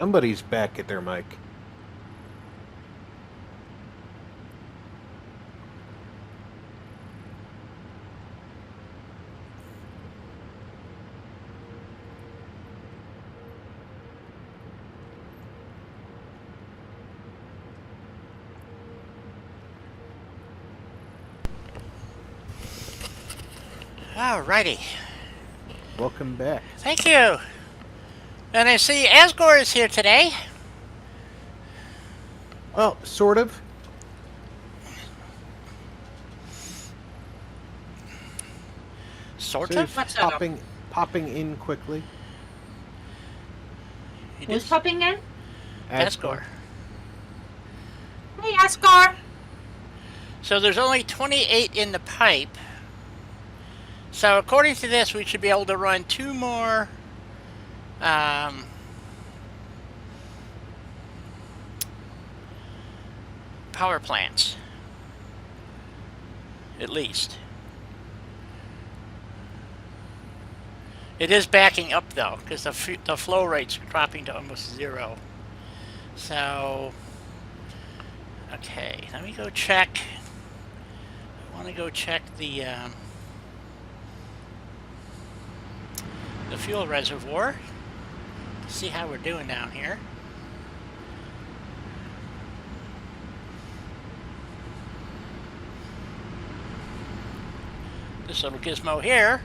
S3: Somebody's back at their mic.
S1: Alrighty.
S3: Welcome back.
S1: Thank you. And I see Asgore is here today.
S3: Well, sort of.
S1: Sort
S3: So
S1: of.
S2: What's that?
S3: popping in quickly.
S1: He
S2: Who's
S1: just-
S2: popping in?
S1: Asgore.
S2: Hey, Asgore.
S1: So there's only 28 in the pipe. So according to this, we should be able to run 2 more power plants, at least. It is backing up though, because the flow rate's dropping to almost 0. So, okay, let me go check. I want to go check the fuel reservoir to see how we're doing down here. This little gizmo here.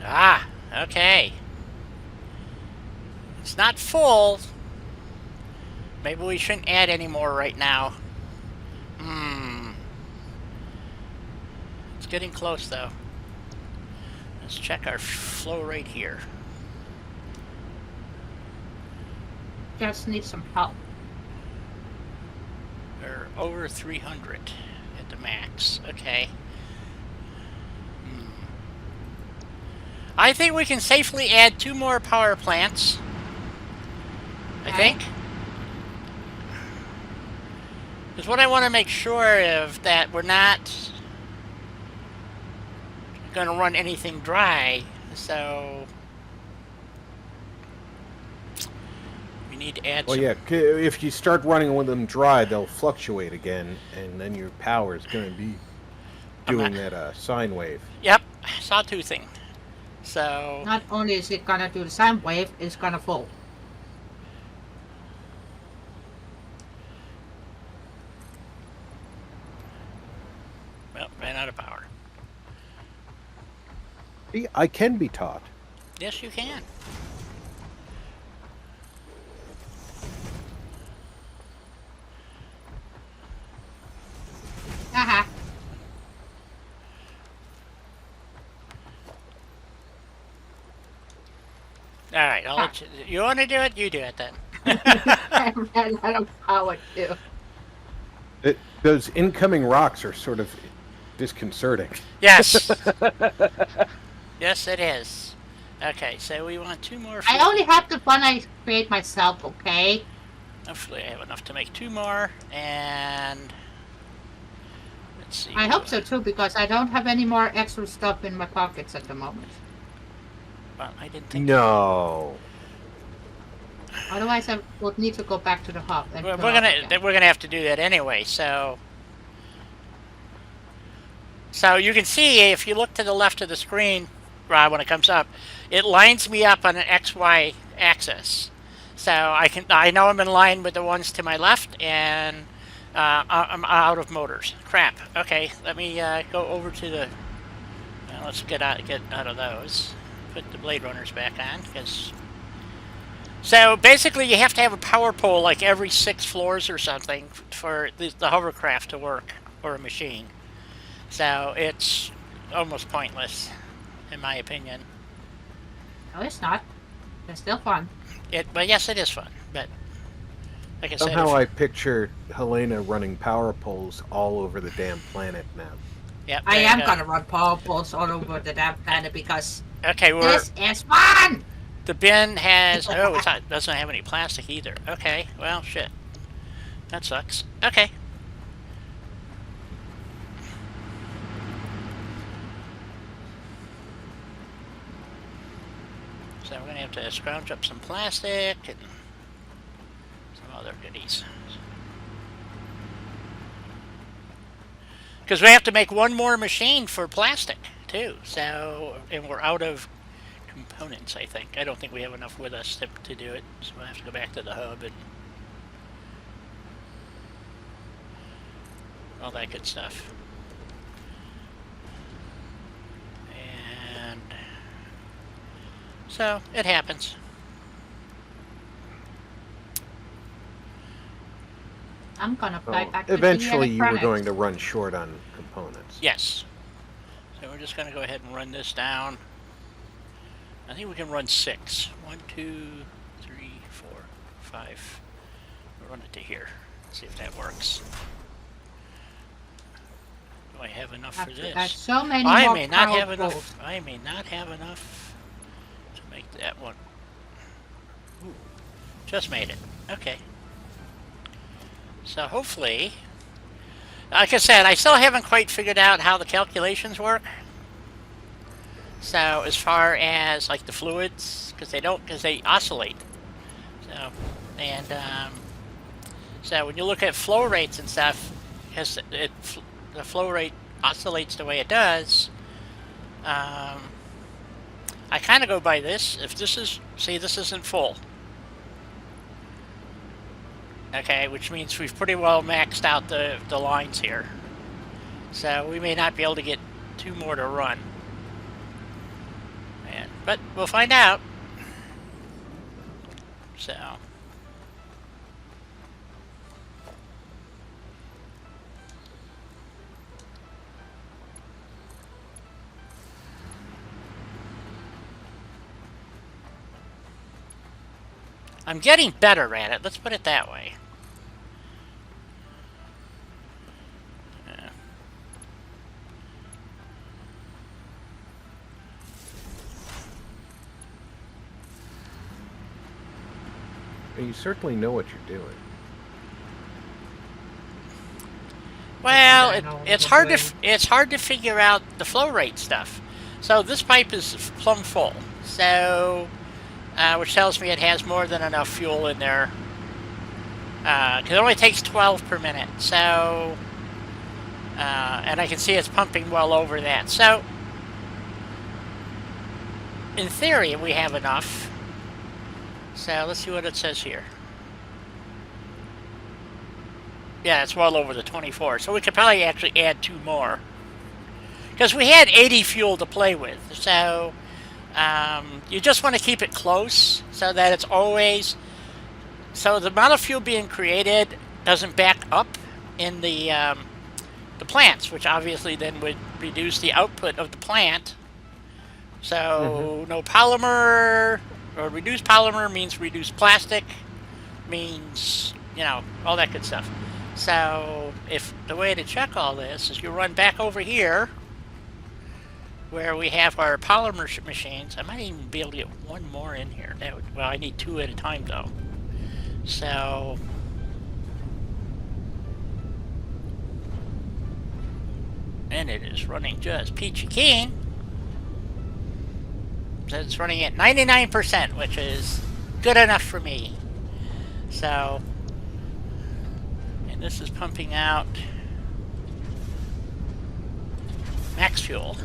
S1: Ah, okay. It's not full. Maybe we shouldn't add any more right now. It's getting close though. Let's check our flow rate here.
S2: Just need some help.
S1: We're over 300 at the max. Okay. I think we can safely add 2 more power plants. I
S2: Okay.
S1: think. Because what I want to make sure of that we're not going to run anything dry. So we need to add
S3: Well,
S1: some.
S3: yeah. If you start running with them dry, they'll fluctuate again, and then your power is going to be doing that sine wave.
S1: Yep, sawtoothing. So
S2: Not only is it gonna do the sine wave, it's gonna fall.
S1: well, ran out of power.
S3: See, I can be taught.
S1: Yes, you can.
S2: Haha.
S1: All right, I'll let you. You want to do it? You do it then.
S2: I ran out of power too.
S3: Those incoming rocks are sort of disconcerting.
S1: Yes. Yes, it is. Okay, so we want 2 more.
S2: I only have the fun I create myself, okay?
S1: Hopefully, I have enough to make 2 more, and let's see.
S2: I hope so too, because I don't have any more extra stuff in my pockets at the moment.
S1: Well, I didn't think.
S3: No.
S2: Otherwise, I would need to go back to the hub. And
S1: We're
S2: fill up again.
S1: gonna have to do that anyway. So you can see if you look to the left of the screen, Rob, when it comes up, it lines me up on an XY axis. So I know I'm in line with the ones to my left, and I'm out of motors. Crap. Okay, let me go over to the. Let's get out of those. Put the blade runners back on, because. So basically, you have to have a power pole like every 6 floors or something for the hovercraft to work, or a machine. So it's almost pointless, in my opinion.
S2: No, it's not. It's still fun.
S1: But yes, it is fun. But like I said,
S3: Somehow I picture Helena running power poles all over the damn planet now.
S1: Yep,
S2: I
S1: there you
S2: am
S1: go.
S2: gonna run power poles all over the damn planet because
S1: Okay,
S2: this is fun!
S1: the bin has. Oh, it doesn't have any plastic either. Okay, well, shit. That sucks. Okay. So we're gonna have to scrounge up some plastic and some other goodies. Because we have to make one more machine for plastic, too. So, and we're out of components, I think. I don't think we have enough with us to do it. So we'll have to go back to the hub and all that good stuff. And so, it happens.
S2: I'm gonna fly
S3: So
S2: back to
S3: eventually
S2: the
S3: you were
S2: electronics.
S3: going to run short on components.
S1: Yes. So we're just going to go ahead and run this down. I think we can run 6. 1, 2, 3, 4, 5. We'll run it to here. See if that works. Do I have enough for
S2: I've
S1: this?
S2: got so many
S1: I
S2: more
S1: may not
S2: power
S1: have enough.
S2: poles.
S1: I may not have enough to make that one. Ooh, just made it. Okay. So hopefully, like I said, I still haven't quite figured out how the calculations work. So as far as like the fluids, because they oscillate. So, and so when you look at flow rates and stuff, because the flow rate oscillates the way it does, I kind of go by this. If this is, see, this isn't full. Okay, which means we've pretty well maxed out the lines here. So we may not be able to get 2 more to run. But we'll find out. So. I'm getting better at it, let's put it that way.
S3: You certainly know what you're doing.
S1: Well, it's hard to figure out the flow rate stuff. So this pipe is plumb full. So, which tells me it has more than enough fuel in there. Because it only takes 12 per minute. So, and I can see it's pumping well over that. So, in theory, we have enough. So let's see what it says here. Yeah, it's well over the 24. So we could probably actually add 2 more. Because we had 80 fuel to play with. So you just want to keep it close so that it's always... So the amount of fuel being created doesn't back up in the plants, which obviously then would reduce the output of the plant. So no polymer... Or reduced polymer means reduced plastic, means, you know, all that good stuff. So, if the way to check all this is you run back over here, where we have our polymer machines. I might even be able to get 1 more in here. That would, well, I need 2 at a time, though. So... And it is running just peachy keen. It's running at 99%, which is good enough for me. So, and this is pumping out max fuel.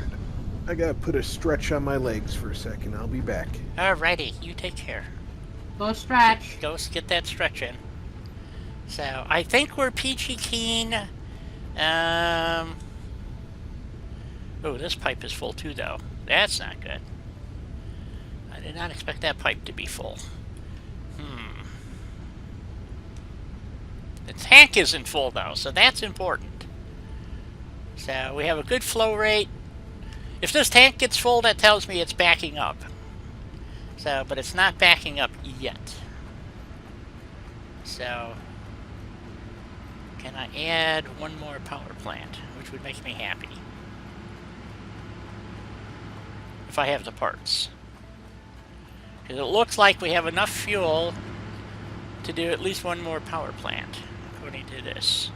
S3: I gotta put a stretch on my legs for a second. I'll be back.
S1: Alrighty, you take care.
S2: Go stretch.
S1: Go get that stretch in. So, I think we're peachy keen. Oh, this pipe is full too, though. That's not good. I did not expect that pipe to be full. The tank isn't full, though, so that's important. So we have a good flow rate. If this tank gets full, that tells me it's backing up. So, but it's not backing up yet. So, can I add 1 more power plant, which would make me happy. If I have the parts. Because it looks like we have enough fuel to do at least 1 more power plant, according to this.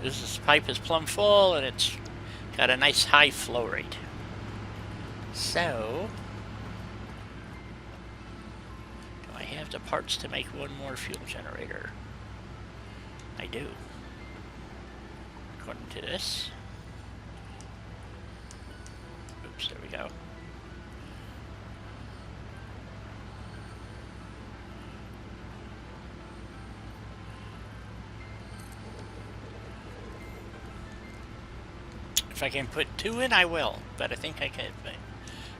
S1: This pipe is plumb full, and it's Got a nice high flow rate. So, do I have the parts to make one more fuel generator? I do. According to this. Oops, there we go. If I can put 2 in, I will, but I think I can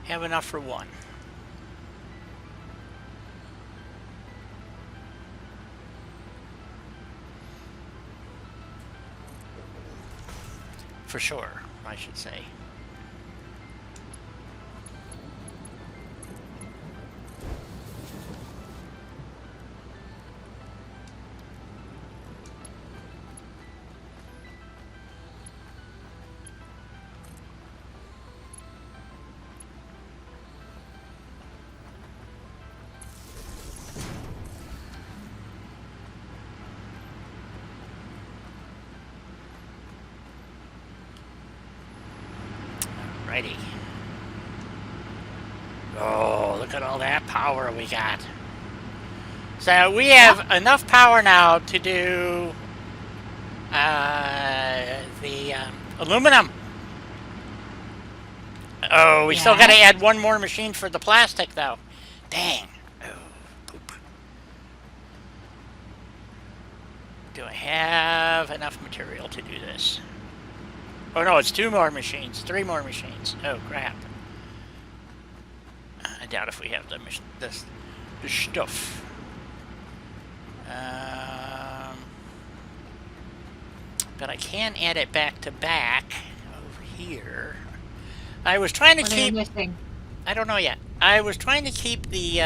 S1: have enough for 1. For sure, I should say. Righty. Oh, look at all that power we got. So we have enough power now to do the aluminum. Oh, we still got to add one more machine for the plastic, though. Dang. Oh, poop. Do I have enough material to do this? Oh no, it's 2 more machines, 3 more machines. Oh crap. I doubt if we have the stuff. But I can add it back to back over here. I was trying to
S2: What are you
S1: keep...
S2: missing?
S1: I don't know yet. I was trying to keep the...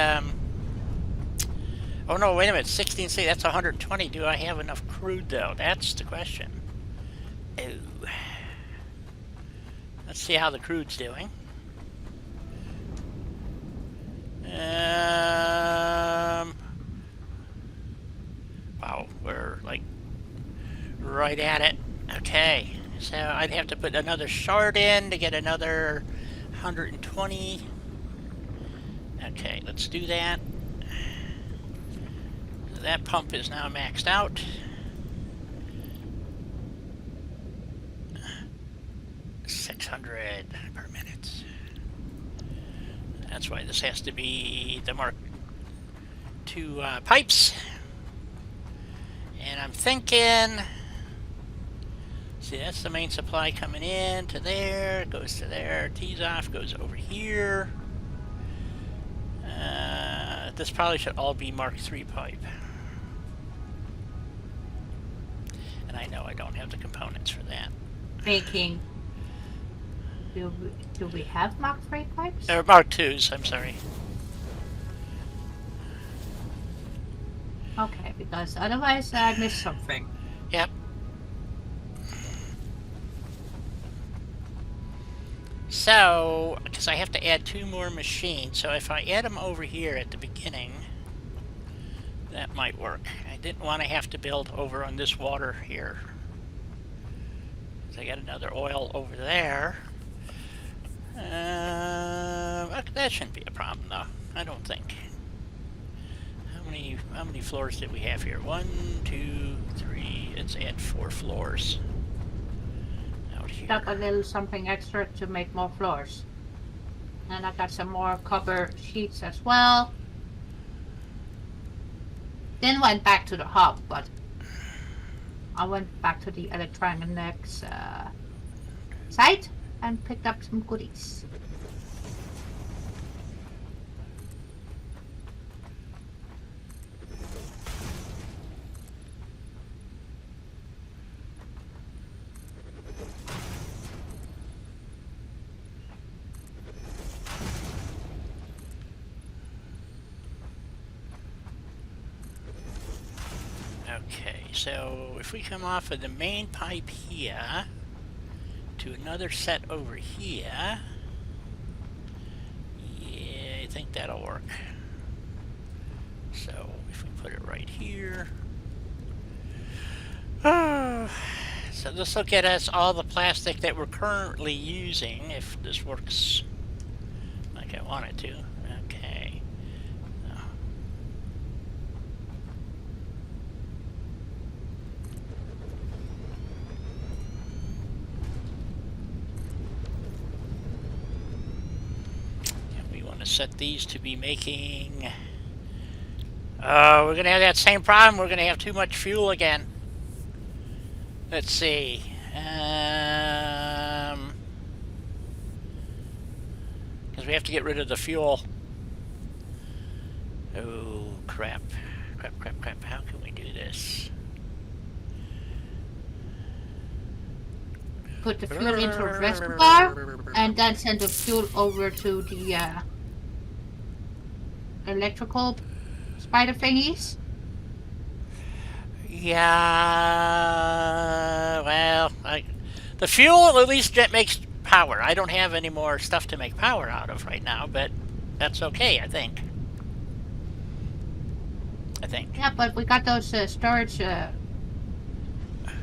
S1: Oh no, wait a minute, 16C, that's 120. Do I have enough crude though? That's the question. Oh. Let's see how the crude's doing. Wow, we're like right at it. Okay, so I'd have to put another shard in to get another 120. Okay, let's do that. That pump is now maxed out. 600 per minute. That's why this has to be the Mark II pipes. And I'm thinking, see, that's the main supply coming in to there, goes to there, tees off, goes over here. This probably should all be Mark III pipe. And I know I don't have the components for that.
S2: Making. Do we have Mark III pipes?
S1: Or Mark IIs, I'm sorry.
S2: Okay, because otherwise I missed something.
S1: Yep. So, because I have to add 2 more machines, so if I add them over here at the beginning, that might work. I didn't want to have to build over on this water here. So I got another oil over there. That shouldn't be a problem, though. I don't think. How many floors did we have here? 1, 2, 3. Let's add 4 floors. Out here.
S2: Got a little something extra to make more floors. And I got some more copper sheets as well. Then went back to the hub, but I went back to the electronics site and picked up some goodies.
S1: Okay, so if we come off of the main pipe here to another set over here, yeah, I think that'll work. So if we put it right here, So this will get us all the plastic that we're currently using, if this works like I want it to. Okay. And we want to set these to be making... we're going to have that same problem. We're going to have too much fuel again. Let's see. Because we have to get rid of the fuel. Oh, crap. Crap. How can we do this?
S2: Put the fuel into a reservoir and then send the fuel over to the electrical spider thingies.
S1: Yeah, well, the fuel at least makes power. I don't have any more stuff to make power out of right now, but that's okay, I think.
S2: Yeah, but we got those storage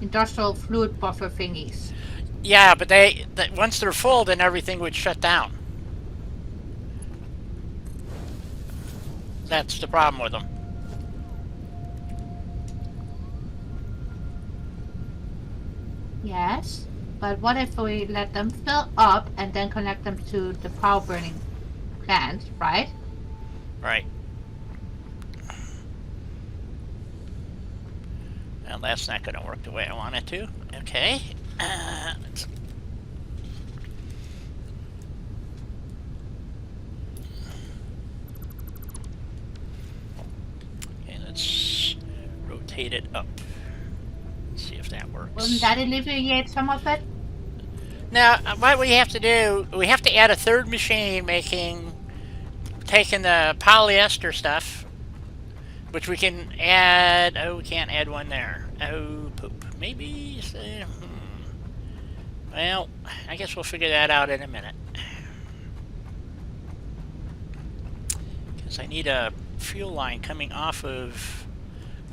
S2: industrial fluid buffer thingies.
S1: Yeah, but once they're full, then everything would shut down. That's the problem with them.
S2: Yes, but what if we let them fill up and then connect them to the power burning plant, right?
S1: Right. Well, that's not going to work the way I want it to. Okay. Let's rotate it up. See if that works.
S2: Wouldn't that alleviate some of it?
S1: Now, what we have to do, we have to add a third machine taking the polyester stuff, which we can add. Oh, we can't add one there. Oh, poop. Maybe. Well, I guess we'll figure that out in a minute. Because I need a fuel line coming off of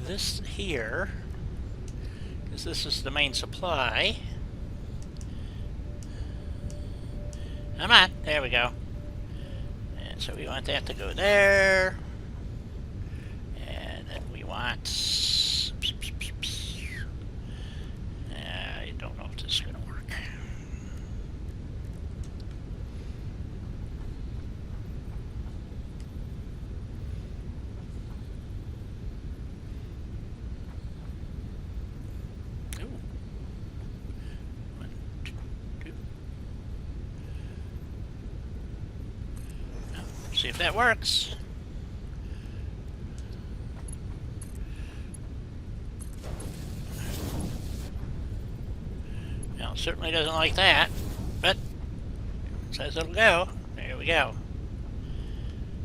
S1: this here. Because this is the main supply. Come on, there we go. And so we want that to go there. And then we want... I don't know if this is going to work. Ooh. 1, 2, 2. See if that works. Well, it certainly doesn't like that, but it says it'll go. There we go.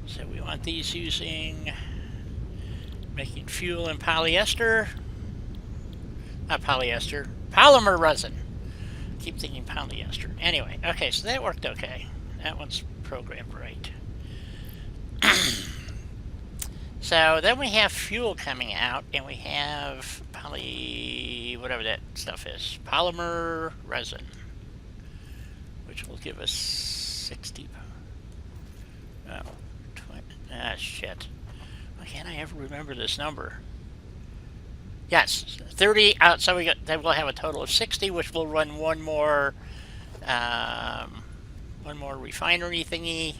S1: So we want these making fuel in polyester. Not polyester, polymer resin. Keep thinking polyester. Anyway, okay, so that worked okay. That one's programmed right. So then we have fuel coming out, and we have whatever that stuff is, polymer resin, which will give us 60. Oh, 20. Ah, shit. Why can't I ever remember this number? Yes, 30 out. So then we'll have a total of 60, which will run one more refinery thingy.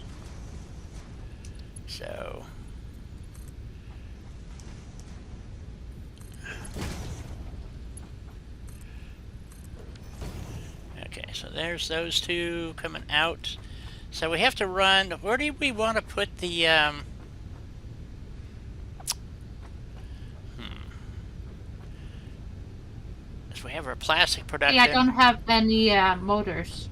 S1: So. Okay, so there's those two coming out. So we have to run. Where do we want to put the? So we have our plastic production.
S2: Yeah, I don't have any motors.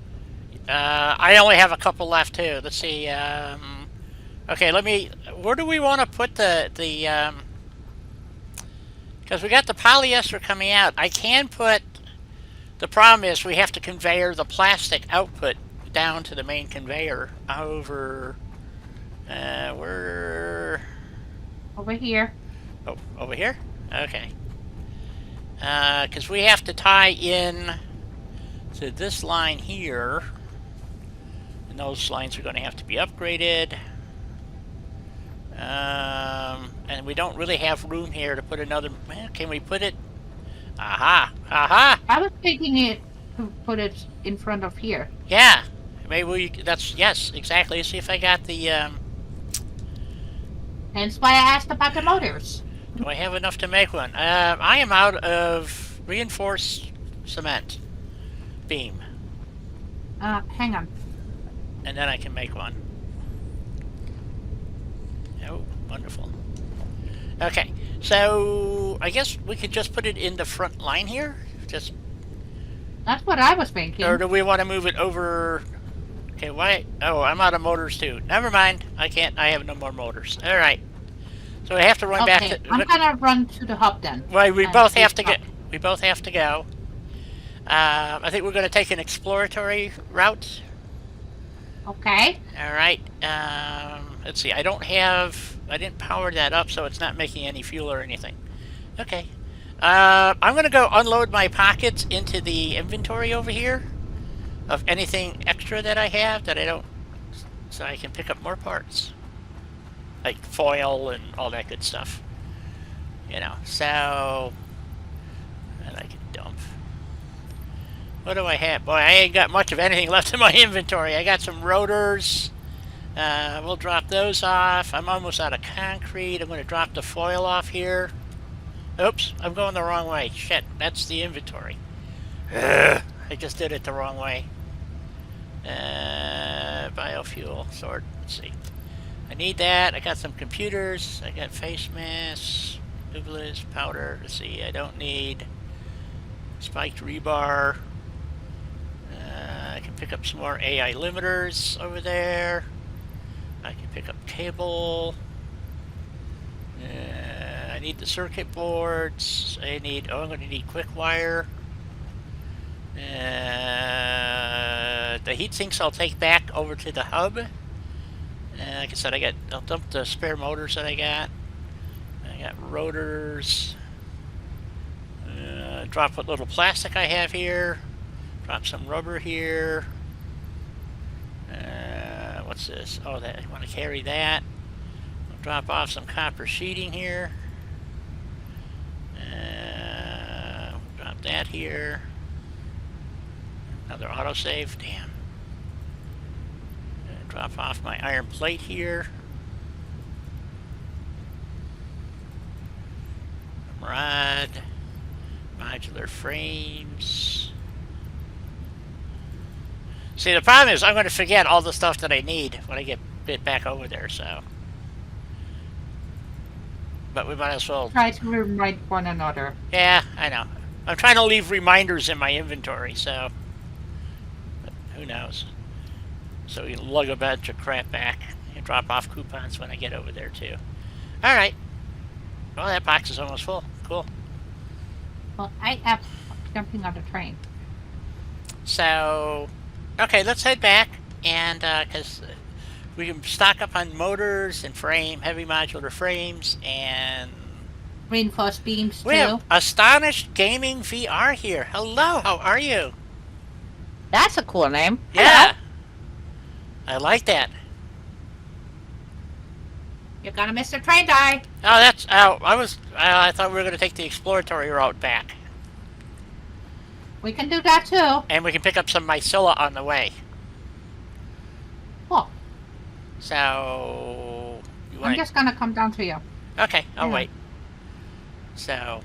S1: I only have a couple left too. Let's see. Okay, where do we want to put the because we got the polyester coming out. I can put. The problem is we have to conveyor the plastic output down to the main conveyor over. Where?
S2: Over here.
S1: Oh, over here. Okay. Because we have to tie in to this line here. And those lines are going to have to be upgraded. And we don't really have room here to put another... Can we put it... Aha! Aha!
S2: I was thinking it to put it in front of here.
S1: Yeah! Maybe we... That's... Yes, exactly. Let's see if I got the...
S2: Hence why I asked about the motors.
S1: Do I have enough to make one? I am out of reinforced cement beam.
S2: Hang on.
S1: And then I can make one. Oh, wonderful. Okay, so I guess we could just put it in the front line here? Just...
S2: That's what I was thinking.
S1: Or do we want to move it over... Okay, why... Oh, I'm out of motors too. Never mind. I can't... I have no more motors. Alright. So I have to run back to...
S2: I'm gonna run to the hub then.
S1: Well, we both have to get... We both have to go. I think we're going to take an exploratory route.
S2: Okay.
S1: Alright. Let's see. I didn't power that up, so it's not making any fuel or anything. Okay. I'm going to go unload my pockets into the inventory over here of anything extra that I have that I don't... So I can pick up more parts. Like foil and all that good stuff. You know, so... And I can dump. What do I have? Boy, I ain't got much of anything left in my inventory. I got some rotors. We'll drop those off. I'm almost out of concrete. I'm going to drop the foil off here. Oops, I'm going the wrong way. Shit, that's the inventory. Ugh, I just did it the wrong way. Biofuel, sort. Let's see. I need that. I got some computers. I got face masks, nucleus, powder. Let's see. I don't need spiked rebar. I can pick up some more AI limiters over there. I can pick up cable. I need the circuit boards. I'm going to need quick wire. The heat sinks I'll take back over to the hub. Like I said, I'll dump the spare motors that I got. I got rotors. Drop what little plastic I have here. Drop some rubber here. What's this? Oh, I want to carry that. I'll drop off some copper sheeting here. Drop that here. Another autosave. Damn. Drop off my iron plate here. Rod. Modular frames. See, the problem is I'm going to forget all the stuff that I need when I get back over there, so. But we might as well...
S2: Try to remind one another.
S1: Yeah, I know. I'm trying to leave reminders in my inventory, so... But who knows? So we can lug a bunch of crap back and drop off coupons when I get over there, too. Alright. Well, that box is almost full. Cool.
S2: Well, I am jumping on the train.
S1: So... Okay, let's head back, and, because we can stock up on motors and heavy modular frames, and...
S2: Reinforced beams,
S1: We
S2: too.
S1: have Astonished Gaming VR here. Hello, how are you?
S2: That's a cool name.
S1: Yeah. I like that.
S2: You're gonna miss the train, die.
S1: Oh, that's... Oh, I thought we were going to take the exploratory route back.
S2: We can do that, too.
S1: And we can pick up some mycella on the way.
S2: Cool.
S1: So... You
S2: I'm
S1: want
S2: just gonna come down to you.
S1: Okay, I'll
S2: Yeah.
S1: wait. So...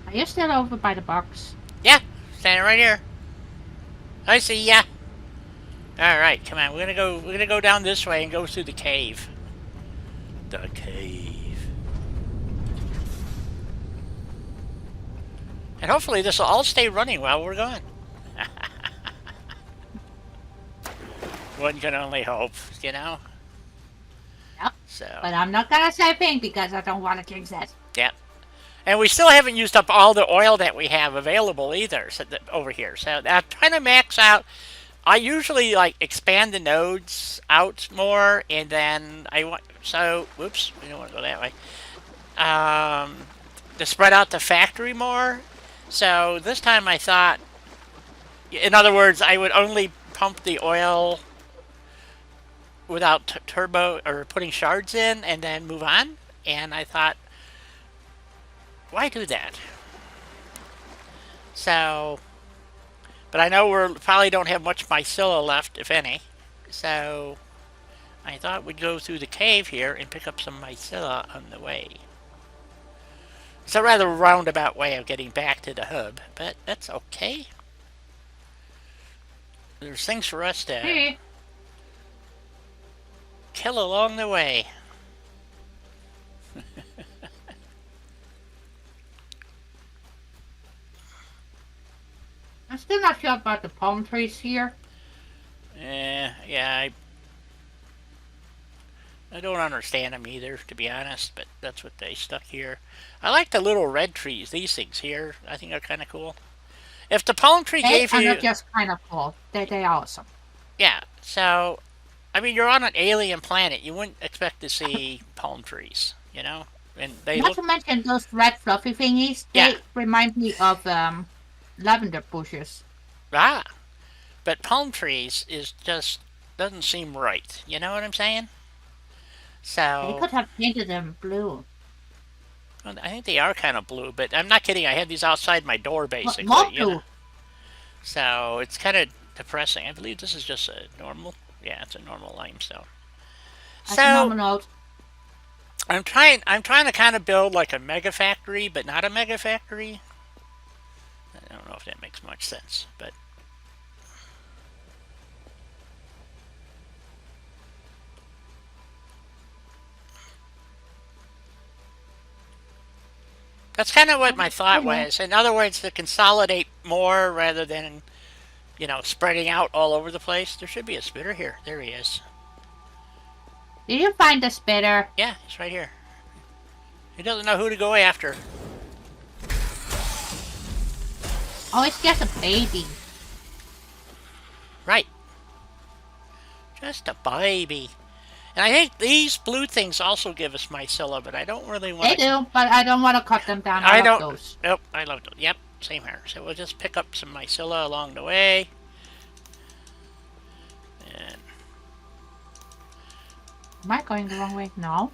S2: Are you still over by the box?
S1: Yeah, standing right here. I see ya. Alright, come on, we're gonna go down this way and go through the cave. The cave. And hopefully this will all stay running while we're gone. One can only hope, you know?
S2: Yep.
S1: So,
S2: But I'm not gonna say a thing because I don't want to jinx it.
S1: yeah. And we still haven't used up all the oil that we have available either over here. So I'm trying to max out. I usually like expand the nodes out more, and then I want whoops, we don't want to go that way. To spread out the factory more. So this time I thought, in other words, I would only pump the oil without turbo or putting shards in, and then move on. And I thought, why do that? So. But I know we probably don't have much mycella left, if any. So I thought we'd go through the cave here and pick up some mycella on the way. It's a rather roundabout way of getting back to the hub, but that's okay. There's things for us to
S2: Hey,
S1: kill along the way.
S2: I'm still not sure about the palm trees here.
S1: Yeah, I don't understand them either, to be honest, but that's what they stuck here. I like the little red trees, these things here. I think are kind of cool. If the palm tree
S2: They
S1: gave
S2: are
S1: you...
S2: not just kind of cool. They are awesome.
S1: Yeah, so, I mean, you're on an alien planet. You wouldn't expect to see palm trees, you know? And they
S2: Not
S1: look...
S2: to mention those red fluffy thingies.
S1: Yeah.
S2: They remind me of lavender bushes.
S1: Ah, but palm trees is just... doesn't seem right. You know what I'm saying?
S2: They
S1: So...
S2: could have painted them blue.
S1: Well, I think they are kind of blue, but I'm not kidding. I had these outside my door, basically.
S2: More
S1: You know?
S2: blue.
S1: So it's kind of depressing. I believe this is just a normal. Yeah, it's a normal limestone.
S2: That's
S1: So
S2: normal note.
S1: I'm trying to kind of build like a mega factory, but not a mega factory. I don't know if that makes much sense, but that's kind of what my thought was. In other words, to consolidate more rather than, you know, spreading out all over the place. There should be a spitter here. There he is.
S2: Did you find the spitter?
S1: Yeah, he's right here. He doesn't know who to go after.
S2: Oh, it's just a baby.
S1: Right. Just a baby. And I think these blue things also give us mycella, but I don't really want
S2: They do, but I don't want to cut them down.
S1: I
S2: love
S1: don't.
S2: those.
S1: Nope, I love those. Yep, same here. So we'll just pick up some mycella along the way. And
S2: Am I going the wrong way? No.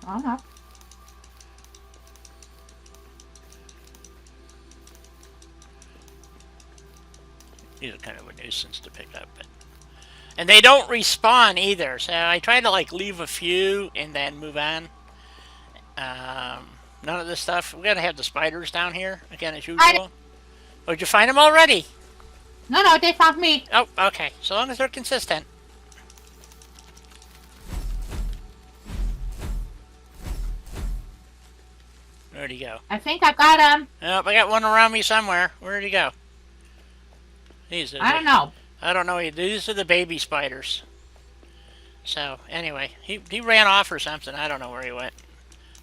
S2: Oh, no.
S1: these are kind of a nuisance to pick up, but and they don't respawn either. So I try to like leave a few and then move on. None of this stuff. We're gonna have the spiders down here again as usual. Oh, did you find them already?
S2: No, they found me.
S1: Oh, okay. So long as they're consistent. Where'd he go?
S2: I think I got him.
S1: Oh, I got one around me somewhere. Where'd he go? These are
S2: I don't know.
S1: I don't know. These are the baby spiders. So, anyway, he ran off or something. I don't know where he went.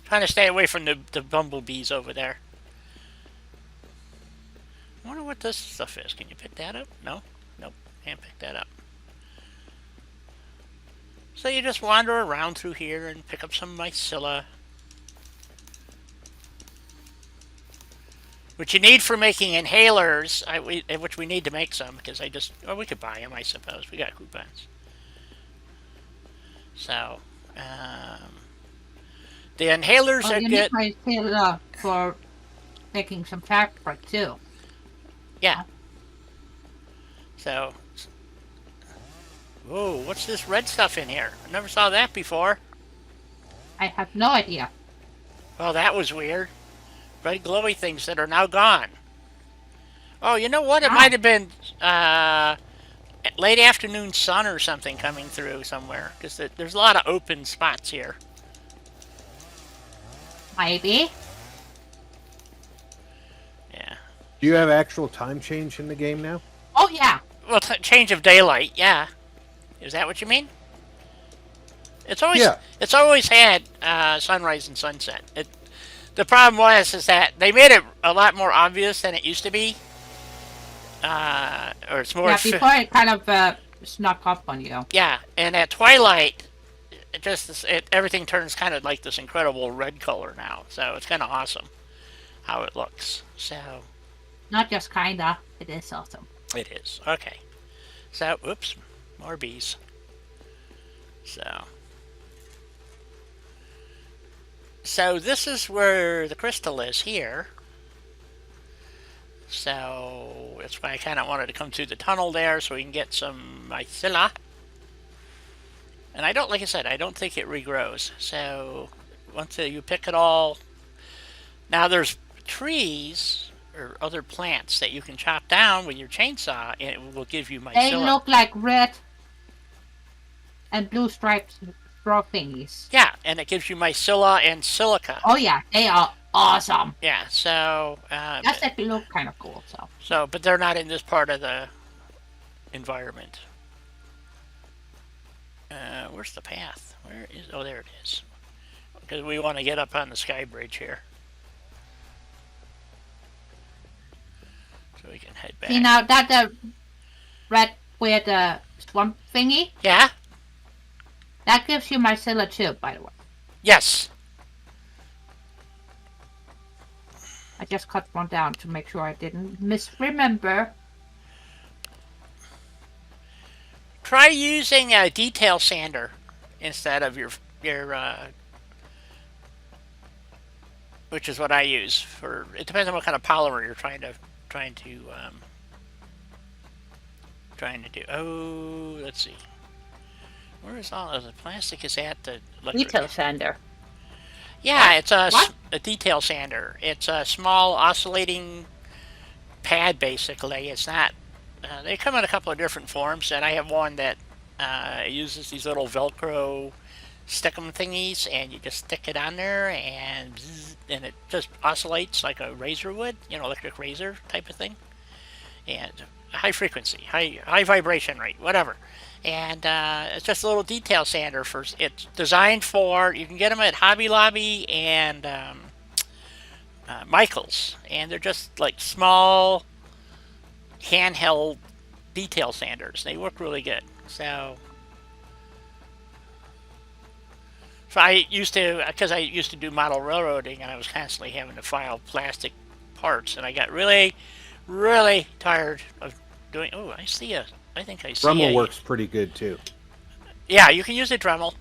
S1: Trying to stay away from the bumblebees over there. I wonder what this stuff is. Can you pick that up? No? Nope. Can't pick that up. So you just wander around through here and pick up some mycella. Which you need for making inhalers, which we need to make some, because we could buy them, I suppose. We got coupons. So, the inhalers are
S2: you
S1: good.
S2: need my tail for making some fabric too.
S1: Yeah. So, whoa, what's this red stuff in here? I never saw that before.
S2: I have no idea.
S1: Well, that was weird. Red glowy things that are now gone. Oh, you know what? It might have been late afternoon sun or something coming through somewhere, because there's a lot of open spots here.
S2: Maybe.
S1: Yeah.
S3: Do you have actual time change in the game now?
S2: Oh yeah.
S1: Well, change of daylight, yeah. Is that what you mean? It's always
S3: Yeah.
S1: It's always had sunrise and sunset. The problem was is that they made it a lot more obvious than it used to be. Or it's more.
S2: Yeah, before it kind of snuck up on you.
S1: Yeah, and at twilight, everything turns kind of like this incredible red color now. So it's kind of awesome how it looks. So
S2: Not just kinda, it is awesome.
S1: it is okay. So oops, more bees. So this is where the crystal is here. So that's why I kind of wanted to come through the tunnel there so we can get some mycela. And I don't, like I said, I don't think it regrows. So once you pick it all, now there's trees or other plants that you can chop down with your chainsaw, and it will give you mycela.
S2: They look like red and blue striped straw thingies.
S1: Yeah, and it gives you mycela and silica.
S2: Oh yeah, they are awesome.
S1: Yeah, so
S2: That's that look kind of cool. So
S1: but they're not in this part of the environment. Where's the path? Where is? Oh, there it is. Because we want to get up on the sky bridge here, so we can head back.
S2: see now that the red with the swamp thingy,
S1: Yeah.
S2: that gives you mycela too, by the way.
S1: Yes.
S2: I just cut one down to make sure I didn't misremember.
S1: Try using a detail sander instead of your which is what I use for. It depends on what kind of polymer you're trying to do. Oh, let's see. Where is all of the plastic? Is at the electric?
S2: sander.
S1: Yeah, it's a
S2: What?
S1: detail sander. It's a small oscillating pad, basically. It's not. They come in a couple of different forms, and I have one that uses these little Velcro stick-em thingies, and you just stick it on there, and bzz, and it just oscillates like a razor would, electric razor type of thing, and high frequency, high vibration rate, whatever. And it's just a little detail sander. It's designed for, you can get them at Hobby Lobby and Michael's, and they're just like small handheld detail sanders. They work really good. So I used to do model railroading, and I was constantly having to file plastic parts, and I got really, really tired of doing. Oh, I think I see
S3: Dremel works pretty good too.
S1: Yeah, you can use a Dremel.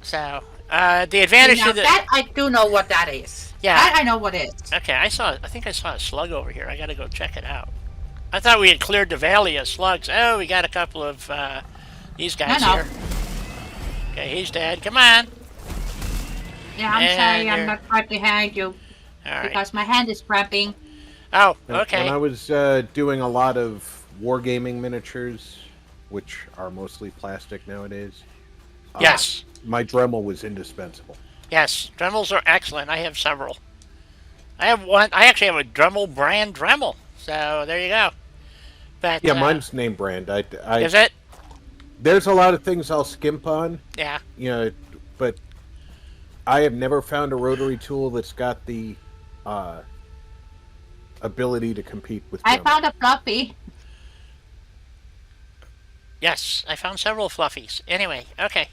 S1: So the advantage
S2: Now
S1: of the
S2: that I do know what that is.
S1: Yeah.
S2: That I know what it is.
S1: Okay, I think I saw a slug over here. I gotta go check it out. I thought we had cleared the valley of slugs. Oh, we got a couple of these guys
S2: No.
S1: here. Okay, he's dead. Come on.
S2: Yeah, I'm
S1: And
S2: sorry,
S1: you're-
S2: I'm not right behind you
S1: All right.
S2: because my hand is cramping.
S1: Oh,
S3: When
S1: okay.
S3: I was doing a lot of wargaming miniatures, which are mostly plastic nowadays,
S1: Yes.
S3: my Dremel was indispensable.
S1: Yes. Dremels are excellent. I have several. I have one. I actually have a Dremel brand Dremel. So there you go. But
S3: Yeah, mine's name brand.
S1: is it?
S3: There's a lot of things I'll skimp on,
S1: Yeah.
S3: But I have never found a rotary tool that's got the ability to compete with
S2: I
S3: Dremel.
S2: found a fluffy.
S1: Yes, I found several fluffies. Anyway, okay.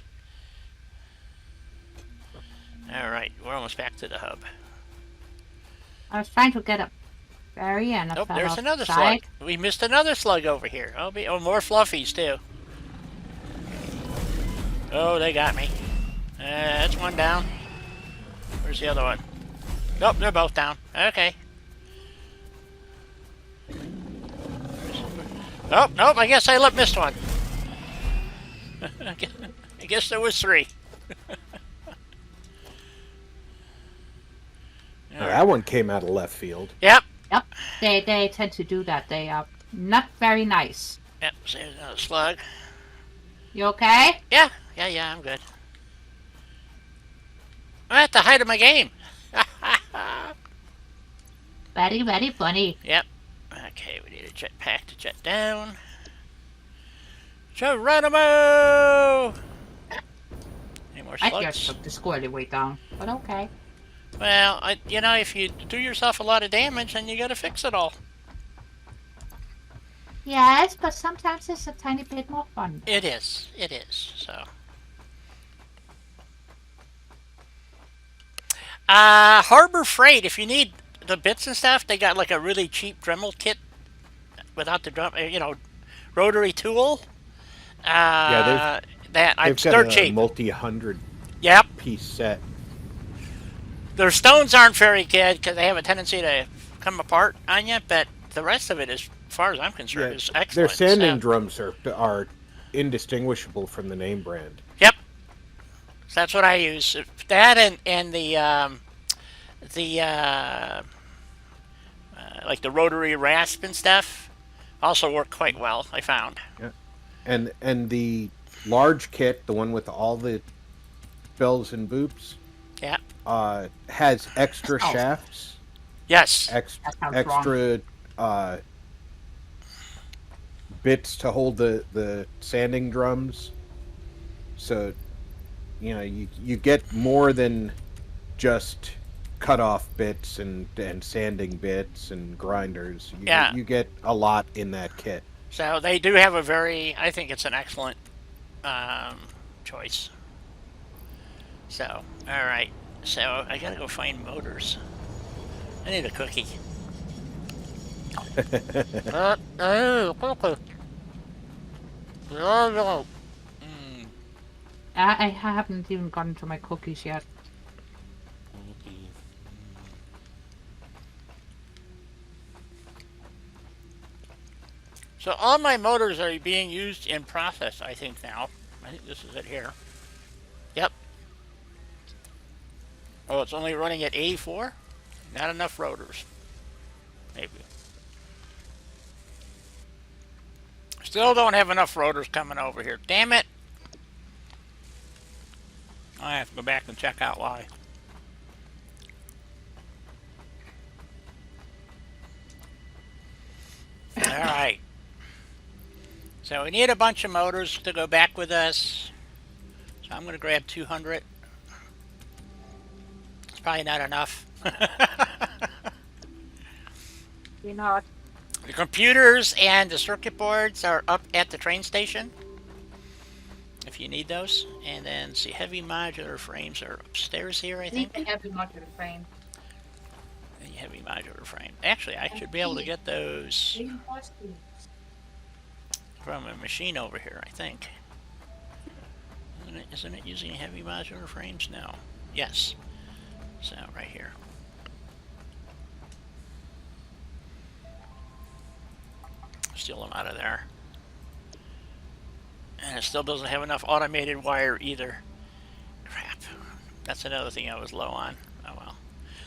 S1: All right, we're almost back to the hub.
S2: I was trying to get a berry and I
S1: Nope,
S2: fell
S1: there's
S2: off
S1: another
S2: the
S1: slug.
S2: side.
S1: We missed another slug over here. More fluffies too. Oh, they got me. That's one down. Where's the other one? Nope, they're both down. Okay. Nope, I guess I missed one. I guess there was three.
S3: Now, that one came out of left field.
S1: Yep.
S2: Yep, they tend to do that. They are not very nice.
S1: Yep, so there's another slug.
S2: You okay?
S1: Yeah, I'm good. I'm at the height of my game.
S2: Very, very funny.
S1: Yep. Okay, we need a jetpack to jet down. Geronimo! Any more
S2: I just
S1: slugs?
S2: took the squirrely way down, but okay.
S1: Well, you know, if you do yourself a lot of damage, then you gotta fix it all.
S2: Yes, but sometimes it's a tiny bit more fun.
S1: It is. It is. So. Harbor Freight, if you need the bits and stuff, they got like a really cheap Dremel kit without the rotary tool.
S3: Yeah, they've got
S1: They're
S3: a
S1: cheap.
S3: multi-hundred
S1: Yep.
S3: piece set.
S1: Their stones aren't very good because they have a tendency to come apart on you, but the rest of it, as far as I'm concerned, is
S3: Their
S1: excellent.
S3: sanding
S1: So,
S3: drums are indistinguishable from the name brand.
S1: yep. So that's what I use. That and the like the rotary rasp and stuff also work quite well, I found.
S3: Yeah. And the large kit, the one with all the bells and boops,
S1: Yeah.
S3: has extra
S2: Oh.
S3: shafts,
S1: Yes.
S2: That sounds wrong.
S3: extra bits to hold the sanding drums. So, you know, you get more than just cut off bits and sanding bits and grinders.
S1: Yeah.
S3: You get a lot in that kit.
S1: So they do have I think it's an excellent choice. So, all right. So I gotta go find motors. I need a cookie.
S2: I haven't even gotten to my cookies yet.
S1: So all my motors are being used in process, I think now. I think this is it here. Yep. Oh, it's only running at 84? Not enough rotors. Maybe. Still don't have enough rotors coming over here. Damn it! I have to go back and check out why. Alright. So we need a bunch of motors to go back with us. So I'm going to grab 200. It's probably not enough.
S2: You know,
S1: The computers and the circuit boards are up at the train station, if you need those. And then, see, heavy modular frames are upstairs here, I think.
S2: heavy modular frame.
S1: The heavy modular frame. Actually, I should be able to get those from a machine over here, I think. Isn't it using heavy modular frames? No. Yes. So, right here. Steal them out of there. And it still doesn't have enough automated wire either. Crap. That's another thing I was low on. Oh well.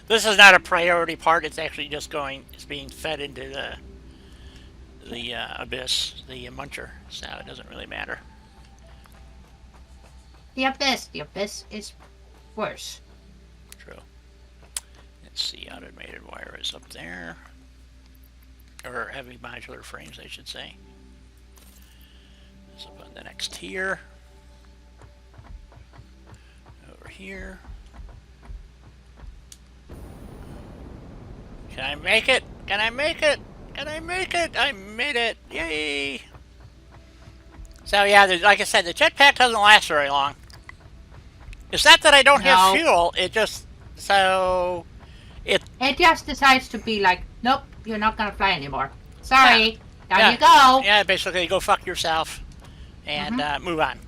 S1: This is not a priority part. It's actually just it's being fed into the abyss, the muncher. So it doesn't really matter.
S2: The abyss is worse.
S1: True. Let's see, automated wire is up there. Or heavy modular frames, I should say. It's up on the next tier. Over here. Can I make it? Can I make it? Can I make it? I made it! Yay! So yeah, like I said, the jetpack doesn't last very long. It's not that I don't have fuel, it just... So...
S2: It just decides to be like, nope, you're not gonna fly anymore. Sorry, down you go.
S1: Yeah, basically go fuck yourself and move on.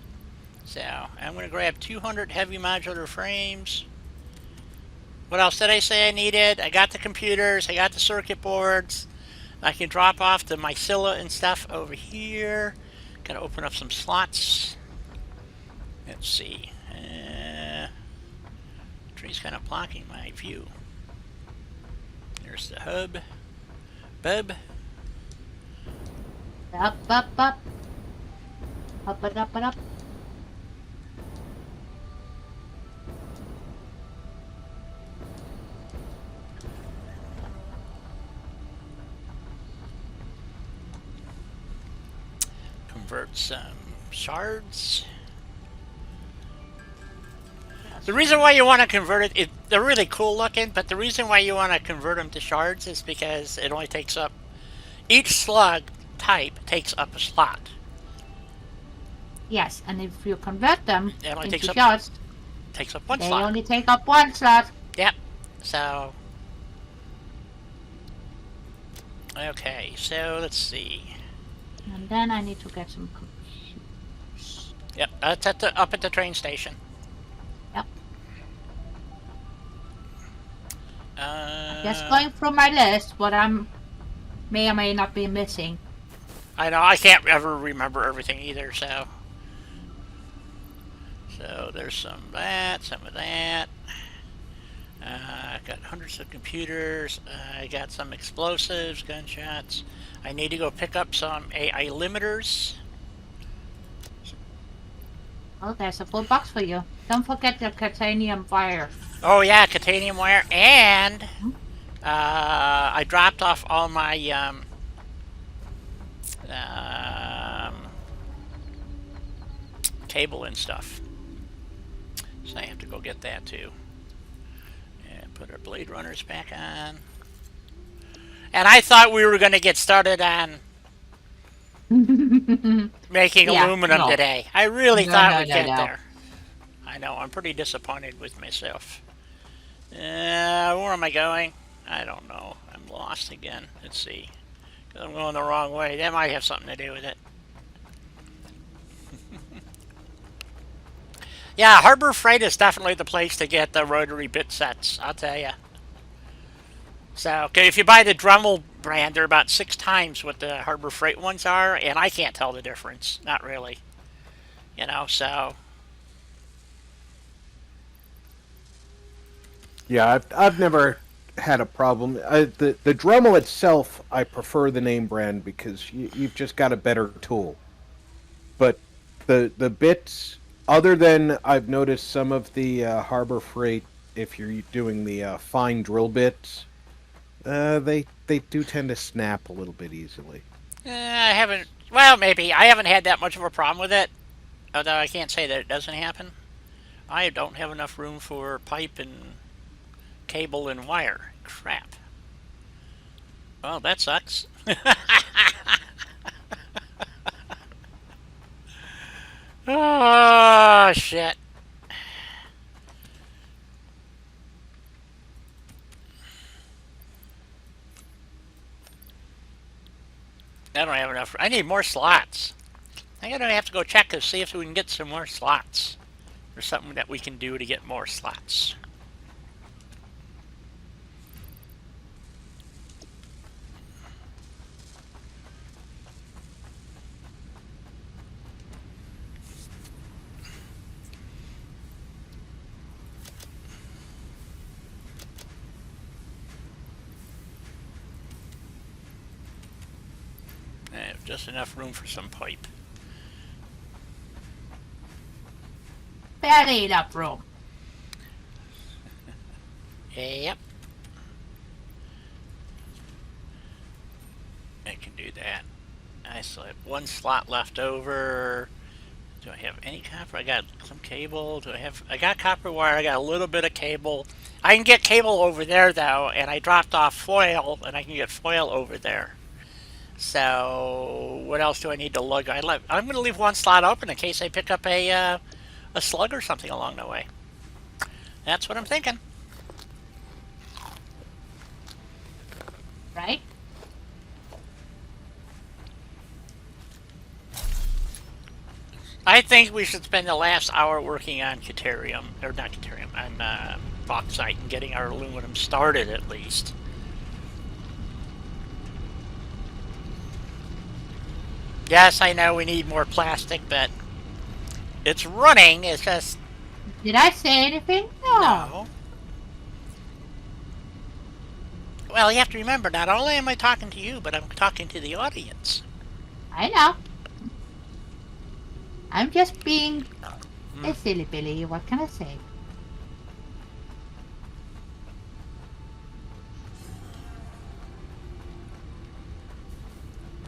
S1: So I'm gonna grab 200 heavy modular frames. What else did I say I needed? I got the computers, I got the circuit boards. I can drop off the mycella and stuff over here. Gotta open up some slots. Let's see. The tree's kind of blocking my view. There's the hub. Bub.
S2: Up. Up.
S1: Convert some shards. The reason why you want to convert it, they're really cool looking, but the reason why you want to convert them to shards is because it only takes up, each slug type takes up a slot.
S2: Yes, and if you convert them
S1: It only
S2: into
S1: takes up,
S2: shards,
S1: one
S2: they
S1: slot.
S2: only take up one slot.
S1: Yep. So. Okay, so let's see.
S2: And then I need to get some.
S1: Yep, that's at up at the train station.
S2: Yep. Just
S1: Uh,
S2: going through my list, what I'm may or may not be missing.
S1: I know, I can't ever remember everything either, so. So there's some of that, some of that. I got hundreds of computers. I got some explosives, gunshots. I need to go pick up some AI limiters.
S2: Oh, there's a full box for you. Don't forget the titanium wire.
S1: Oh yeah, titanium wire, and I dropped off all my cable and stuff. So I have to go get that too. And put our Blade Runners back on. And I thought we were going to get started on making aluminum today. I really thought we'd get there. I know, I'm pretty disappointed with myself. Where am I going? I don't know. I'm lost again. Let's see. I'm going the wrong way. That might have something to do with it. Yeah, Harbor Freight is definitely the place to get the rotary bit sets, I'll tell you. So, okay, if you buy the Dremel brand, they're about 6 times what the Harbor Freight ones are, and I can't tell the difference. Not really. You know, so...
S3: Yeah, I've never had a problem. The Dremel itself, I prefer the name brand because you've just got a better tool. But the bits, other than I've noticed some of the Harbor Freight, if you're doing the fine drill bits, they do tend to snap a little bit easily.
S1: I haven't... Well, maybe. I haven't had that much of a problem with it. Although I can't say that it doesn't happen. I don't have enough room for pipe and cable and wire. Crap. Well, that sucks. Oh, shit. I don't have enough. I need more slots. I'm gonna have to go check to see if we can get some more slots. There's something that we can do to get more slots. I have just enough room for some pipe.
S2: Barely enough room.
S1: Yep. I can do that. I still have 1 slot left over. Do I have any copper? I got some cable. I got copper wire. I got a little bit of cable. I can get cable over there though, and I dropped off foil, and I can get foil over there. So what else do I need to lug? I'm going to leave 1 slot open in case I pick up a slug or something along the way. That's what I'm thinking.
S2: Right?
S1: I think we should spend the last hour working on Caterium, or not Caterium, on bauxite and getting our aluminum started at least. Yes, I know we need more plastic, but it's running. It's just...
S2: Did I say anything?
S1: No. Well, you have to remember, not only am I talking to you, but I'm talking to the audience.
S2: I know. I'm just being a silly Billy. What can I say?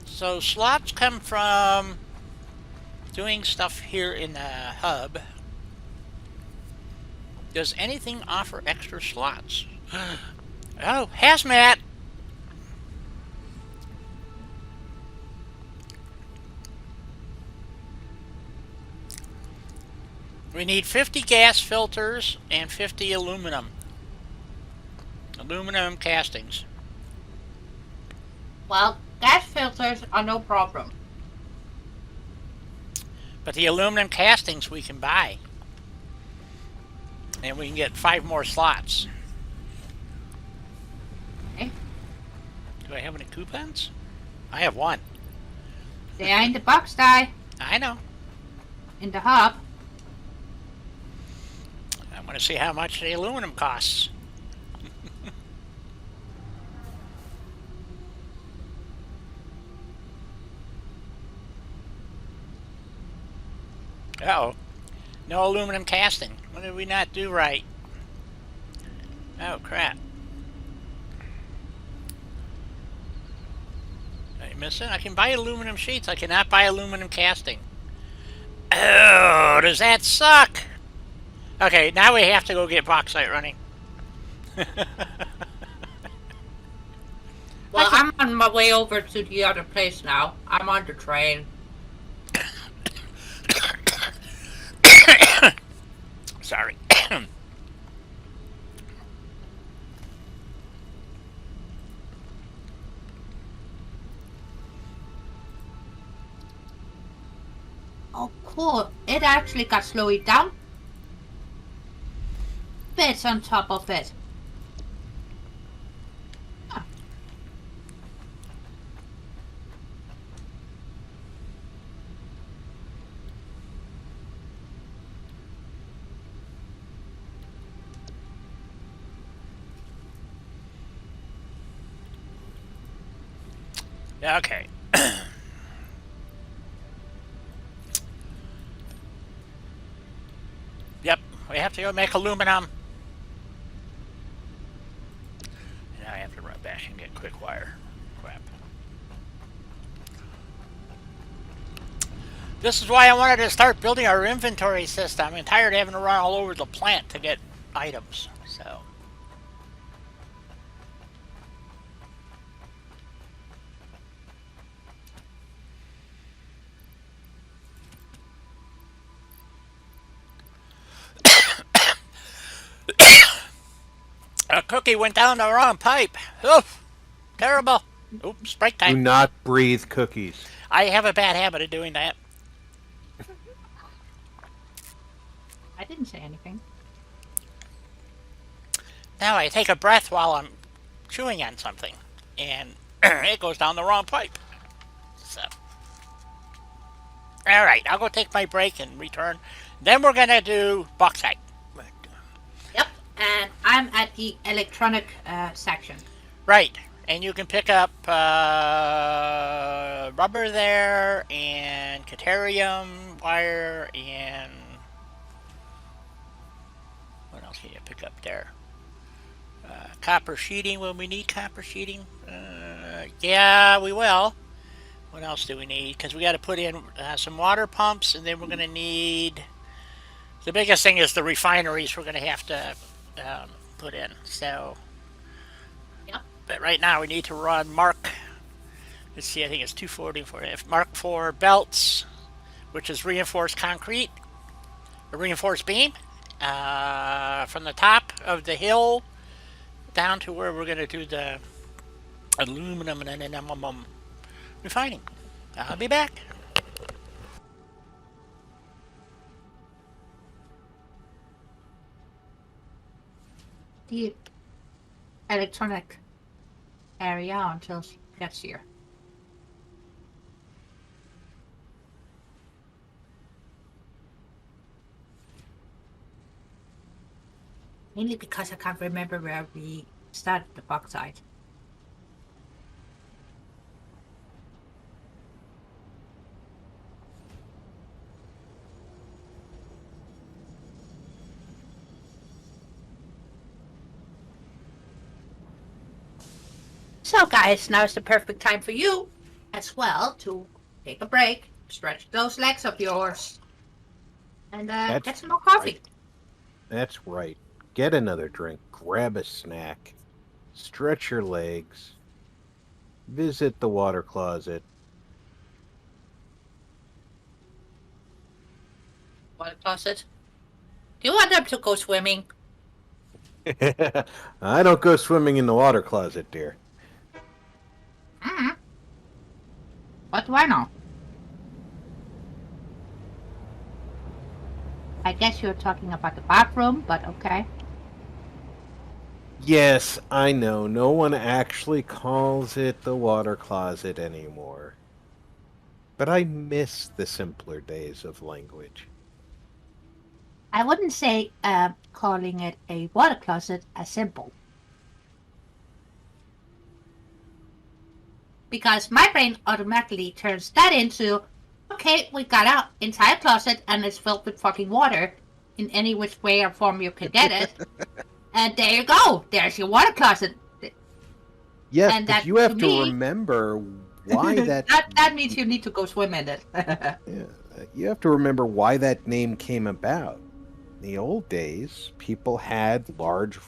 S1: So slots come from doing stuff here in the hub. Does anything offer extra slots? Oh, hazmat! We need 50 gas filters and 50 aluminum. Aluminum castings.
S2: Well, gas filters are no problem.
S1: But the aluminum castings we can buy. And we can get 5 more slots.
S2: Okay.
S1: Do I have any coupons? I have 1.
S2: They are in the box, die.
S1: I know.
S2: In the hub.
S1: I want to see how much the aluminum costs. Uh-oh. No aluminum casting. What did we not do right? Oh, crap. Did I miss it? I can buy aluminum sheets. I cannot buy aluminum casting. Oh, does that suck? Okay, now we have to go get bauxite running.
S2: Well, I'm on my way over to the other place now. I'm on the train.
S1: Sorry.
S2: Oh, cool. It actually got slowed down. Bits on top of it. Huh.
S1: Okay. Yep, we have to go make aluminum. Now I have to run back and get quick wire. Crap. This is why I wanted to start building our inventory system. I'm tired of having to run all over the plant to get items. So. A cookie went down the wrong pipe. Oof. Terrible. Oops, break
S3: Do
S1: time.
S3: not breathe cookies.
S1: I have a bad habit of doing that.
S2: I didn't say anything.
S1: Now I take a breath while I'm chewing on something, and it goes down the wrong pipe. So, all right, I'll go take my break and return. Then we're gonna do bauxite.
S2: Yep, and I'm at the electronic section.
S1: Right, and you can pick up rubber there, and caterium wire, and what else can you pick up there? Copper sheeting when we need copper sheeting. Yeah, we will. What else do we need? Because we got to put in some water pumps, and then we're going to need... The biggest thing is the refineries we're going to have to put in. So,
S2: Yep.
S1: but right now we need to run Mark... Let's see, I think it's 240 for Mark 4 belts, which is reinforced concrete, a reinforced beam, from the top of the hill down to where we're going to do the aluminum and then refining. I'll be back.
S2: The electronic area until she gets here. Mainly because I can't remember where we started the bauxite. So guys, now is the perfect time for you as well to take a break, stretch those legs of yours, and get some more coffee.
S3: That's right. Get another drink, grab a snack, stretch your legs, visit the water closet.
S2: Water closet. Do you want them to go swimming?
S3: I don't go swimming in the water closet, dear.
S2: Mm-hmm. What do I know? I guess you're talking about the bathroom, but okay.
S3: Yes, I know. No one actually calls it the water closet anymore. But I miss the simpler days of language.
S2: I wouldn't say calling it a water closet as simple. Because my brain automatically turns that into, okay, we got an entire closet and it's filled with fucking water in any which way or form you can get it. And there you go. There's your water closet.
S3: Yes,
S2: And
S3: but
S2: that,
S3: you have
S2: to
S3: to
S2: me-
S3: remember why that...
S2: that means you need to go swim in it.
S3: Yeah, you have to remember why that name came about. In the old days, people had large,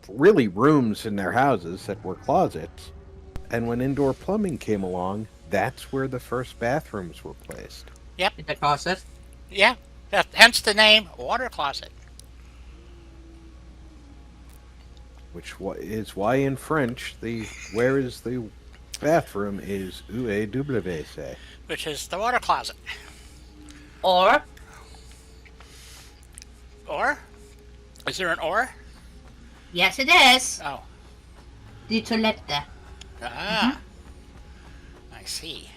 S3: really rooms in their houses that were closets. And when indoor plumbing came along, that's where the first bathrooms were placed.
S1: Yep.
S2: In the closet?
S1: Yeah. Hence the name water closet.
S3: Which is why in French, the where is the bathroom is UAWC.
S1: Which is the water closet.
S2: Or?
S1: Or? Is there an or?
S2: Yes, it is.
S1: Oh.
S2: The toilette.
S1: Ah. I see.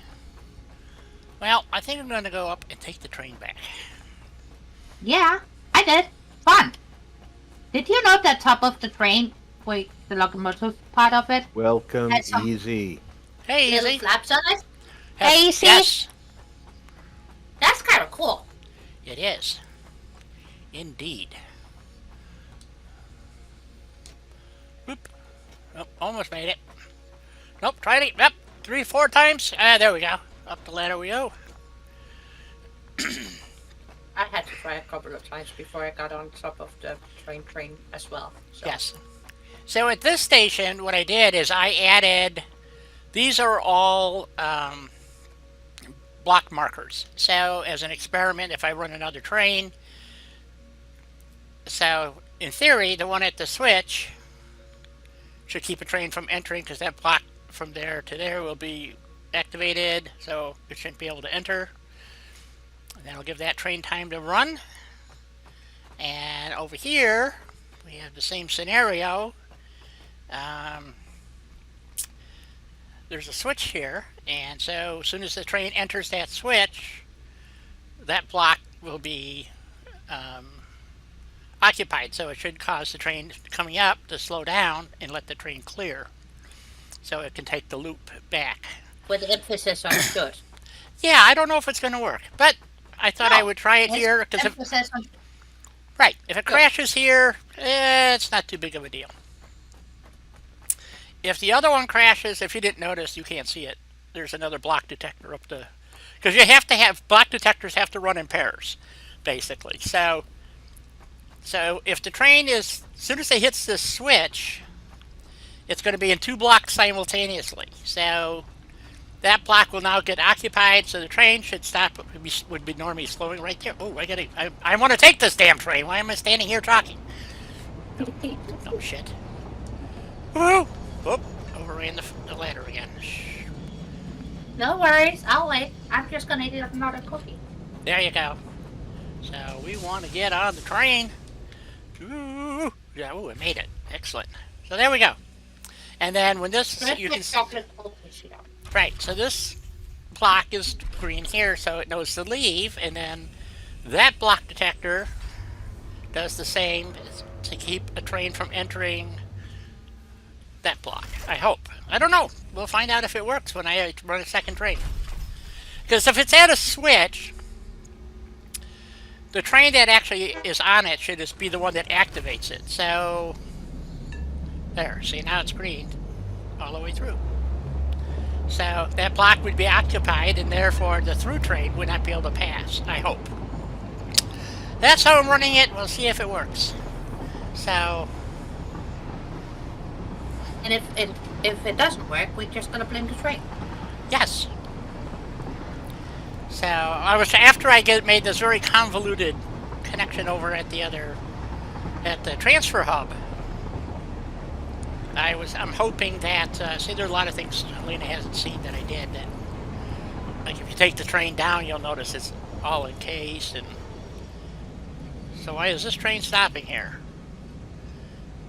S1: Well, I think I'm going to go up and take the train back.
S2: Yeah, I did. Fun. Did you know that top of the train, wait, the locomotive part of it,
S3: Welcome,
S2: That's some-
S3: easy.
S1: Hey,
S2: little
S1: Easy.
S2: flaps on it?
S1: Yes,
S2: Hey, Easy.
S1: Yes,
S2: That's kind of cool.
S1: it is. Indeed. Whoop. Oh, almost made it. Nope, tried it. Yep, 3-4 times. There we go. Up the ladder we go.
S2: I had to try a couple of times before I got on top of the train as well. So.
S1: Yes. So at this station, what I did is I added, these are all block markers. So as an experiment, if I run another train, so in theory, the one at the switch should keep a train from entering because that block from there to there will be activated, so it shouldn't be able to enter. And that'll give that train time to run. And over here, we have the same scenario. There's a switch here, and so as soon as the train enters that switch, that block will be occupied, so it should cause the train coming up to slow down and let the train clear, so it can take the loop back.
S2: With emphasis on should.
S1: Yeah, I don't know if it's going to work, but I thought I would try it here, because if
S2: Emphasis on
S1: right, if it crashes here, it's not too big of a deal. If the other one crashes, if you didn't notice, you can't see it. There's another block detector up the, because you have to have, block detectors have to run in pairs, basically. So if the train is, as soon as it hits this switch, it's going to be in 2 blocks simultaneously. So that block will now get occupied, so the train should stop. Would be normally slowing right there. Oh, I want to take this damn train. Why am I standing here talking? Oh shit. Woo! Whoop! Overran the ladder again. Shh.
S2: No worries, I'll wait. I'm just gonna eat another cookie.
S1: There you go. So we want to get on the train. Ooh, yeah, ooh, it made it. Excellent. So there we go. And then when this, you can right. So this block is green here, so it knows to leave, and then that block detector does the same to keep a train from entering that block. I hope. I don't know. We'll find out if it works when I run a second train. Because if it's at a switch, the train that actually is on it should just be the one that activates it. So, there. See, now it's green all the way through. So that block would be occupied, and therefore the through train would not be able to pass. I hope. that's how I'm running it. We'll see if it works. So,
S2: And if it doesn't work, we're just gonna blame the train.
S1: yes. So I was after I made this very convoluted connection over at the transfer hub. I'm hoping that see, there are a lot of things Helena hasn't seen that I did. That, like if you take the train down, you'll notice it's all encased. And so why is this train stopping here?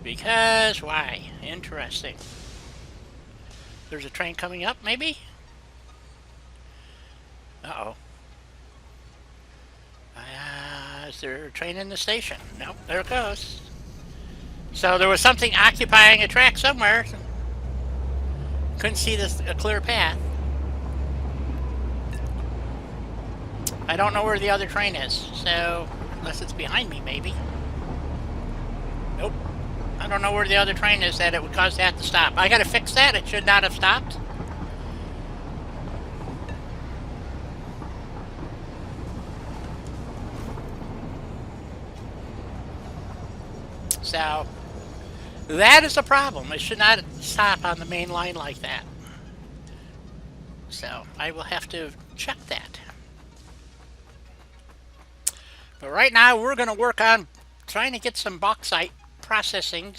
S1: Because why? Interesting. There's a train coming up, maybe? Uh-oh. Is there a train in the station? Nope, there it goes. So there was something occupying a track somewhere. Couldn't see a clear path. I don't know where the other train is, so unless it's behind me, maybe. Nope. I don't know where the other train is that it would cause that to stop. I gotta fix that. It should not have stopped. So, that is a problem. It should not stop on the main line like that. So, I will have to check that. But right now, we're going to work on trying to get some bauxite processing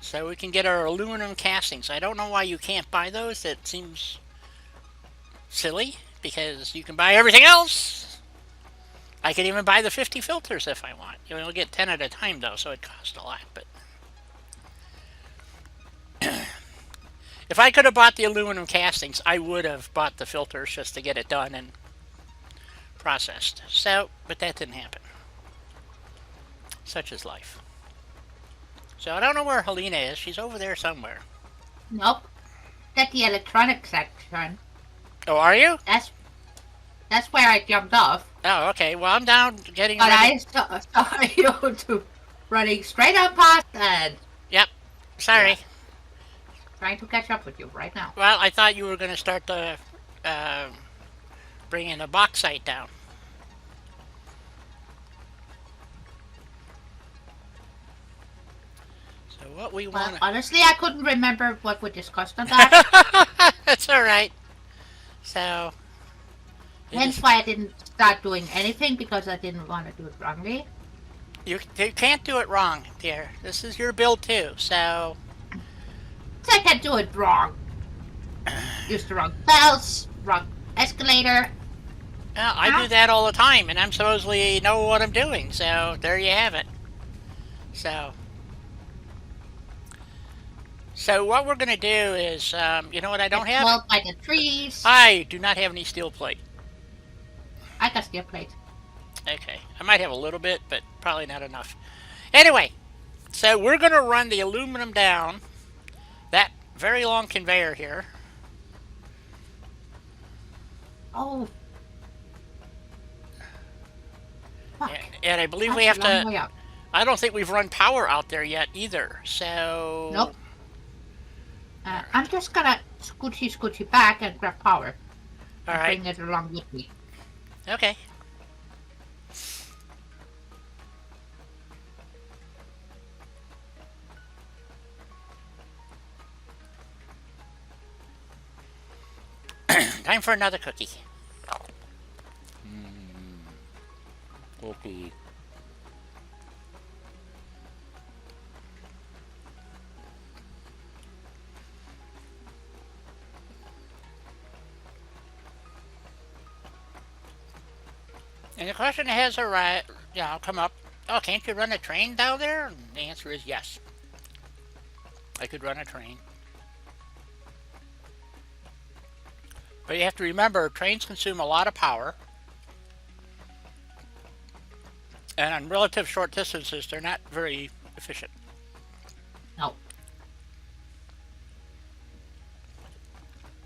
S1: so we can get our aluminum castings. I don't know why you can't buy those. It seems silly because you can buy everything else. I can even buy the 50 filters if I want. You'll get 10 at a time though, so it costs a lot. But if I could have bought the aluminum castings, I would have bought the filters just to get it done and processed. So, but that didn't happen. Such is life. So I don't know where Helena is. She's over there somewhere.
S2: Nope. At the electronics section.
S1: Oh, are you?
S2: That's where I jumped off.
S1: Oh, okay. Well, I'm down getting
S2: But
S1: ready.
S2: I saw you running straight up past and
S1: Yep. Sorry.
S2: Yeah. Trying to catch up with you right now.
S1: Well, I thought you were going to start the bringing the bauxite down. So what we
S2: Well,
S1: want.
S2: honestly, I couldn't remember what we discussed on that.
S1: That's all right. So.
S2: Hence why I didn't start doing anything, because I didn't want to do it wrongly.
S1: You can't do it wrong, dear. This is your build too, so.
S2: I can do it wrong. Use the wrong bells, wrong escalator.
S1: Well, I do that all the time, and I'm supposedly know what I'm doing. So there you have it. So what we're gonna do is, you know what I don't have?
S2: Well, by the trees.
S1: I do not have any steel plate.
S2: I got steel plate.
S1: Okay, I might have a little bit, but probably not enough. Anyway, so we're gonna run the aluminum down that very long conveyor here.
S2: Oh. Fuck.
S1: And I believe
S2: That's
S1: we have
S2: a long
S1: to.
S2: way out.
S1: I don't think we've run power out there yet either. So.
S2: Nope. I'm just gonna scoochie back and grab power.
S1: All
S2: and
S1: right.
S2: Bring it along with me.
S1: Okay. Time for another cookie. Cookie. And the question has come up. Oh, can't you run a train down there? And the answer is yes. I could run a train. But you have to remember, trains consume a lot of power. And on relative short distances, they're not very efficient.
S2: No.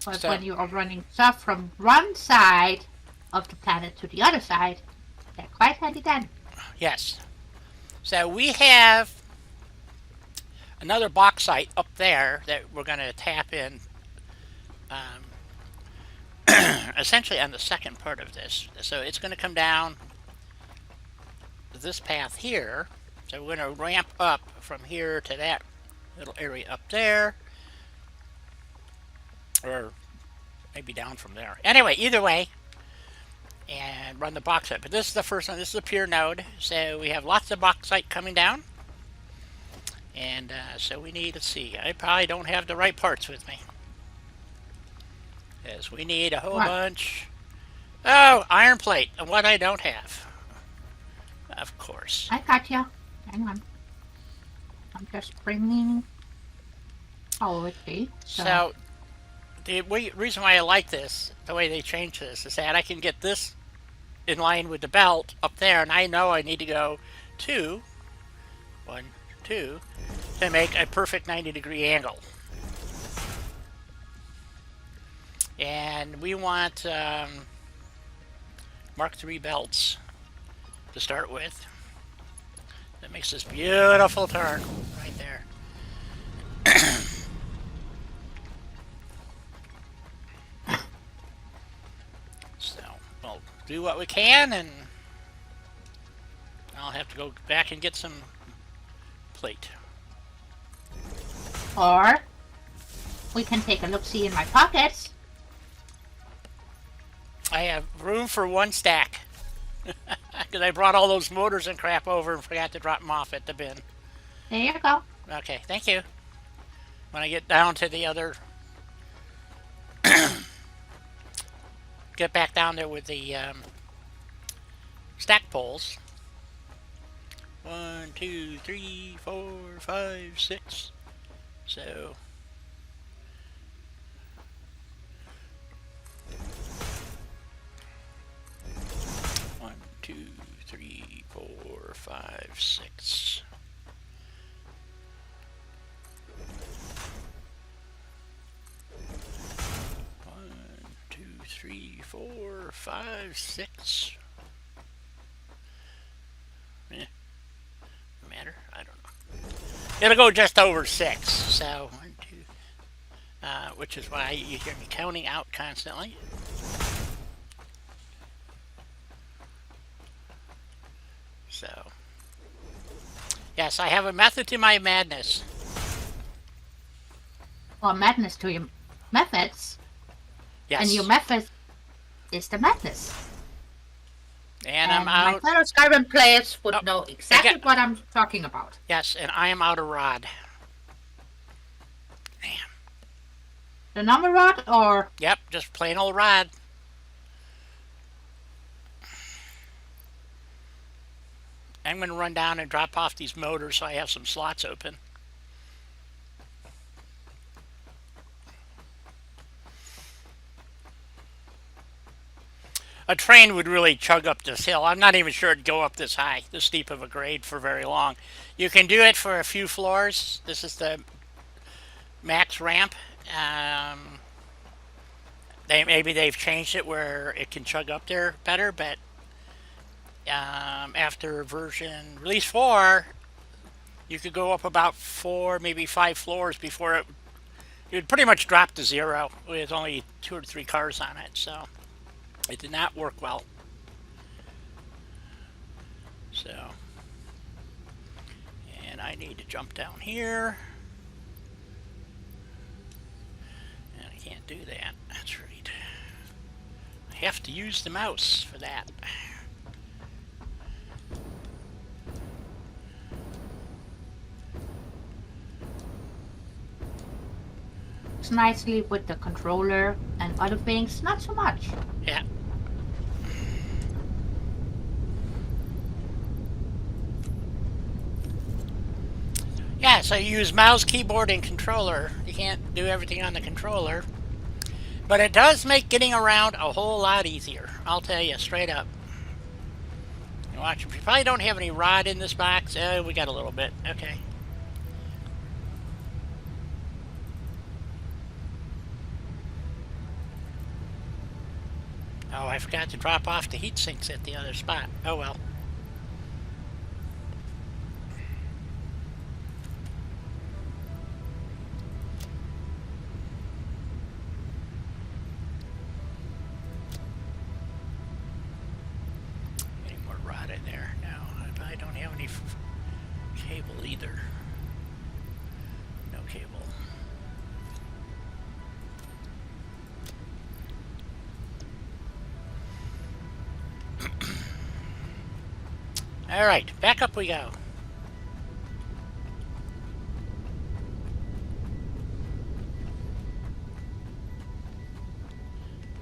S2: But
S1: So-
S2: when you are running stuff from one side of the planet to the other side, they're quite handy then.
S1: Yes. So we have another bauxite up there that we're going to tap in essentially on the second part of this. So it's going to come down this path here. So we're going to ramp up from here to that little area up there. Or maybe down from there. Anyway, either way. And run the bauxite. But this is the first one. This is a pure node. So we have lots of bauxite coming down. And so we need to see. I probably don't have the right parts with me. Because we need a whole bunch. Oh, iron plate. What I don't have. Of course.
S2: I got you. Hang on. I'm just bringing. Oh, okay.
S1: So the reason why I like this, the way they changed this, is that I can get this in line with the belt up there, and I know I need to go 2, 1, 2, to make a perfect 90-degree angle. And we want Mark III belts to start with. That makes this beautiful turn right there. So we'll do what we can, and I'll have to go back and get some plate.
S2: Or we can take a look-see in my pockets.
S1: I have room for 1 stack. Because I brought all those motors and crap over and forgot to drop them off at the bin.
S2: There you go.
S1: Okay, thank you. When I get down to the other... get back down there with the stack poles. 1, 2, 3, 4, 5, 6. So... 1, 2, 3, 4, 5, 6. One, two, three, 4, 5, 6. Matter? I don't know. It'll go just over 6. So 1, 2, which is why you hear me counting out constantly. So, yes, I have a method to my madness.
S2: Well, madness to your methods.
S1: Yes.
S2: And your method is the madness.
S1: And I'm out.
S2: My fellow Skyrim players would
S1: Oh,
S2: know exactly what I'm talking about.
S1: Yes, and I am out of rod. Damn.
S2: The number rod or...
S1: Yep, just plain old rod. I'm going to run down and drop off these motors so I have some slots open. A train would really chug up this hill. I'm not even sure it'd go up this high, this steep of a grade for very long. You can do it for a few floors. This is the max ramp. Maybe they've changed it where it can chug up there better, but after version release 4, you could go up about 4, maybe 5 floors before it would pretty much drop to 0 with only 2 or 3 cars on it. So it did not work well. So, and I need to jump down here. And I can't do that. That's right. I have to use the mouse for that.
S2: nicely with the controller and other things, not so much.
S1: Yeah. Yeah, so you use mouse, keyboard, and controller. You can't do everything on the controller. But it does make getting around a whole lot easier. I'll tell you, straight up. You watch, we probably don't have any rod in this box. Oh, we got a little bit. Okay. Oh, I forgot to drop off the heat sinks at the other spot. Oh well. Any more rod in there? No, I cable either. No cable. All right, back up we go.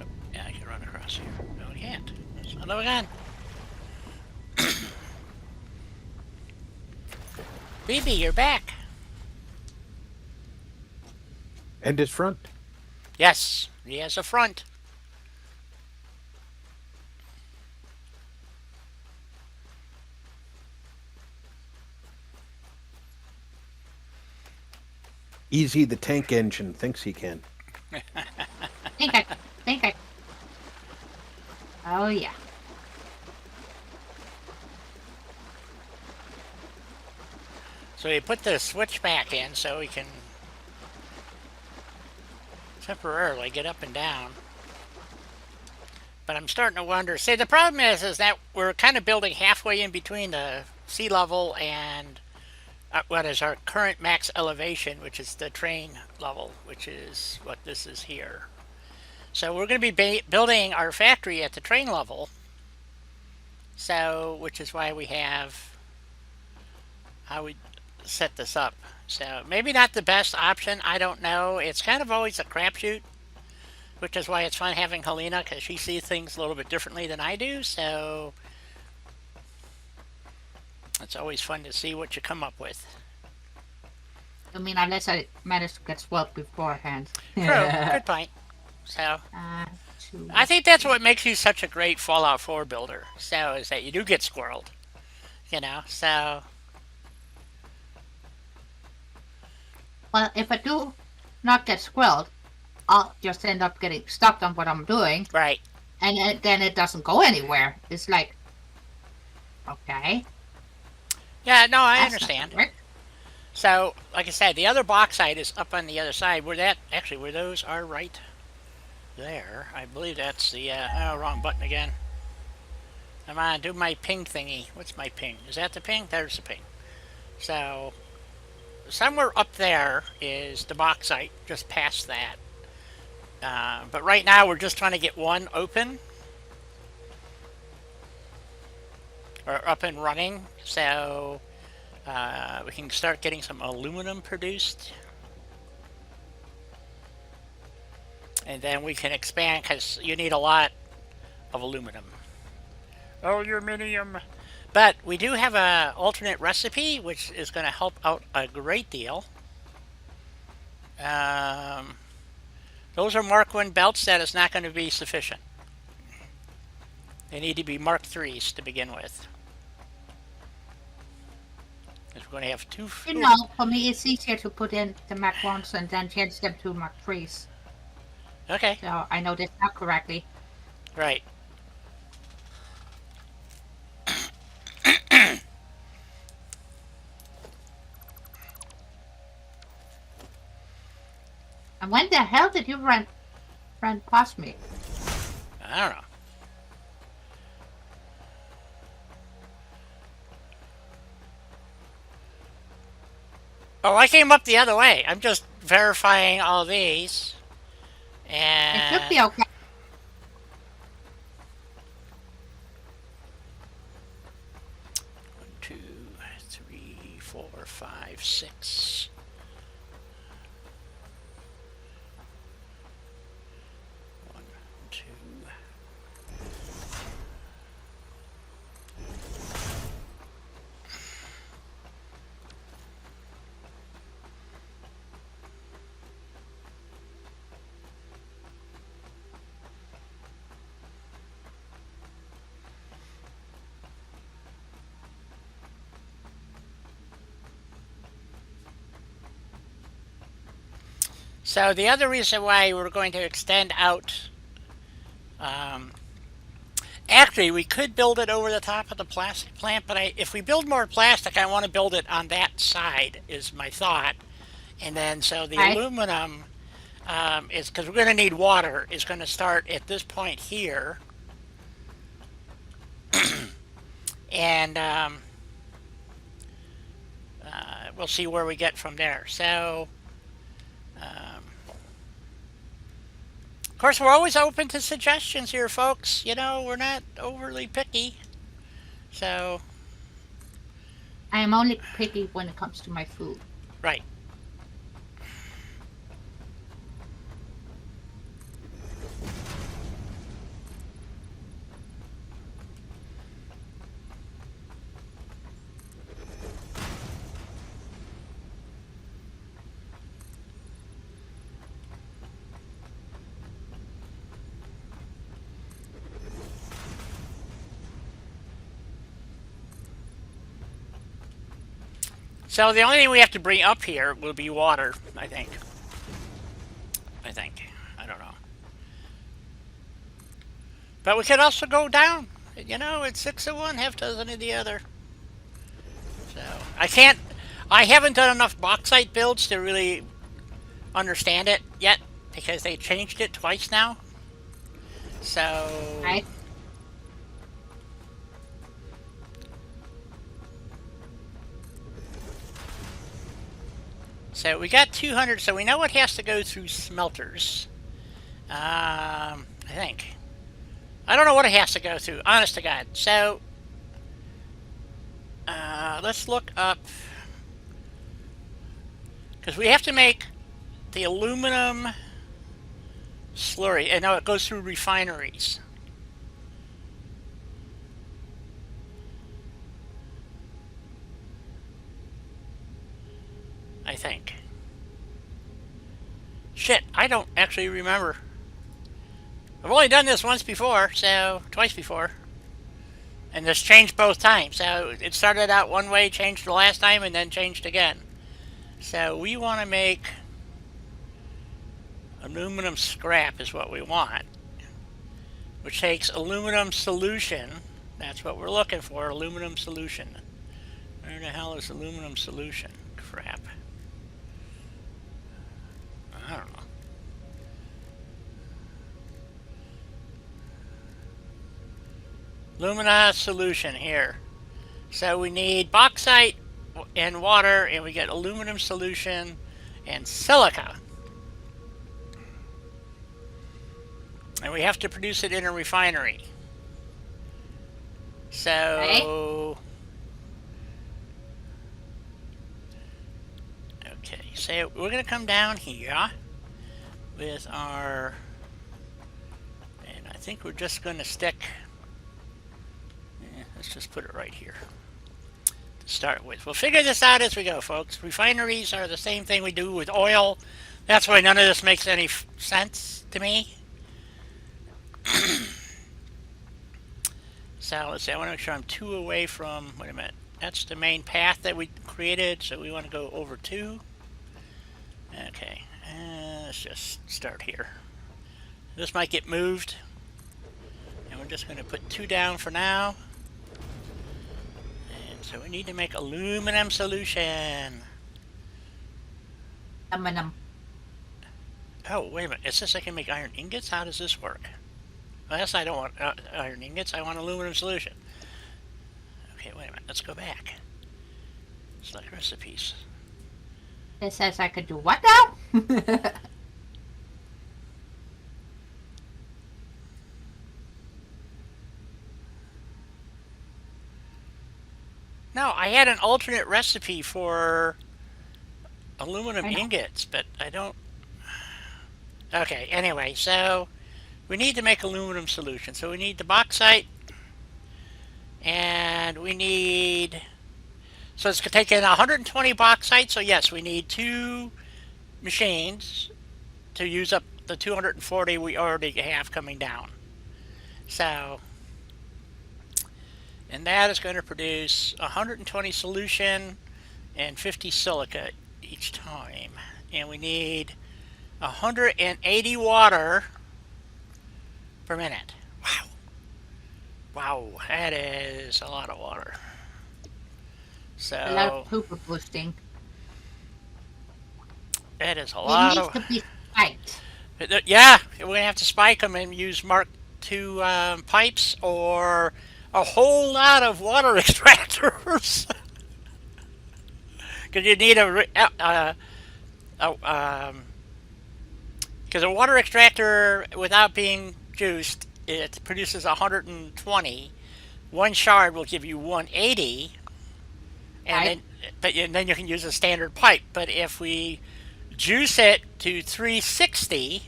S1: Oh, yeah, I can run across here. No, we can't. Son of a gun. BB, you're back.
S3: And his front.
S1: Yes, he has a front.
S3: Easy the tank engine thinks he can.
S2: Think I. Oh yeah.
S1: So we put the switch back in so we can temporarily get up and down. But I'm starting to wonder. See, the problem is that we're kind of building halfway in between the sea level and what is our current max elevation, which is the train level, which is what this is here. So we're going to be building our factory at the train level. So, which is why we have how we set this up. So maybe not the best option. I don't know. It's kind of always a crapshoot, which is why it's fun having Helena, because she sees things a little bit differently than I do. So it's always fun to see what you come up with.
S2: I mean, unless I manage to get swelled beforehand.
S1: True. Good point. So
S2: Two.
S1: I think that's what makes you such a great Fallout 4 builder. So is that you do get squirreled. You know, so
S2: Well, if I do not get squelled, I'll just end up getting stuck on what I'm doing,
S1: right.
S2: and then it doesn't go anywhere. It's like, okay.
S1: Yeah, no, I
S2: that's not
S1: understand.
S2: gonna work.
S1: So, like I said, the other bauxite is up on the other side. Where those are right there. I believe that's the, wrong button again. Come on, do my ping thingy. What's my ping? Is that the ping? There's the ping. So, somewhere up there is the bauxite, just past that. But right now we're just trying to get one open. Or up and running. So, we can start getting some aluminum produced. And then we can expand, because you need a lot of aluminum. Aluminium. But we do have an alternate recipe, which is going to help out a great deal. Those are Mark 1 belts. That is not going to be sufficient. They need to be Mark 3s to begin with. Because we're going to have two...
S2: You know, for me, it's easier to put in the Mach 1s and then change them to Mach 3s.
S1: Okay,
S2: So I know this now correctly.
S1: right.
S2: And when the hell did you run past me?
S1: I don't know. Oh, I came up the other way. I'm just verifying all these.
S2: It should
S1: And
S2: be okay.
S1: one, two, three, four, five, six. One, two. So the other reason why we're going to extend out, actually we could build it over the top of the plastic plant, but if we build more plastic, I want to build it on that side, is my thought. And then so the
S2: Right.
S1: aluminum is, because we're going to need water, is going to start at this point here. And we'll see where we get from there. So, of course, we're always open to suggestions here, folks. You know, we're not overly picky. So,
S2: I am only picky when it comes to my food.
S1: right. So the only thing we have to bring up here will be water, I think. I don't know. But we could also go down. You know, it's 6 of one, half dozen of the other. So I haven't done enough bauxite builds to really understand it yet, because they changed it twice now. So...
S2: Right?
S1: So we got 200, so we know it has to go through smelters. I think. I don't know what it has to go through, honest to God. So, let's look up, because we have to make the aluminum slurry, and no, it goes through refineries. I think. Shit, I don't actually remember. I've only done this once before, so twice before. And this changed both times. So it started out one way, changed the last time, and then changed again. So we want to make aluminum scrap is what we want. Which takes aluminum solution. That's what we're looking for, aluminum solution. Where the hell is aluminum solution? Crap. I don't know. Alumina solution here. So we need bauxite and water, and we get aluminum solution and silica. And we have to produce it in a refinery. So... Okay, so we're going to come down here with our... And I think we're just going to stick... let's just put it right here to start with. We'll figure this out as we go, folks. Refineries are the same thing we do with oil. That's why none of this makes any sense to me. So let's see, I want to make sure I'm 2 away from... Wait a minute. That's the main path that we created, so we want to go over 2. Okay, let's just start here. This might get moved. And we're just going to put 2 down for now. And so we need to make aluminum solution.
S2: Aluminum.
S1: Oh, wait a minute. It says I can make iron ingots? How does this work? Well, yes, I don't want iron ingots. I want aluminum solution. Okay, wait a minute. Let's go back. Select recipes.
S2: It says I could do what now?
S1: No, I had an alternate recipe for aluminum ingots, but I don't... Okay, anyway, so we need to make aluminum solution. So we need the bauxite, and we need... So it's going to take in 120 bauxite, so yes, we need 2 machines to use up the 240 we already have coming down. So... And that is going to produce 120 solution and 50 silica each time. And we need 180 water per minute. Wow. Wow, that is a lot of water. So
S2: A lot of pooper boosting.
S1: that is a lot of...
S2: It needs to be spiked.
S1: Yeah, we're going to have to spike them and use Mark II pipes or... a whole lot of water extractors. Because you need because a water extractor without being juiced, it produces 120. One shard will give you 180, and then you can use a standard pipe. But if we juice it to 360,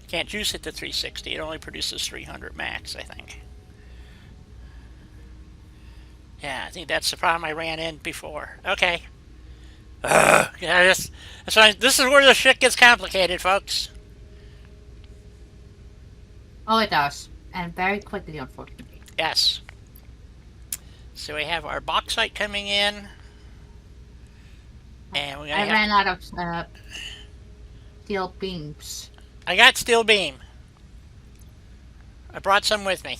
S1: can't juice it to 360. It only produces 300 max, I think. Yeah, I think that's the problem I ran in before. Okay. Yeah, this is where the shit gets complicated, folks.
S2: Oh, it does. And very quickly, unfortunately.
S1: Yes. So we have our bauxite coming in. And we're
S2: I ran out of steel beams.
S1: I got steel beam. I brought some with me.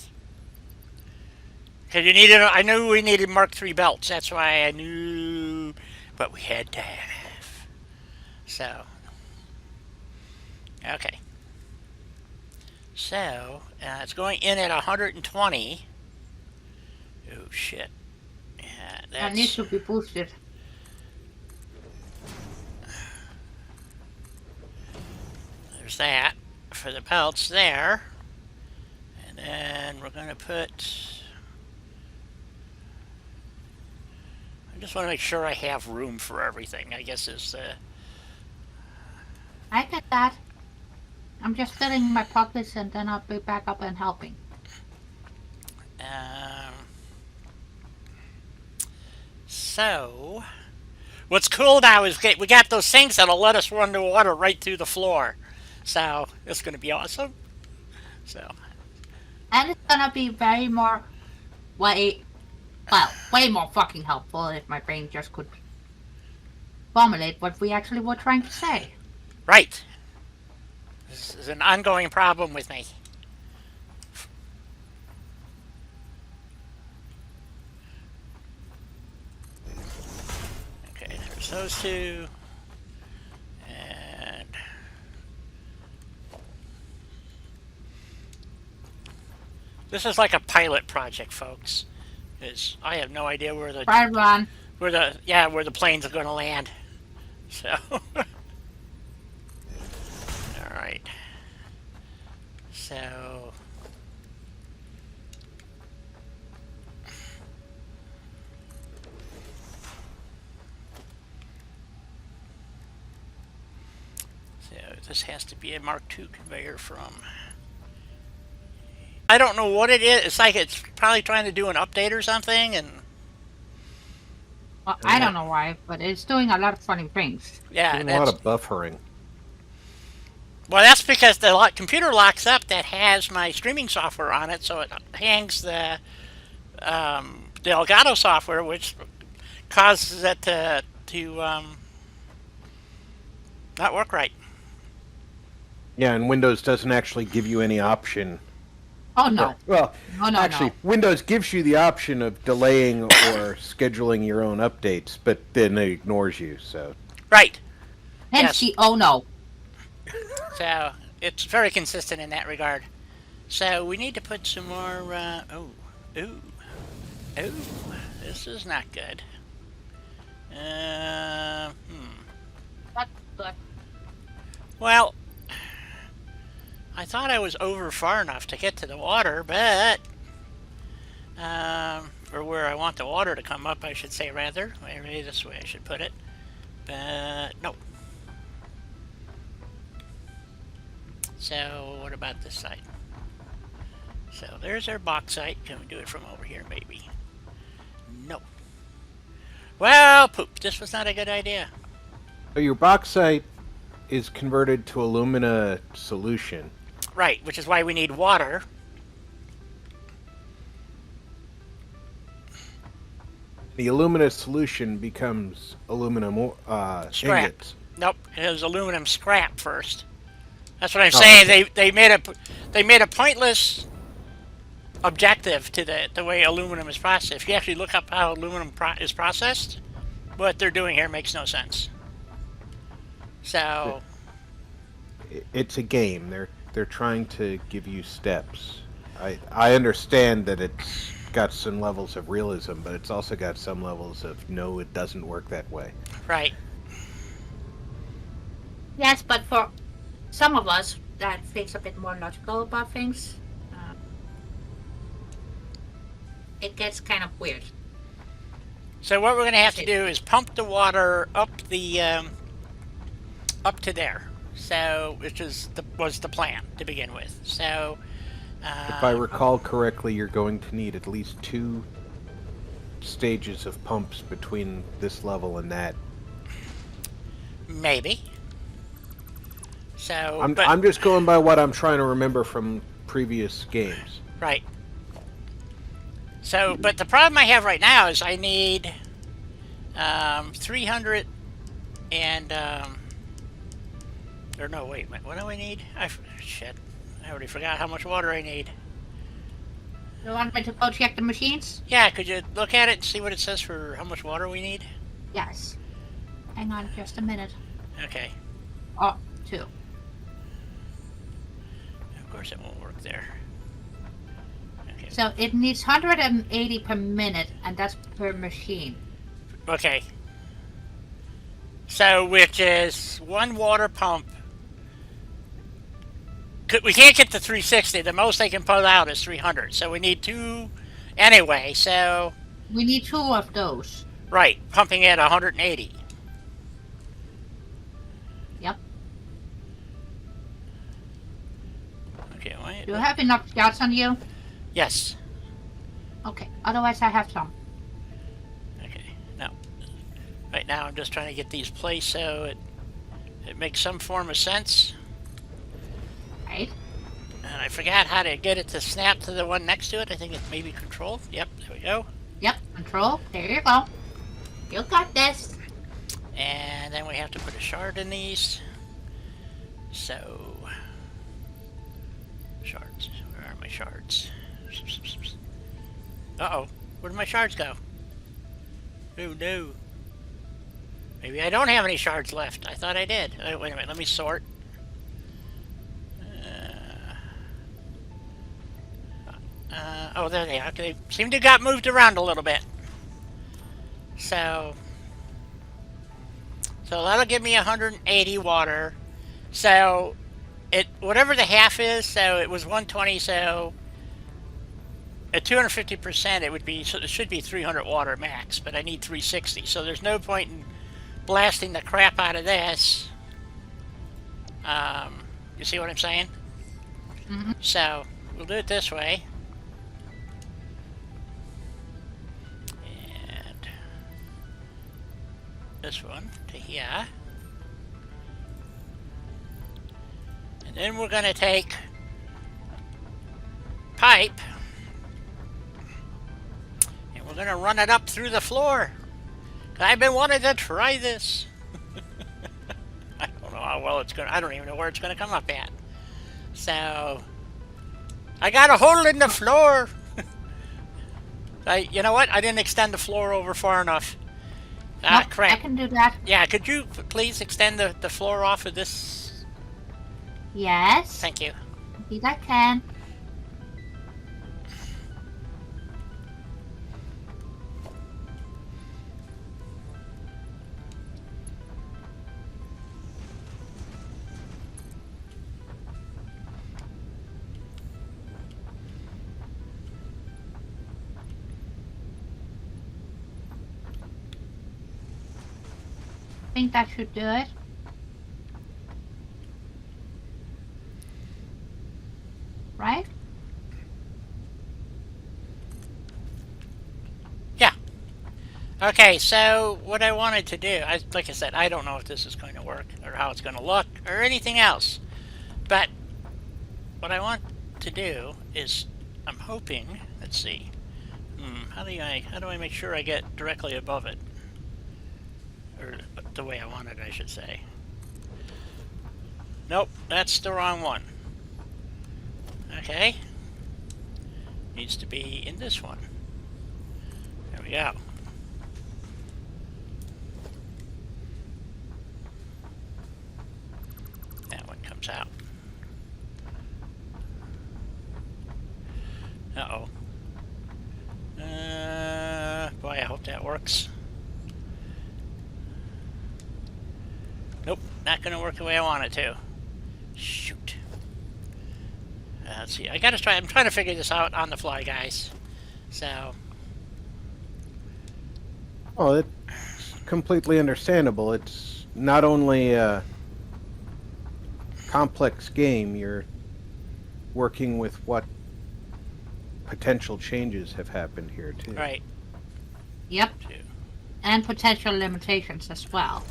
S1: Because I knew we needed Mark III belts. That's why I knew what we had to have. So, okay. So, it's going in at 120. Oh, shit. Yeah,
S2: That needs to be boosted.
S1: There's that for the belts there. And then we're going to put... I just want to make sure I have room for everything, I guess is the...
S2: I get that. I'm just filling my pockets and then I'll be back up and helping.
S1: So, what's cool now is we got those things that'll let us run the water right through the floor. So, it's going to be awesome. So,
S2: And it's gonna be way more fucking helpful if my brain just could formulate what we actually were trying to say.
S1: right. This is an ongoing problem with me. Okay, there's those two. And this is like a pilot project, folks. Because I have no idea where the
S2: Right, Ron?
S1: where the planes are going to land. So, all right. So, this has to be a Mark II conveyor from... I don't know what it is. It's like it's probably trying to do an update or something, and...
S2: Well, I don't know why, but it's doing a lot of funny things.
S1: Yeah,
S3: Doing a lot of buffering.
S1: well, that's because the computer locks up that has my streaming software on it, so it hangs the Elgato software, which causes it to not work right.
S3: Yeah, and Windows doesn't actually give you any option.
S2: Oh no.
S3: Well,
S2: No,
S3: actually,
S2: no.
S3: Windows gives you the option of delaying or scheduling your own updates, but then it ignores you, so...
S1: Right.
S2: Hence
S1: Yes.
S2: oh no.
S1: So it's very consistent in that regard. So we need to put some more. This is not good.
S2: That's good.
S1: Well, I thought I was over far enough to get to the water, but or where I want the water to come up, I should say, rather. Maybe this way I should put it. But no. So what about this side? So there's our bauxite. Can we do it from over here, maybe? No. Well, poop. This was not a good idea.
S3: So your bauxite is converted to alumina solution.
S1: Right, which is why we need water.
S3: The alumina solution becomes aluminum
S1: Scrap.
S3: ingots.
S1: Nope, it was aluminum scrap first. That's what I'm saying. They made a pointless objective to the way aluminum is processed. If you actually look up how aluminum is processed, what they're doing here makes no sense. So
S3: It's a game. They're trying to give you steps. I understand that it's got some levels of realism, but it's also got some levels of no, it doesn't work that way.
S1: Right.
S2: Yes, but for some of us that thinks a bit more logical about things, it gets kind of weird.
S1: So what we're going to have to do is pump the water up the up to there. So, which was the plan to begin with. So,
S3: If I recall correctly, you're going to need at least 2 stages of pumps between this level and that.
S1: maybe. So,
S3: I'm just going by what I'm trying to remember from previous games.
S1: right. So, but the problem I have right now is I need 300 and or no, wait, what do I need? Shit, I already forgot how much water I need.
S2: You want me to go check the machines?
S1: Yeah, could you look at it and see what it says for how much water we need?
S2: Yes. Hang on just a minute.
S1: Okay.
S2: Oh, 2.
S1: Of course it won't work there. Okay.
S2: So it needs 180 per minute, and that's per machine.
S1: Okay. So, which is 1 water pump. We can't get to 360. The most they can put out is 300. So we need 2 anyway. So,
S2: We need 2 of those.
S1: right, pumping at 180.
S2: Yep.
S1: Okay, wait.
S2: Do you have enough shots on you?
S1: Yes.
S2: Okay. Otherwise, I have some.
S1: Okay. No. Right now, I'm just trying to get these placed so it makes some form of sense.
S2: Right.
S1: And I forgot how to get it to snap to the one next to it. I think it's maybe control. Yep, there we go.
S2: Yep. Control. There you go. You got this.
S1: And then we have to put a shard in these. So, shards. Where are my shards? Uh-oh. Where did my shards go? Oh, no. Maybe I don't have any shards left. I thought I did. Oh, wait a minute. Let me sort. Oh, there they are. Okay, they seem to have got moved around a little bit. So that'll give me 180 water. So whatever the half is, so it was 120, so at 250% it should be 300 water max, but I need 360. So there's no point in blasting the crap out of this. You see what I'm saying?
S2: Mm-hmm.
S1: So we'll do it this way. This one to here. And then we're going to take pipe and we're going to run it up through the floor. I've been wanting to try this. I don't know how well it's going to, I don't even know where it's going to come up at. So I got a hole in the floor. You know what? I didn't extend the floor over far enough. Ah,
S2: Nope,
S1: crap.
S2: I can do that.
S1: Yeah, could you please extend the floor off of this?
S2: Yes.
S1: Thank you.
S2: Indeed I can. I think that should do it. Right?
S1: Yeah. Okay, so what I wanted to do, like I said, I don't know if this is going to work or how it's going to look or anything else. But what I want to do is, I'm hoping, let's see, how do I make sure I get directly above it? Or the way I want it, I should say. Nope, that's the wrong one. Okay. Needs to be in this one. There we go. That one comes out. that works. Nope, not gonna work the way I want it to. Shoot. Let's see. I gotta try. I'm trying to figure this out on the fly, guys. So.
S3: Oh, it's completely understandable. It's not only a complex game, you're working with what potential changes have happened here, too.
S1: Right.
S2: Yep. And potential limitations as well.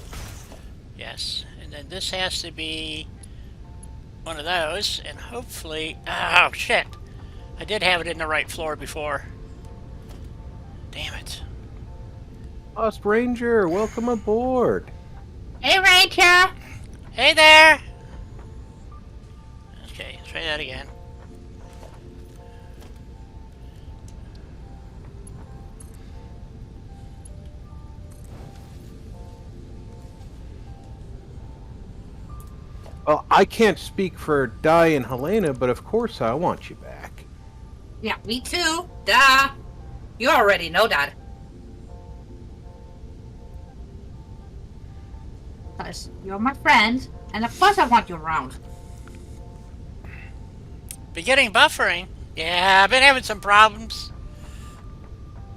S1: Yes. And then this has to be one of those, and hopefully... Oh, shit. I did have it in the right floor before. Damn it.
S3: Lost Ranger, welcome aboard.
S2: Hey, Ranger!
S1: Hey there! Okay, let's try that again.
S3: Well, I can't speak for Di and Helena, but of course I want you back.
S2: Yeah, me too. Duh. You already know that. Because you're my friend, and of course I want you around.
S1: Beginning buffering? Yeah, I've been having some problems.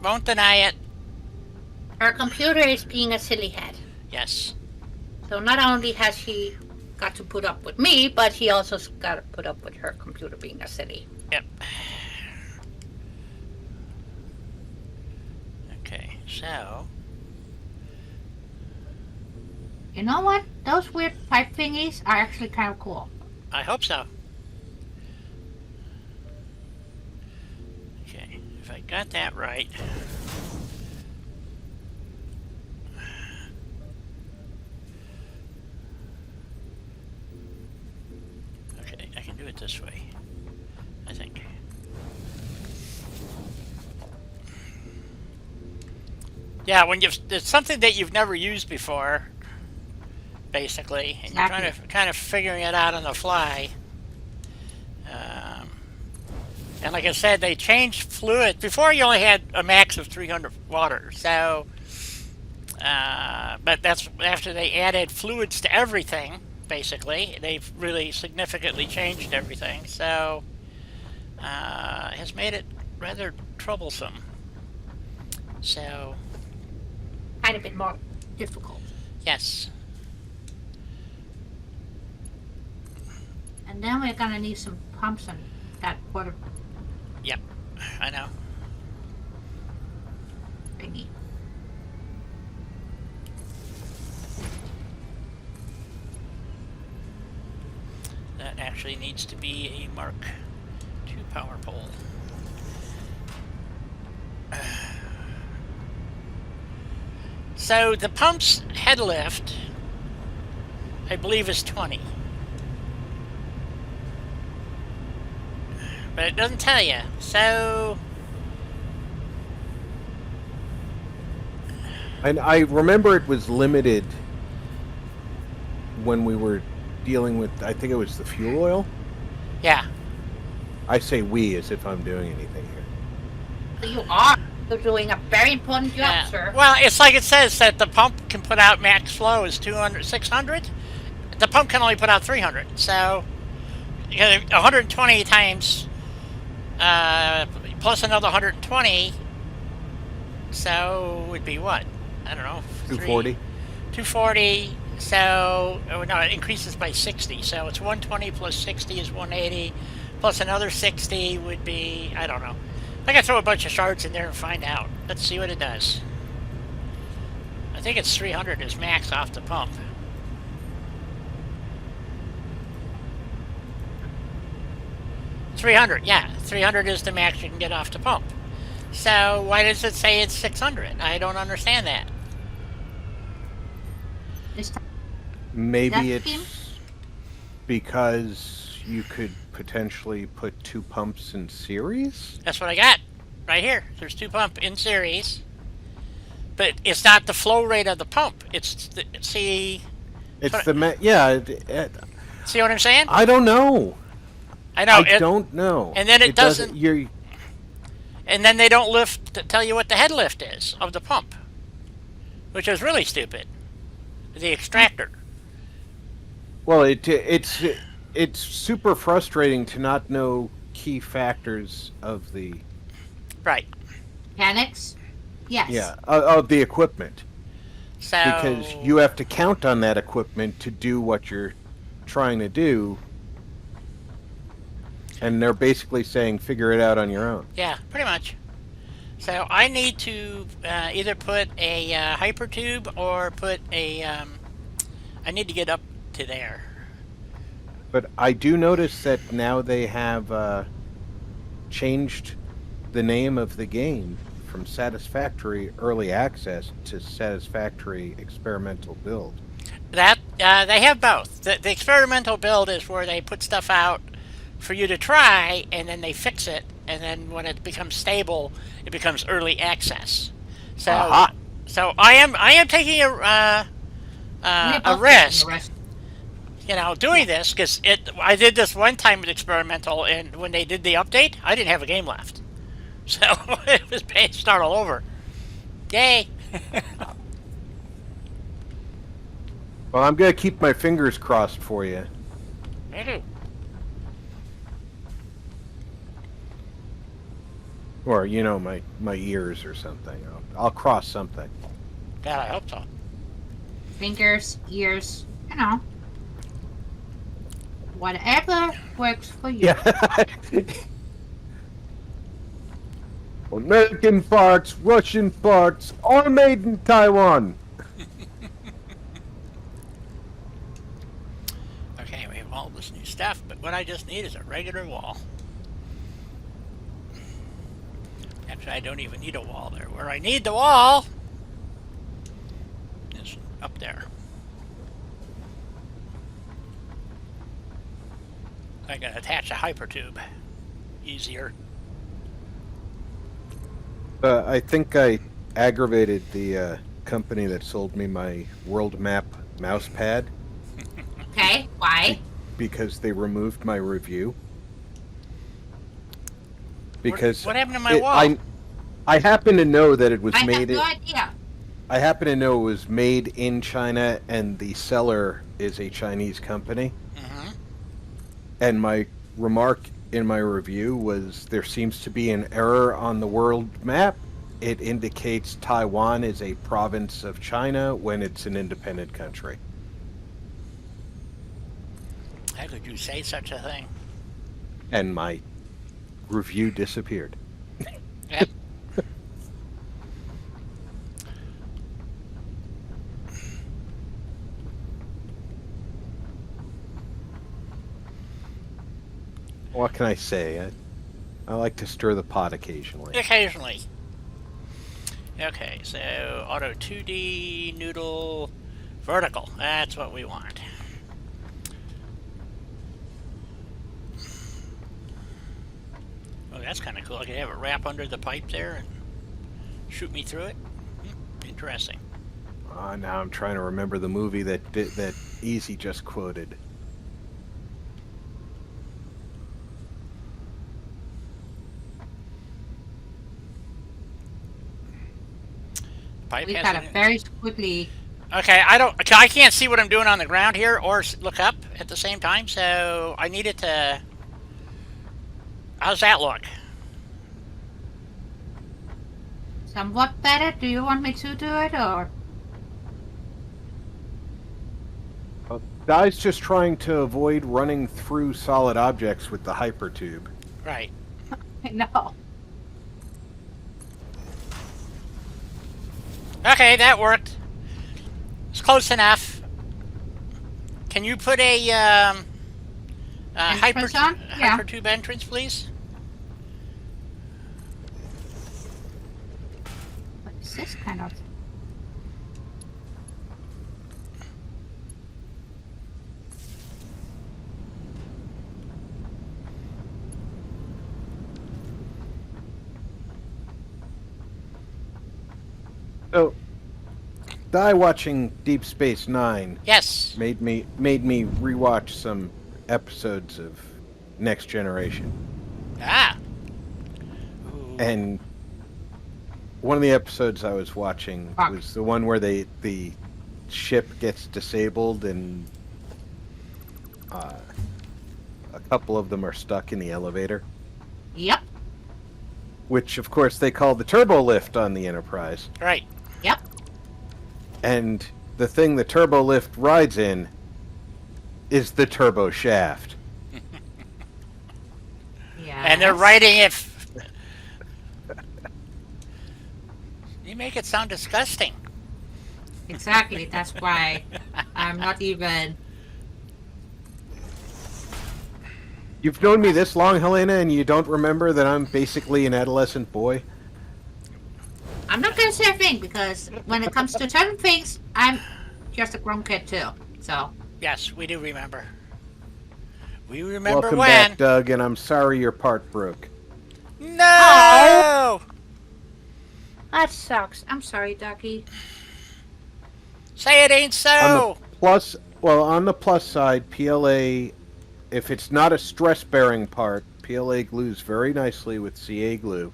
S1: Won't deny it.
S2: Her computer is being a silly head.
S1: Yes.
S2: So not only has she got to put up with me, but he also's got to put up with her computer being a silly.
S1: Yep. Okay, so...
S2: You know what? Those weird pipe thingies are actually kind of cool.
S1: I hope so. Okay, if I got that right... Okay, I can do it this way, I think. Yeah, when it's something that you've never used before, basically, and you're trying to kind of figuring it out on the fly. And like I said, they changed fluid. Before you only had a max of 300 water, so but that's after they added fluids to everything. Basically, they've really significantly changed everything, so has made it rather troublesome. So,
S2: Kind of bit more difficult.
S1: yes.
S2: And then we're gonna need some pumps and that water
S1: Yep, I know.
S2: thingy.
S1: That actually needs to be a Mark II power pole. So the pump's head lift, I believe, is 20. But it doesn't tell you. So
S3: And I remember it was limited when we were dealing with, I think it was the fuel oil.
S1: yeah.
S3: I say we as if I'm doing anything here.
S2: You are. You're doing a very important job, sir.
S1: Well, it's like it says that the pump can put out max flow is 200, 600. The pump can only put out 300. So, you know, 120 times plus another 120. So, would be what? I don't know.
S3: 240.
S1: 240. So, oh, no, it increases by 60. So, it's 120 plus 60 is 180. Plus another 60 would be, I don't know. I can throw a bunch of shards in there and find out. Let's see what it does. I think it's 300 is max off the pump. $300, yeah. 300 is the max you can get off the pump. So why does it say it's 600? I don't understand that.
S3: Maybe
S2: That seems-
S3: it's because you could potentially put two pumps in series?
S1: That's what I got right here. There's two pump in series. But it's not the flow rate of the pump. It's the, see
S3: Yeah,
S1: see what I'm saying?
S3: I don't know.
S1: I know.
S3: I don't know.
S1: and then it doesn't-
S3: You're
S1: and then they don't tell you what the head lift is of the pump, which is really stupid. The extractor.
S3: Well, it's super frustrating to not know key factors of the
S1: Right.
S2: Mechanics? Yes.
S3: yeah of the equipment,
S1: So
S3: because you have to count on that equipment to do what you're trying to do, and they're basically saying figure it out on your own.
S1: yeah, pretty much. So I need to either put a hypertube or put a. I need to get up to there.
S3: But I do notice that now they have changed the name of the game from Satisfactory Early Access to Satisfactory Experimental Build.
S1: That they have both. The experimental build is where they put stuff out for you to try, and then they fix it, and then when it becomes stable, it becomes early access. So,
S3: Aha.
S1: so I am taking a risk, doing this because I did this one time with experimental, and when they did the update, I didn't have a game left, so it was pain to start all over. Yay!
S3: Well, I'm gonna keep my fingers crossed for you.
S1: I do.
S3: Or, my ears or something. I'll cross something.
S1: God, I hope so.
S2: Fingers, ears, whatever works for you.
S3: Yeah. American farts, Russian farts, all made in Taiwan.
S1: Okay, we have all this new stuff, but what I just need is a regular wall. Actually, I don't even need a wall there. Where I need the wall is up there. I can attach a hypertube. Easier.
S3: I think I aggravated the company that sold me my world map mouse pad
S2: Okay, why?
S3: because they removed my review. Because
S1: what happened to my wall?
S3: I happen to know that it was
S2: I have
S3: made.
S2: no idea.
S3: I happen to know it was made in China, and the seller is a Chinese company.
S1: Mm-hmm.
S3: And my remark in my review was there seems to be an error on the world map. It indicates Taiwan is a province of China when it's an independent country.
S1: How could you say such a thing?
S3: And my review disappeared.
S1: Yep.
S3: What can I say? I like to stir the pot occasionally.
S1: Occasionally. Okay, so auto 2D, noodle, vertical. That's what we want. Oh, that's kind of cool. I could have it wrap under the pipe there and shoot me through it. Interesting.
S3: Now I'm trying to remember the movie that Easy just quoted.
S1: Pipe
S2: We
S1: has
S2: got
S1: an-
S2: a very squiggly.
S1: Okay, I can't see what I'm doing on the ground here or look up at the same time, so I need it to. How's that look?
S2: Somewhat better. Do you want me to do it or?
S3: Guy's just trying to avoid running through solid objects with the hypertube.
S1: Right.
S2: No.
S1: Okay, that worked. It's close enough. Can you put a
S2: Entrance on? Yeah.
S1: hypertube entrance, please?
S2: What is this kind of?
S3: So, Guy watching Deep Space Nine
S1: Yes.
S3: made me rewatch some episodes of Next Generation.
S1: Ah. Ooh.
S3: And one of the episodes I was watching was the one where the ship gets disabled and a couple of them are stuck in the elevator.
S2: Yep.
S3: Which, of course, they call the turbo lift on the Enterprise.
S1: Right.
S2: Yep.
S3: And the thing the turbo lift rides in is the turbo shaft.
S2: Yeah.
S1: And they're writing it. You make it sound disgusting.
S2: Exactly. That's why I'm not even.
S3: You've known me this long, Helena, and you don't remember that I'm basically an adolescent boy?
S2: I'm not gonna say a thing because when it comes to certain things, I'm just a grown kid too. So.
S1: Yes, we do remember. We remember
S3: Welcome
S1: when.
S3: back, Doug, and I'm sorry your part broke.
S1: No!
S2: That sucks. I'm sorry, Ducky.
S1: Say it ain't so!
S3: On the plus side, PLA, if it's not a stress-bearing part, PLA glues very nicely with CA glue.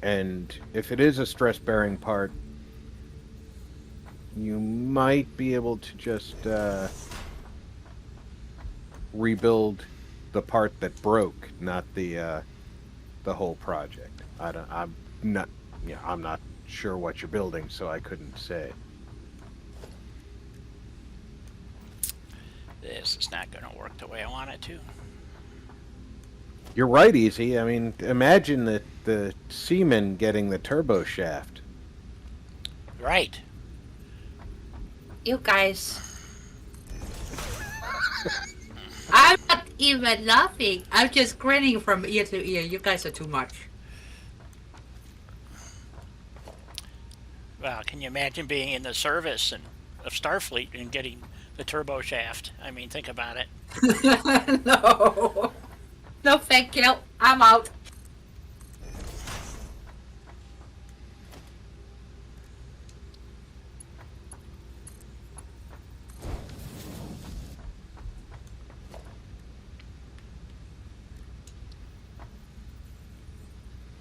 S3: And if it is a stress-bearing part, you might be able to just rebuild the part that broke, not the whole project. I'm not sure what you're building, so I couldn't say.
S1: This is not going to work the way I want it to.
S3: You're right, Easy. I mean, imagine the seaman getting the turbo shaft.
S1: Right.
S2: You guys. I'm not even laughing. I'm just grinning from ear to ear. You guys are too much.
S1: Well, can you imagine being in the service of Starfleet and getting the turbo shaft? I mean, think about it.
S2: No. No, thank you. I'm out.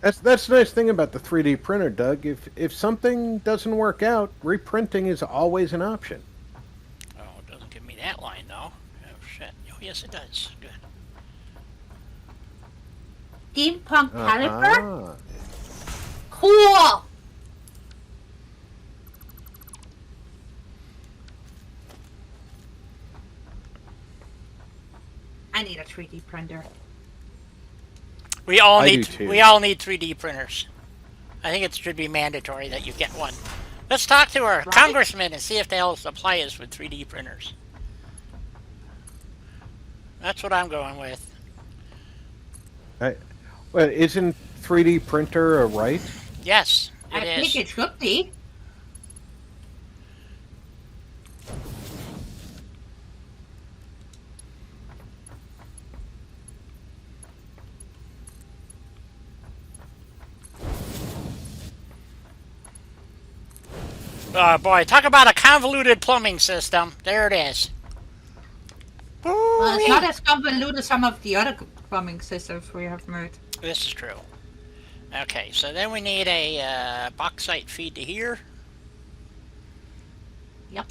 S3: That's the nice thing about the 3D printer, Doug. If something doesn't work out, reprinting is always an option.
S1: Oh, it doesn't give me that line, though. Oh, shit. Oh, yes, it does. Good.
S2: Steampunk caliper?
S3: Uh-huh.
S2: Cool! I need a 3D printer.
S1: We all
S3: I
S1: need
S3: do too.
S1: we all need 3D printers. I think it should be mandatory that you get one. Let's talk to our congressman and see if they'll supply us with 3D printers. That's what I'm going with.
S3: Well, isn't 3D printer a right?
S1: Yes, it
S2: I
S1: is.
S2: think it should be.
S1: Oh boy, talk about a convoluted plumbing system. There it is.
S2: Well, it's not as convoluted as some of the other plumbing systems we have made.
S1: This is true. Okay, so then we need a bauxite feed to here.
S2: Yep.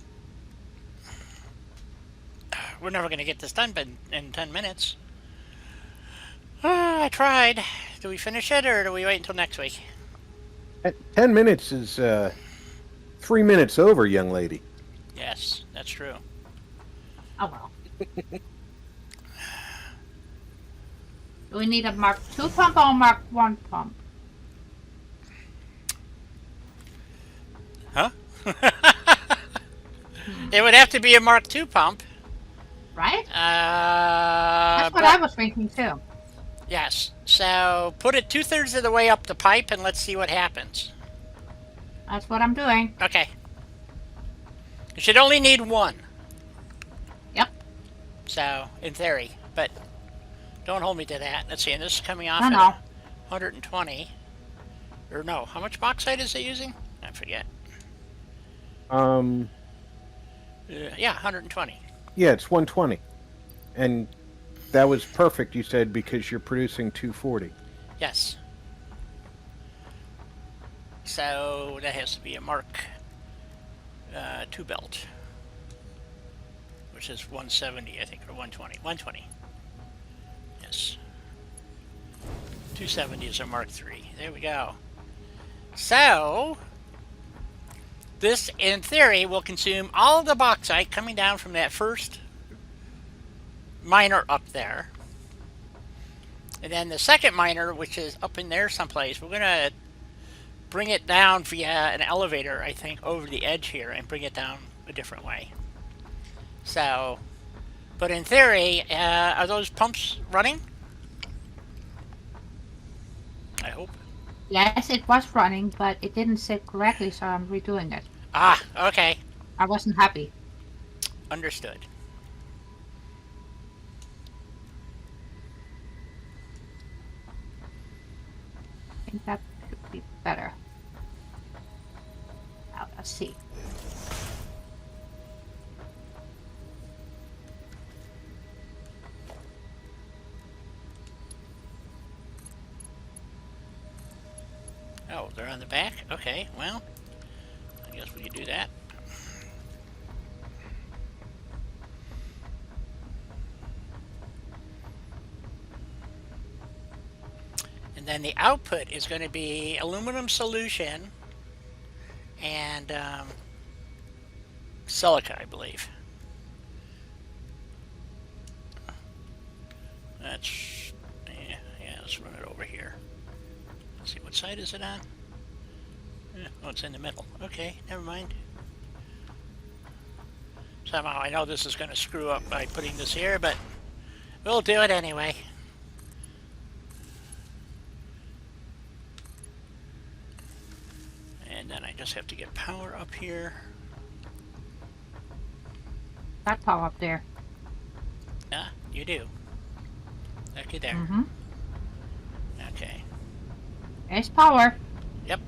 S1: We're never going to get this done in 10 minutes. I tried. Do we finish it, or do we wait until next week?
S3: 10 minutes is 3 minutes over, young lady.
S1: Yes, that's true.
S2: Oh well. Do we need a Mark II pump or a Mark I pump?
S1: Huh? It would have to be a Mark II pump.
S2: Right?
S1: That's
S2: what I was thinking too.
S1: Yes. So put it 2/3 of the way up the pipe and let's see what happens.
S2: That's what I'm doing.
S1: Okay. You should only need one.
S2: Yep.
S1: So, in theory. But don't hold me to that. Let's see. And this is coming off
S2: No,
S1: at
S2: no.
S1: 120. Or no. How much bauxite is it using? I forget. Yeah, 120.
S3: Yeah, it's 120. And that was perfect, you said, because you're producing 240.
S1: Yes. So that has to be a Mark 2 belt, which is 170, I think, or 120. 120. Yes. 270 is a Mark 3. There we go. So this, in theory, will consume all the bauxite coming down from that first miner up there. And then the second miner, which is up in there someplace, we're going to bring it down via an elevator, I think, over the edge here and bring it down a different way. So, but in theory, are those pumps running? I hope.
S2: Yes, it was running, but it didn't sit correctly, so I'm redoing it.
S1: Ah, okay.
S2: I wasn't happy.
S1: Understood.
S2: I think that could be better. Now, let's see.
S1: Oh, they're on the back? Okay, well, I guess we could do that. And then the output is going to be aluminum solution and silica, I believe. That's, yeah, let's run it over here. Let's see, what side is it on? Oh, it's in the middle. Okay, never mind. Somehow I know this is going to screw up by putting this here, but we'll do it anyway. And then I just have to get power up here.
S2: That power up there.
S1: Ah, you do. Looky there.
S2: Mm-hmm.
S1: Okay.
S2: There's power.
S1: Yep.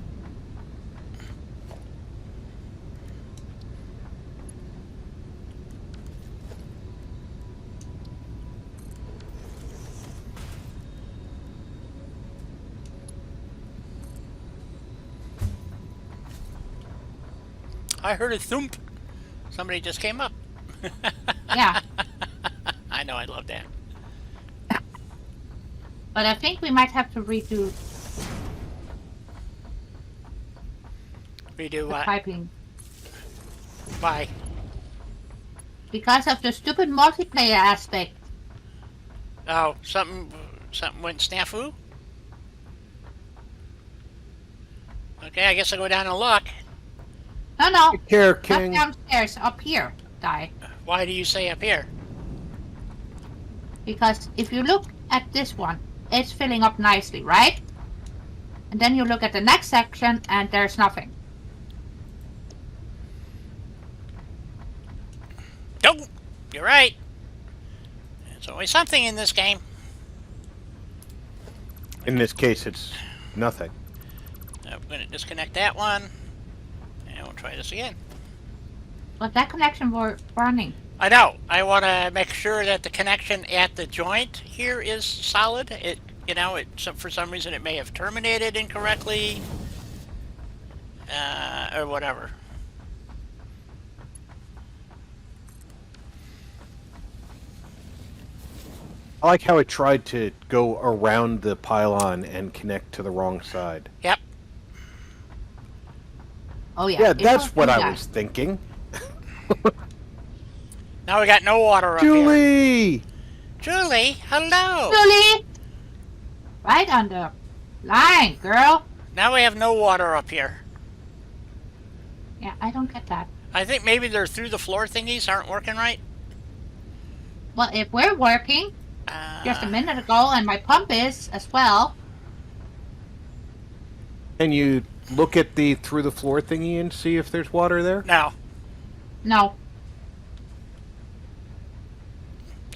S1: I heard a thump. Somebody just came up.
S2: Yeah.
S1: I know, I love that.
S2: But I think we might have to redo
S1: Redo
S2: the
S1: what?
S2: piping.
S1: Why?
S2: Because of the stupid multiplayer aspect.
S1: Oh, something went snafu? Okay, I guess I'll go down and look.
S2: No.
S3: Take care,
S2: Not
S3: King.
S2: downstairs, up here, Di.
S1: Why do you say up here?
S2: Because if you look at this one, it's filling up nicely, right? And then you look at the next section and there's nothing.
S1: Nope, you're right. There's always something in this game.
S3: In this case, it's nothing.
S1: I'm going to disconnect that one. And we'll try this again.
S2: But that connection were running.
S1: I know. I want to make sure that the connection at the joint here is solid. It, you know, for some reason it may have terminated incorrectly, or whatever.
S3: I like how it tried to go around the pylon and connect to the wrong side.
S1: Yep.
S2: Oh yeah.
S3: Yeah,
S2: it
S3: that's
S2: won't
S3: what
S2: do
S3: I
S2: that.
S3: was thinking.
S1: Now we got no water up here.
S3: Julie!
S1: Julie, hello.
S2: Julie! Right on the line, girl.
S1: Now we have no water up here.
S2: Yeah, I don't get that.
S1: I think maybe their through the floor thingies aren't working right.
S2: Well, if we're working just a minute ago and my pump is as well.
S3: Can you look at the through the floor thingy and see if there's water there?
S1: No,
S2: No.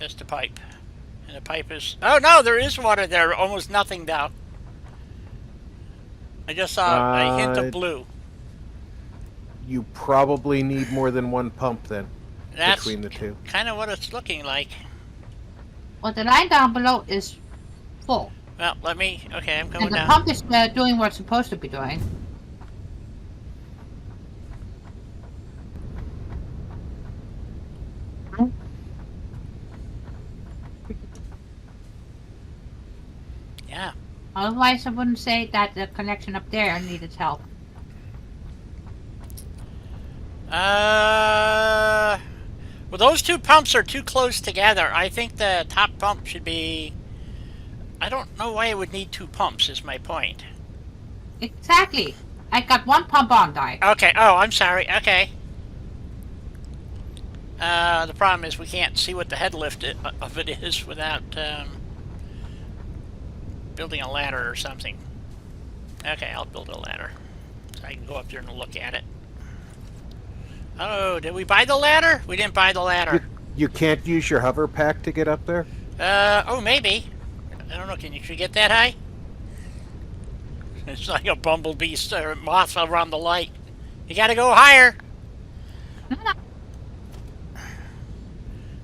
S1: just a pipe. And the pipe is... Oh, no, there is water there. Almost nothing down. I just saw a hint of blue.
S3: You probably need more than one pump then,
S1: That's
S3: between the two.
S1: kind of what it's looking like.
S2: Well, the line down below is full.
S1: Well, let me... Okay, I'm going
S2: And the
S1: down.
S2: pump is doing what it's supposed to be doing. Otherwise, I wouldn't say that the connection up there needed help.
S1: Well, those two pumps are too close together. I think the top pump should be... I don't know why it would need two pumps, is my point.
S2: Exactly. I got one pump on, Di.
S1: Okay, oh, I'm sorry. Okay. The problem is we can't see what the head lift of it is without building a ladder or something. Okay, I'll build a ladder so I can go up there and look at it. Oh, did we buy the ladder? We didn't buy the ladder.
S3: You can't use your hover pack to get up there?
S1: Oh, maybe. I don't know, can you get that high? It's like a bumblebee or moth around the light. You gotta go higher.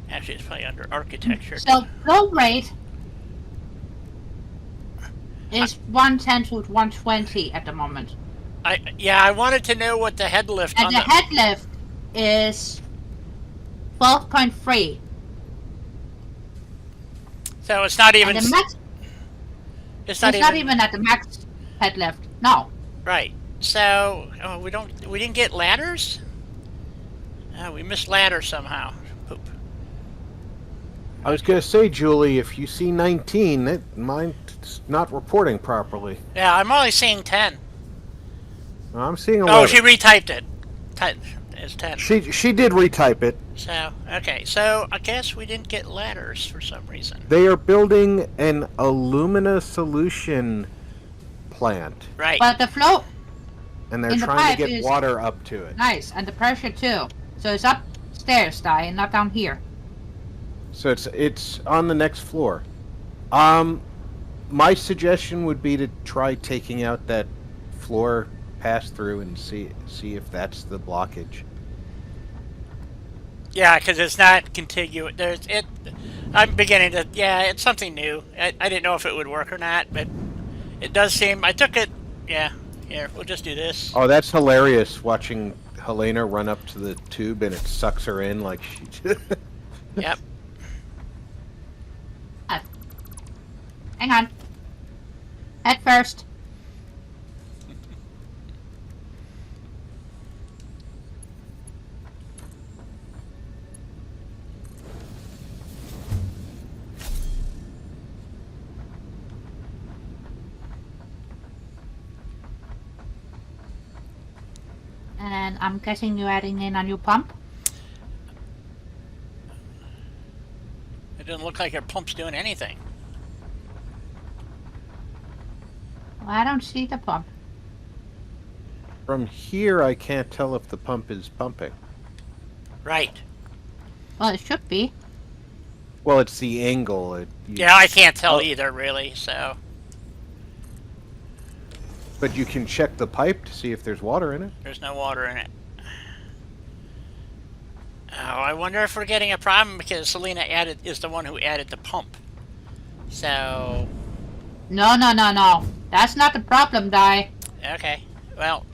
S1: Actually, it's probably under architecture.
S2: So flow rate is 110 to 120 at the moment.
S1: I wanted to know what the head lift
S2: And
S1: on
S2: the head lift is 12.3.
S1: So it's not even.
S2: And the max,
S1: it's
S2: not even at the max head lift. No.
S1: Right. So we didn't get ladders. We missed ladders somehow. Poop.
S3: I was going to say, Julie, if you see 19, mine's not reporting properly.
S1: Yeah, I'm only seeing 10.
S3: I'm seeing 11.
S1: Oh, she retyped it. It's 10.
S3: She did retype it.
S1: So, okay. So, I guess we didn't get ladders for some reason.
S3: They are building an alumina solution plant.
S1: Right.
S2: But the flow
S3: And they're
S2: in the
S3: trying to
S2: pipe
S3: get
S2: is
S3: water up to it.
S2: nice, and the pressure too. So it's upstairs, Di, and not down here.
S3: So it's on the next floor. My suggestion would be to try taking out that floor pass through and see if that's the blockage.
S1: Yeah, because it's not contiguous. I'm beginning to. Yeah, it's something new. I didn't know if it would work or not, but it does seem. I took it. Yeah. Here, we'll just do this.
S3: Oh, that's hilarious! Watching Helena run up to the tube and it sucks her in like she.
S1: Yep.
S2: Hang on. Head first. And I'm guessing you're adding in a new pump?
S1: It doesn't look like your pump's doing anything.
S2: Well, I don't see the pump.
S3: From here, I can't tell if the pump is pumping.
S1: Right.
S2: Well, it should be.
S3: Well, it's the angle.
S1: Yeah, I can't tell either, really, so...
S3: But you can check the pipe to see if there's water in it.
S1: There's no water in it. Oh, I wonder if we're getting a problem because Selena is the one who added the pump. So...
S2: No. That's not the problem, Di.
S1: Okay, well...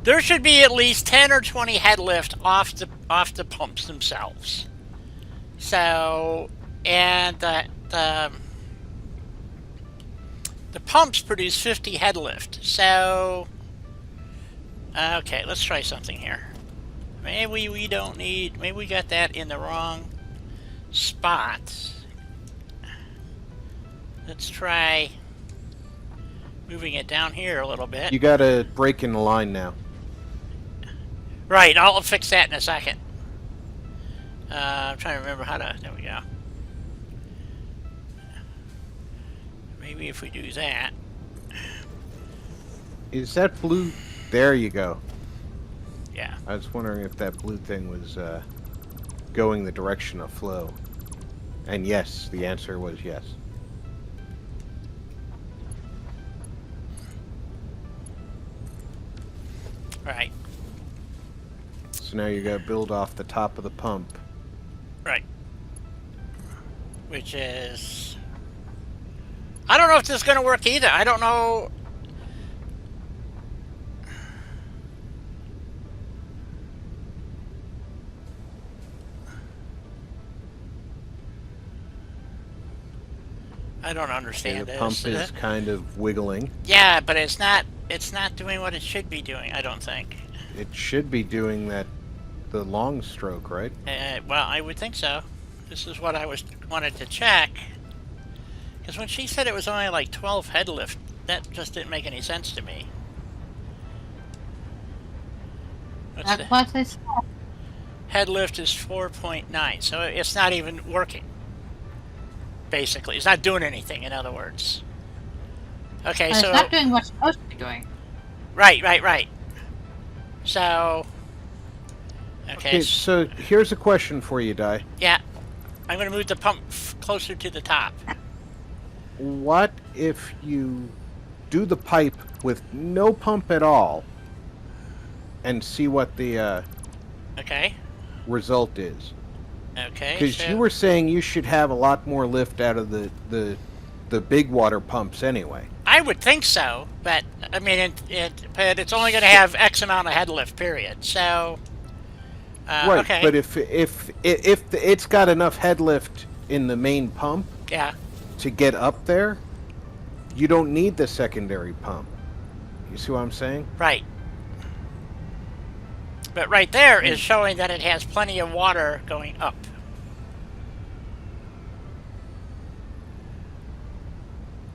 S1: There should be at least 10 or 20 head lift off the pumps themselves. So... And the pumps produce 50 head lift, so... Okay, let's try something here. Maybe we don't need... Maybe we got that in the wrong spot. Let's try moving it down here a little bit.
S3: You got a break in the line now.
S1: Right, I'll fix that in a second. I'm trying to remember how to... There we go. Maybe if we do that...
S3: Is that blue? There you go.
S1: Yeah.
S3: I was wondering if that blue thing was going the direction of flow. And yes, the answer was yes.
S1: Right.
S3: So now you gotta build off the top of the pump.
S1: Right. Which is... I don't know if this is going to work either. I don't know... I don't
S3: Okay,
S1: understand
S3: the
S1: this.
S3: pump is kind of wiggling.
S1: Yeah, but it's not doing what it should be doing, I don't think.
S3: It should be doing the long stroke, right?
S1: Well, I would think so. This is what I wanted to check. Because when she said it was only like 12 head lift, that just didn't make any sense to me. What's the
S2: That was his.
S1: head lift is 4.9, so it's not even working. Basically, it's not doing anything. In other words. Okay,
S2: It's
S1: so
S2: not doing what it's supposed to be doing.
S1: right. So.
S3: Okay, so here's a question for you, Di.
S1: Yeah, I'm going to move the pump closer to the top.
S3: What if you do the pipe with no pump at all and see what the
S1: Okay.
S3: result is?
S1: Okay.
S3: Because
S1: so,
S3: you were saying you should have a lot more lift out of the big water pumps anyway.
S1: I would think so, but I mean, but it's only going to have X amount of head lift. Period. So.
S3: Right,
S1: Okay.
S3: but if it's got enough head lift in the main pump
S1: Yeah.
S3: to get up there, you don't need the secondary pump. You see what I'm saying?
S1: Right. But right there is showing that it has plenty of water going up.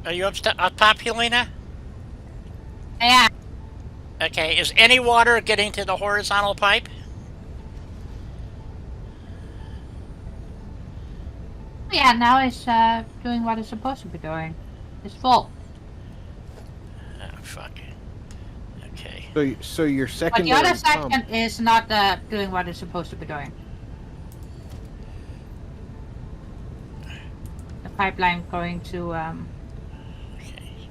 S1: Are you up top, Helena?
S2: Yeah.
S1: Okay. Is any water getting to the horizontal pipe?
S2: Yeah, now it's doing what it's supposed to be doing. It's full.
S1: Oh fuck. Okay.
S3: So your
S2: But the
S3: secondary
S2: other
S3: pump.
S2: section is not doing what it's supposed to be doing. The pipeline going to
S1: Okay.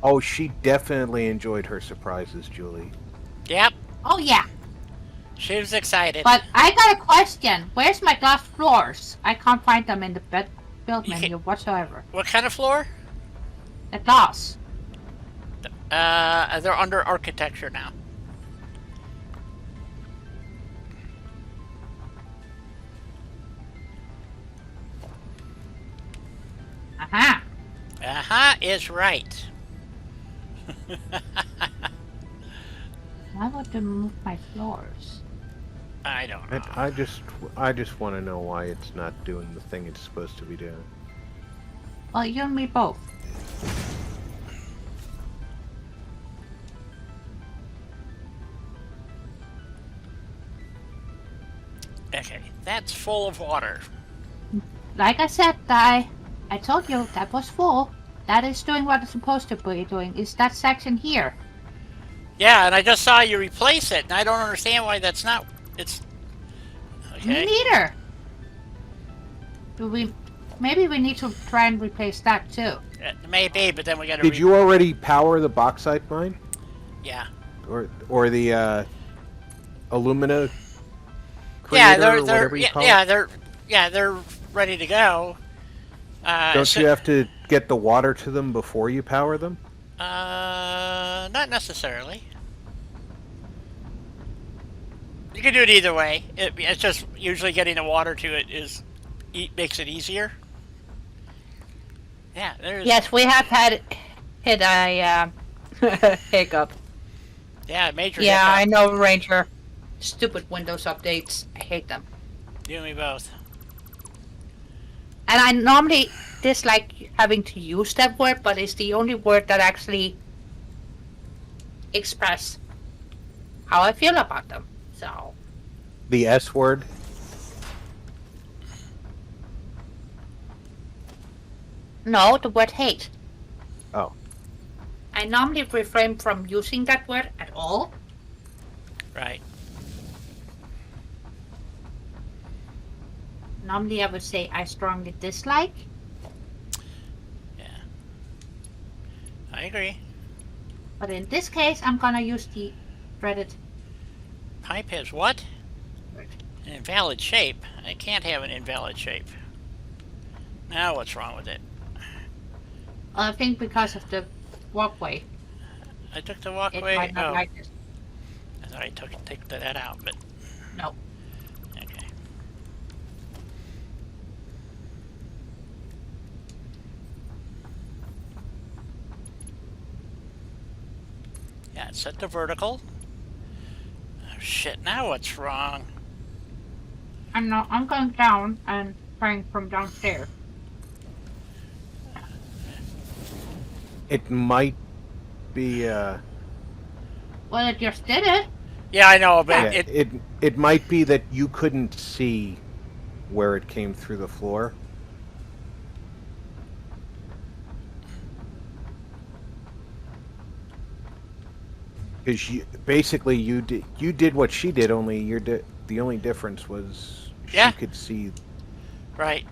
S3: Oh, she definitely enjoyed her surprises, Julie.
S1: Yep.
S2: oh yeah.
S1: She was excited.
S2: But I got a question. Where's my glass floors? I can't find them in the build
S1: You
S2: menu whatsoever.
S1: What kind of floor?
S2: The glass.
S1: They're under architecture now.
S2: Aha.
S1: Aha is right.
S2: Why would they move my floors?
S1: I don't know.
S3: I just want to know why it's not doing the thing it's supposed to be doing.
S2: Well, you and me both.
S1: Okay, that's full of water.
S2: Like I said, I told you that was full. That is doing what it's supposed to be doing. Is that section here?
S1: Yeah, and I just saw you replace it, and I don't understand why that's not. It's
S2: Me
S1: okay.
S2: neither. Maybe we need to try and replace that too.
S1: Maybe, but then we got to.
S3: Did you already power the bauxite mine
S1: Yeah.
S3: or the alumina?
S1: Yeah,
S3: creator,
S1: they're
S3: or whatever you call it?
S1: they're ready to go.
S3: Don't
S1: so-
S3: you have to get the water to them before you power them?
S1: Not necessarily. You can do it either way. It's just usually getting the water to it makes it easier. Yeah, there's.
S2: Yes, we have hit a hiccup.
S1: Yeah, major.
S2: Yeah, I
S1: hiccup.
S2: know, Ranger. Stupid Windows updates. I hate them.
S1: You and me both.
S2: And I normally dislike having to use that word, but it's the only word that actually express how I feel about them. So,
S3: The S word.
S2: no, the word hate.
S3: Oh.
S2: I normally refrain from using that word at all.
S1: Right.
S2: Normally I would say I strongly dislike.
S1: Yeah. I agree.
S2: But in this case, I'm gonna use the dreaded
S1: Pipe has what?
S2: word.
S1: An invalid shape. I can't have an invalid shape. Now what's wrong with it?
S2: I think because of the walkway,
S1: I took the
S2: it
S1: walkway.
S2: might not
S1: Oh,
S2: like it.
S1: I thought I took that out, but
S2: No.
S1: okay. Yeah, it's set to vertical. Oh shit! Now what's wrong?
S2: I'm not. I'm going down and trying from downstairs.
S3: It might be.
S2: Well, it just did it.
S1: Yeah, I know,
S3: Yeah,
S1: but
S3: it might be that you couldn't see where it came through the floor. Because you did what she did. Only the only difference was
S1: Yeah.
S3: she could see
S1: right.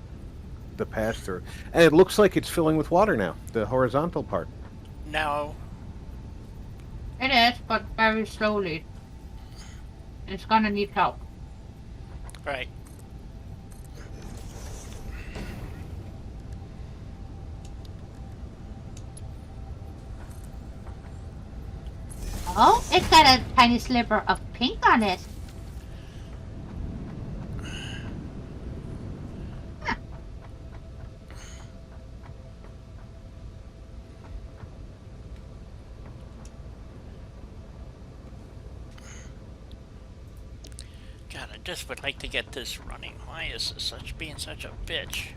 S3: the pass through, and it looks like it's filling with water now. The horizontal part.
S1: No.
S2: It is, but very slowly. It's gonna need help.
S1: Right.
S2: Oh, it's got a tiny sliver of pink on it. Huh.
S1: God, I just would like to get this running. Why is this being such a bitch?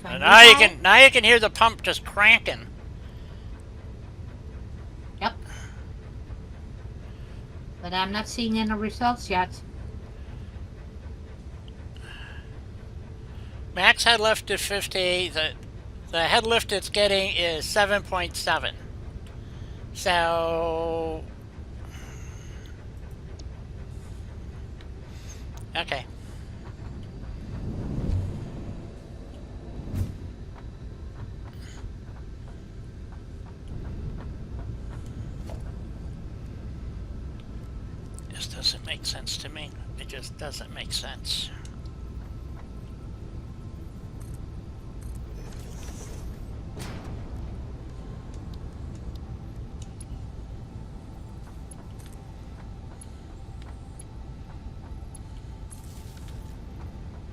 S1: And now you can hear the pump just cranking.
S2: Yep. But I'm not seeing any results yet.
S1: Max head lift is 50. The head lift it's getting is 7.7. So okay. This doesn't make sense to me. It just doesn't make sense.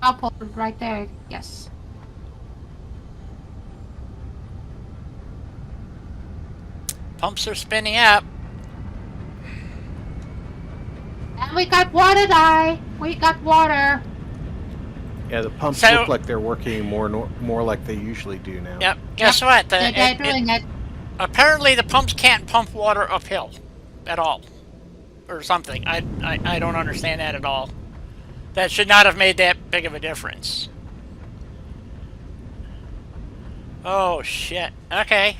S2: I'll put it right there. Yes.
S1: Pumps are spinning up.
S2: And we got water dye. We got water.
S3: Yeah, the pumps
S1: So-
S3: look like they're working more like they usually do now.
S1: Yep. Guess what?
S2: They're doing it.
S1: Apparently the pumps can't pump water uphill at all. Or something. I don't understand that at all. That should not have made that big of a difference. Oh shit. Okay.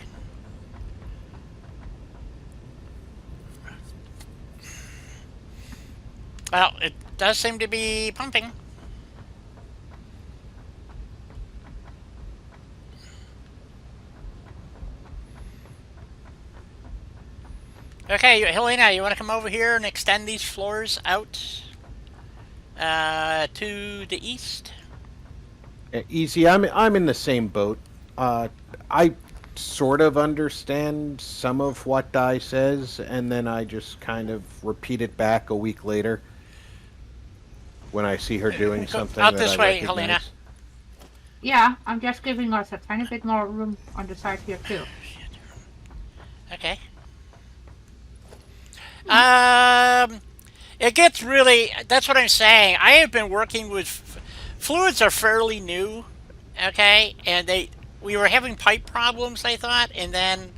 S1: Well, it does seem to be pumping. Okay, Helena, you want to come over here and extend these floors out to the east?
S3: Yeah, easy. I'm in the same boat. I sort of understand some of what Di says, and then I just kind of repeat it back a week later when I see her doing something
S1: Out
S3: that
S1: this
S3: I
S1: way,
S3: recognize.
S1: Helena.
S2: Yeah, I'm just giving us a tiny bit more room on the side here too.
S1: Okay. It gets really, that's what I'm saying. I have been working with, fluids are fairly new, okay? And we were having pipe problems, I thought, and then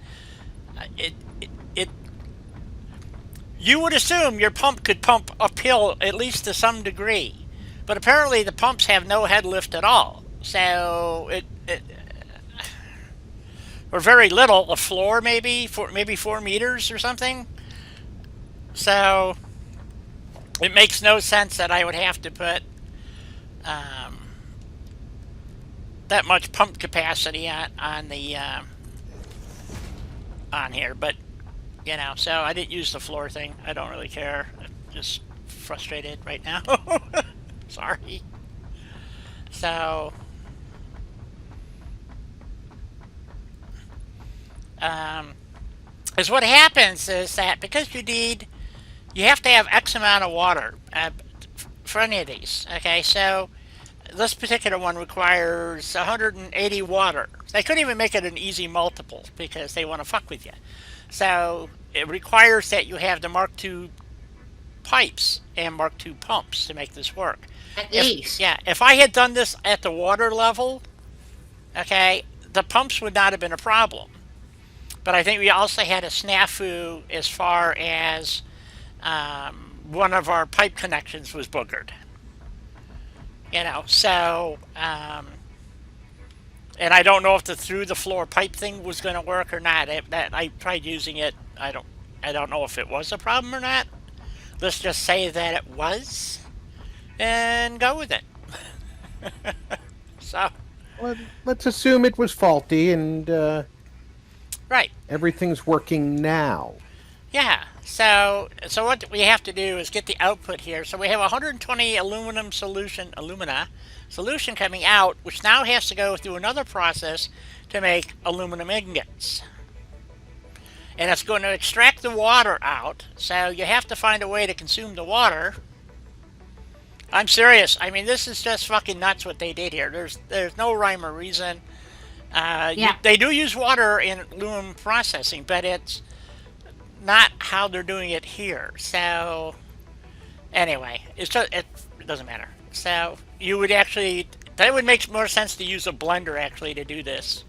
S1: you would assume your pump could pump uphill at least to some degree. But apparently the pumps have no head lift at all. So or very little, a floor maybe 4 meters or something. So it makes no sense that I would have to put that much pump capacity on the on here, but you know, so I didn't use the floor thing. I don't really care. I'm just frustrated right now. Sorry. So, is what happens is that because you have to have X amount of water for any of these. Okay, so this particular one requires 180 water. They couldn't even make it an easy multiple because they want to fuck with you. So it requires that you have the Mark II pipes and Mark II pumps to make this work.
S2: At least.
S1: Yeah, if I had done this at the water level, okay, the pumps would not have been a problem. But I think we also had a snafu as far as one of our pipe connections was boogered. You know, so, and I don't know if the through the floor pipe thing was going to work or not. I tried using it. I don't know if it was a problem or not. Let's just say that it was, and go with it. So,
S3: Let's assume it was faulty and
S1: right.
S3: everything's working now.
S1: Yeah, so what we have to do is get the output here. So we have 120 alumina solution coming out, which now has to go through another process to make aluminum ingots. And it's going to extract the water out, so you have to find a way to consume the water. I'm serious. I mean, this is just fucking nuts what they did here. There's no rhyme or reason. They do use water in aluminum processing, but it's not how they're doing it here. So anyway, it doesn't matter. So that would make more sense to use a blender actually to do this,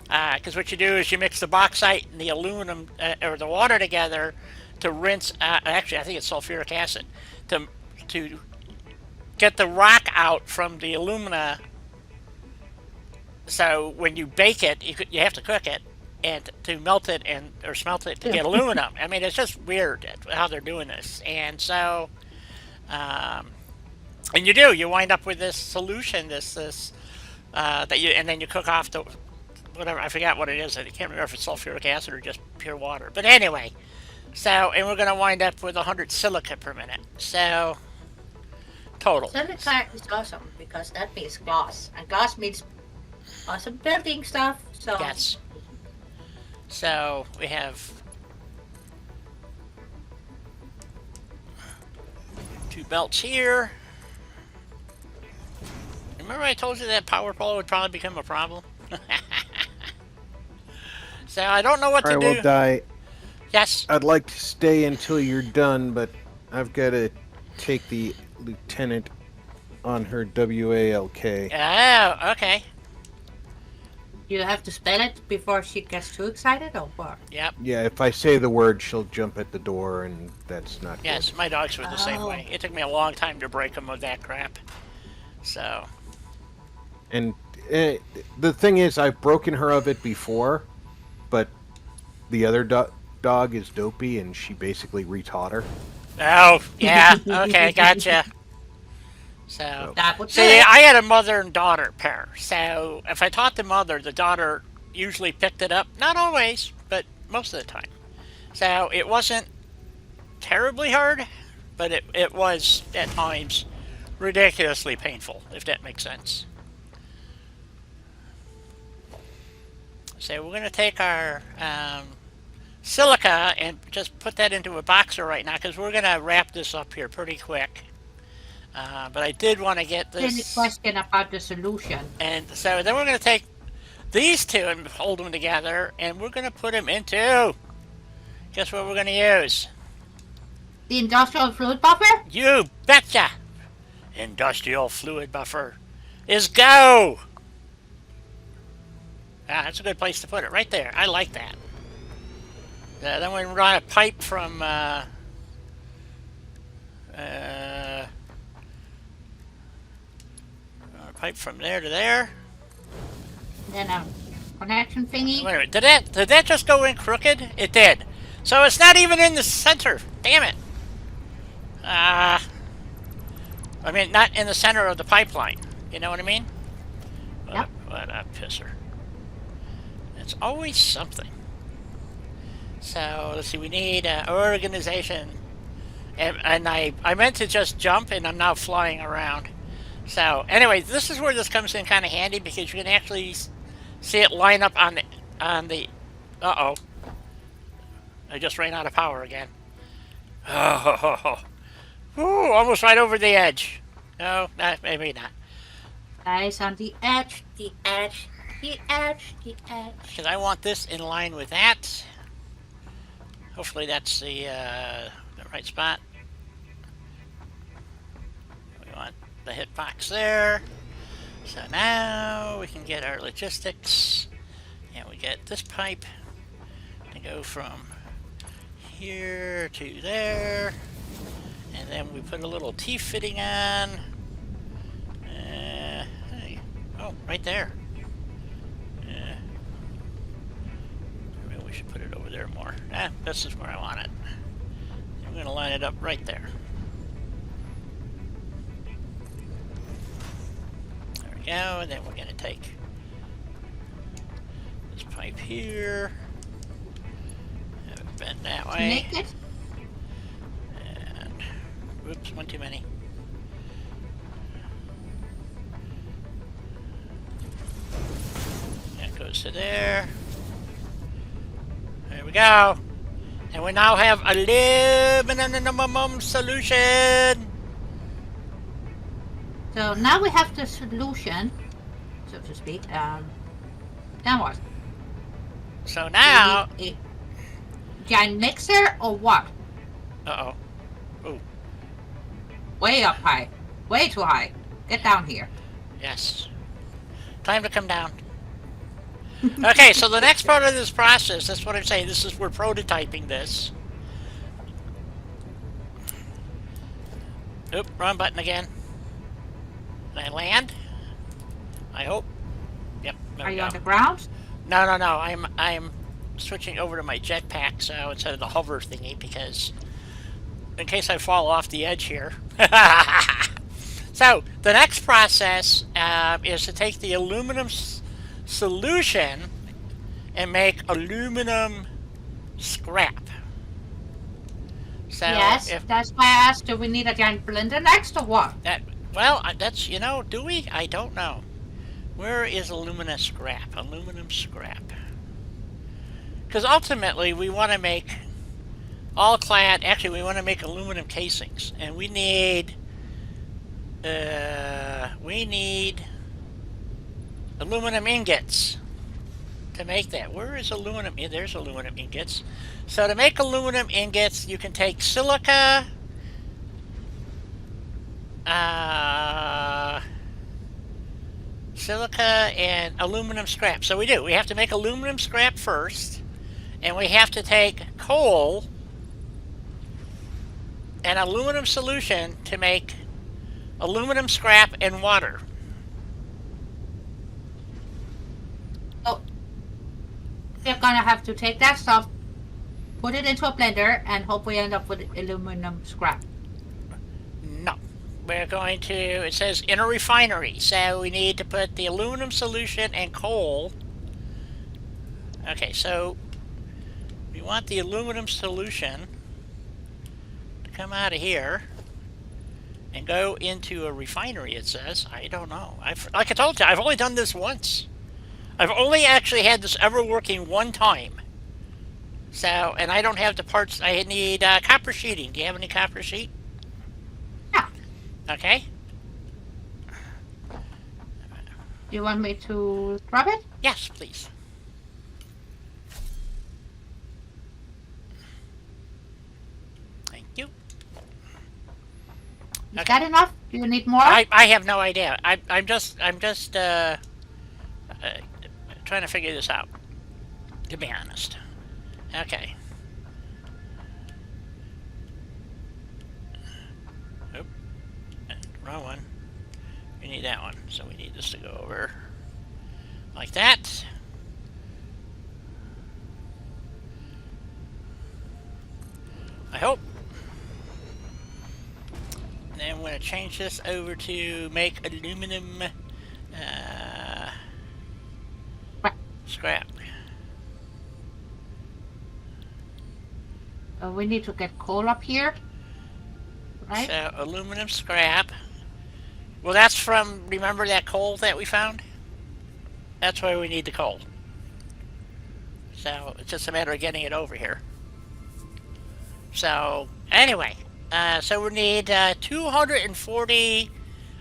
S1: because what you do is you mix the bauxite and the aluminum or the water together to rinse. Actually, I think it's sulfuric acid to get the rock out from the alumina. So when you bake it, you have to cook it and to melt it or smelt it to get aluminum. I mean, it's just weird how they're doing this. And so, and you wind up with this solution, and then you cook off the whatever. I forgot what it is. I can't remember if it's sulfuric acid or just pure water. But anyway, and we're going to wind up with 100 silica per minute. So total.
S2: Silica is awesome because that means glass, and glass means awesome building stuff. So
S1: yes. So we have 2 belts here. Remember I told you that power pole would probably become a problem? So I don't know what to do.
S3: All right, well, Di,
S1: Yes.
S3: I'd like to stay until you're done, but I've got to take the lieutenant on her WALK.
S1: Oh, okay.
S2: you have to spell it before she gets too excited, or what?
S1: Yep.
S3: Yeah, if I say the word, she'll jump at the door, and that's not
S1: Yes,
S3: good.
S1: my dogs were the same
S2: Oh.
S1: way. It took me a long time to break them of that crap. So,
S3: And the thing is, I've broken her of it before, but the other dog is dopey, and she basically retaught her.
S1: oh, yeah, okay, gotcha. So,
S2: That would
S1: see, I had a mother and daughter pair. So, if I taught the mother, the daughter usually picked it up. Not always, but most of the time. So, it wasn't terribly hard, but it was, at times, ridiculously painful, if that makes sense. So, we're going to take our silica and just put that into a boxer right now, because we're going to wrap this up here pretty quick. But I did want to get
S2: Any
S1: this.
S2: question about the solution?
S1: And so then we're going to take these two and hold them together, and we're going to put them into. Guess what we're going to use?
S2: The industrial fluid buffer?
S1: You betcha! Industrial fluid buffer is go! Ah, that's a good place to put it, right there. I like that. Then we run a pipe from. Pipe from there to there.
S2: Then a connection thingy?
S1: Wait a minute, did that just go in crooked? It did. So it's not even in the center. Damn it. I mean, not in the center of the pipeline. You know what I mean?
S2: Yep.
S1: What a pisser. It's always something. So, let's see, we need organization. And I meant to just jump, and I'm now flying around. So, anyway, this is where this comes in kind of handy because you can actually see it line up on the. Uh-oh. I just ran out of power again. Oh, ooh, almost right over the edge. No, maybe not.
S2: Guys, on the edge, the edge, the edge, the edge.
S1: Because I want this in line with that. Hopefully that's the right spot. We want the hitbox there. So now we can get our logistics. And we get this pipe to go from here to there. And then we put a little T-fitting on. Hey. Oh, right there. Maybe we should put it over there more. This is where I want it. I'm going to line it up right there. There we go, and then we're going to take this pipe here, have it bent that way,
S2: Make it.
S1: and whoops, one too many. That goes to there. There we go. And we now have aluminum solution.
S2: So now we have the solution, so to speak. Then what?
S1: So now,
S2: A giant mixer or what?
S1: uh-oh. Oh,
S2: Way up high. Way too high. Get down here.
S1: yes. Time to come down. Okay, so the next part of this process, that's what I'm saying, we're prototyping this. Oop, wrong button again. Can I land? I hope. Yep, there
S2: Are
S1: we
S2: you
S1: go.
S2: on the ground?
S1: No, I'm switching over to my jetpack, so instead of the hover thingy, because in case I fall off the edge here. So, the next process is to take the aluminum solution and make aluminum scrap. So
S2: Yes, that's why I asked, do we need a giant blender next or what?
S1: well, that's, do we? I don't know. Where is aluminum scrap? Aluminum scrap. Because ultimately, we want to make all-clad, actually, we want to make aluminum casings. And we need aluminum ingots to make that. Where is aluminum? There's aluminum ingots. So to make aluminum ingots, you can take silica, and aluminum scrap. So we do. We have to make aluminum scrap first, and we have to take coal and aluminum solution to make aluminum scrap and water.
S2: Oh, we're gonna have to take that stuff, put it into a blender, and hope we end up with aluminum scrap.
S1: No. We're going to, it says in a refinery, so we need to put the aluminum solution and coal. Okay, so we want the aluminum solution to come out of here and go into a refinery, it says. I don't know. Like I told you, I've only done this once. I've only actually had this ever working one time. So, and I don't have the parts. I need copper sheeting. Do you have any copper sheet?
S2: Yeah.
S1: Okay.
S2: You want me to grab it?
S1: Yes, please. Thank you.
S2: Is
S1: Okay.
S2: that enough? Do you need more?
S1: I have no idea. I'm just trying to figure this out, to be honest. Okay. Oop. Wrong one. We need that one, so we need this to go over like that. I hope. And then I'm going to change this over to make aluminum scrap.
S2: We need to get coal up here. Right?
S1: So aluminum scrap Well, that's from, remember that coal that we found? That's why we need the coal. So it's just a matter of getting it over here. So anyway, so we need 240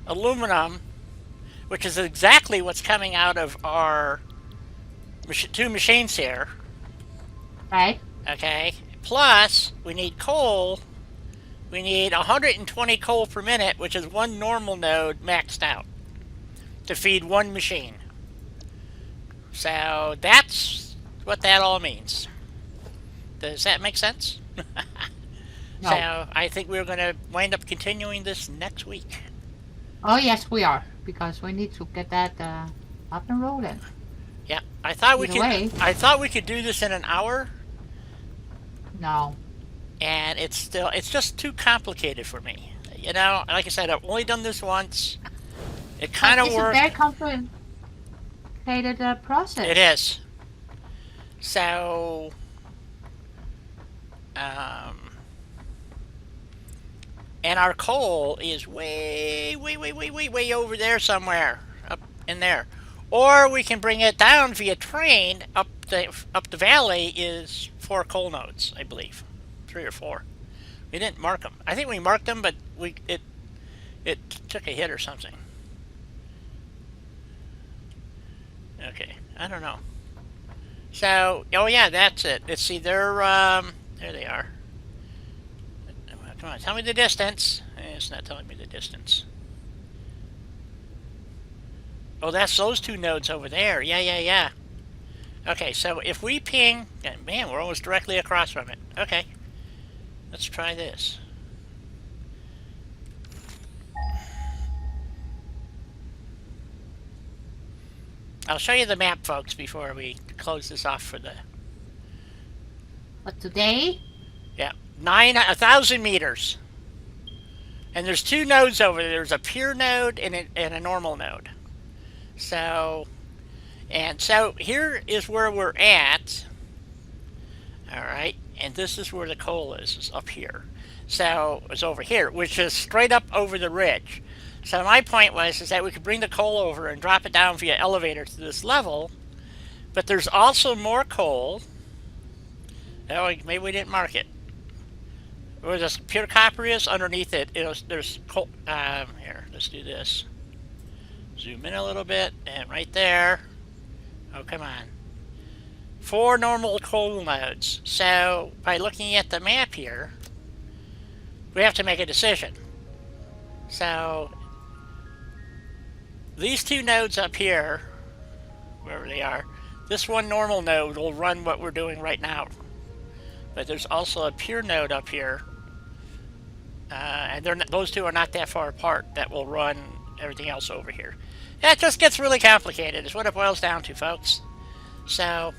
S1: aluminum, which is exactly what's coming out of our two machines here.
S2: Right?
S1: Okay. Plus, we need coal. We need 120 coal per minute, which is one normal node maxed out to feed one machine. So that's what that all means. Does that make sense?
S2: No.
S1: So I think we're going to wind up continuing this next week.
S2: Oh, yes, we are. Because we need to get that up and rolling.
S1: Yeah, I thought we
S2: Either way.
S1: could. I thought we could do this in an hour,
S2: No.
S1: and it's just too complicated for me. You know, like I said, I've only done this once. It kind of
S2: It's
S1: worked.
S2: a very complicated process.
S1: It is. So, and our coal is way over there somewhere, up in there. Or we can bring it down via train up the valley. Is 4 coal nodes, I believe, 3 or 4. We didn't mark them. I think we marked them, but it took a hit or something. Okay, I don't know. So, oh yeah, that's it. Let's see, they're there they are. Come on, tell me the distance. It's not telling me the distance. Oh, that's those 2 nodes over there. Yeah. Okay, so if we ping... Man, we're almost directly across from it. Okay. Let's try this. I'll show you the map, folks, before we close this off for the...
S2: But today,
S1: Yeah, 1,000 meters. And there's 2 nodes over there. There's a pure node and a normal node. So here is where we're at. All right, and this is where the coal is up here. So it's over here, which is straight up over the ridge. So my point is that we could bring the coal over and drop it down via elevator to this level. But there's also more coal. Oh, maybe we didn't mark it. Where this pure copper is, underneath it, there's coal. Here, let's do this. Zoom in a little bit, and right there. Oh, come on. 4 normal coal nodes. So, by looking at the map here, we have to make a decision. So, these 2 nodes up here, wherever they are, this one normal node will run what we're doing right now. But there's also a pure node up here, and those 2 are not that far apart, that will run everything else over here. Yeah, it just gets really complicated, is what it boils down to, folks. So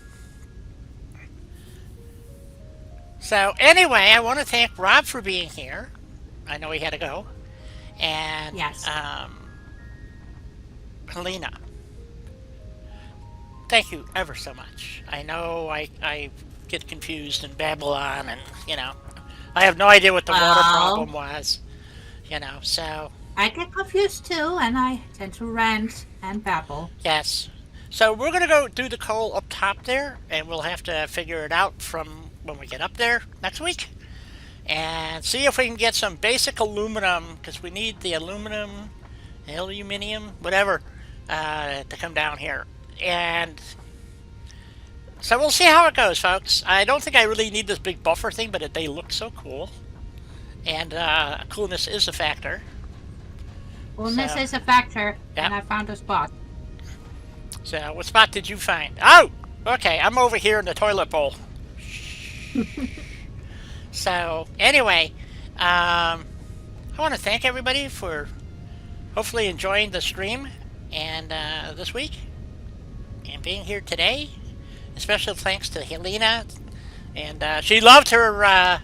S1: anyway, I want to thank Rob for being here. I know he had to go. And
S2: Yes.
S1: Helena, thank you ever so much. I know I get confused and babble on, and I have no idea what the water problem was. So
S2: I get confused too, and I tend to rant and babble.
S1: yes. So we're gonna go do the coal up top there, and we'll have to figure it out from when we get up there next week, and see if we can get some basic aluminum, because we need the aluminium, whatever, to come down here. And so we'll see how it goes, folks. I don't think I really need this big buffer thing, but they look so cool, and coolness is a factor.
S2: Coolness
S1: So-
S2: is a factor,
S1: Yeah.
S2: and I found a spot.
S1: So what spot did you find? Oh, okay, I'm over here in the toilet bowl. So anyway, I want to thank everybody for hopefully enjoying the stream and this week and being here today. Special thanks to Helena, and she loved her
S2: Oh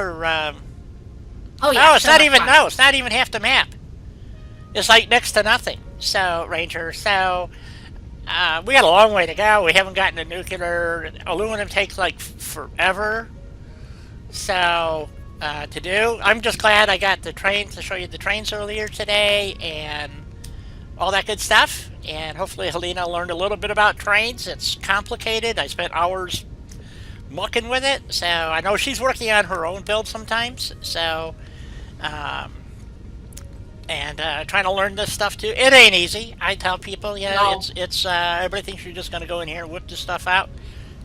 S2: yeah.
S1: Oh, it's
S2: so
S1: not
S2: much
S1: even
S2: fun.
S1: no, it's not even half the map. It's like next to nothing. So Ranger, we got a long way to go. We haven't gotten to nuclear. Aluminum takes like forever. So to do. I'm just glad I got the train to show you the trains earlier today and all that good stuff. And hopefully Helena learned a little bit about trains. It's complicated. I spent hours mucking with it, so I know she's working on her own build sometimes. So, and trying to learn this stuff too. It ain't easy. I tell people,
S2: No.
S1: it's everybody thinks you're just gonna go in here and whip this stuff out.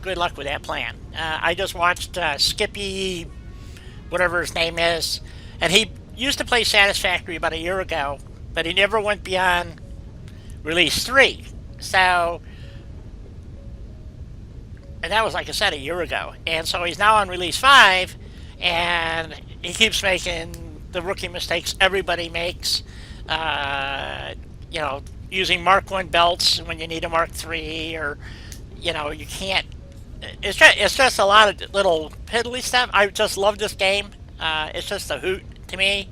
S1: Good luck with that plan. I just watched Skippy, whatever his name is, and he used to play Satisfactory about a year ago, but he never went beyond release 3. So, and that was, like I said, a year ago. And so he's now on release 5, and he keeps making the rookie mistakes everybody makes. Using Mark 1 belts when you need a Mark 3, or, you can't. It's just a lot of little piddly stuff. I just love this game. It's just a hoot to me.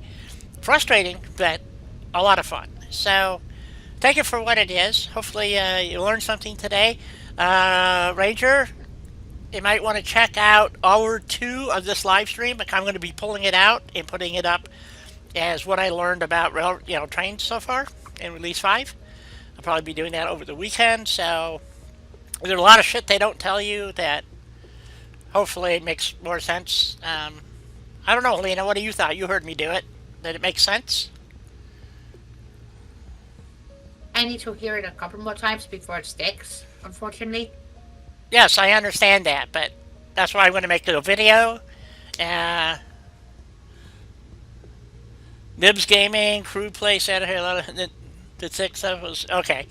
S1: Frustrating, but a lot of fun. So, take it for what it is. Hopefully, you learned something today. Ranger, you might want to check out hour 2 of this live stream. I'm going to be pulling it out and putting it up as what I learned about trains so far in release 5. I'll probably be doing that over the weekend. So there's a lot of shit they don't tell you that hopefully it makes more sense. I don't know, Helena, what do you thought? You heard me do it. Did it make sense?
S2: I need to hear it a couple more times before it sticks, unfortunately.
S1: Yes, I understand that, but that's why I'm going to make the video. Nibs Gaming, Crew Place out of here, the 6 of us. Okay.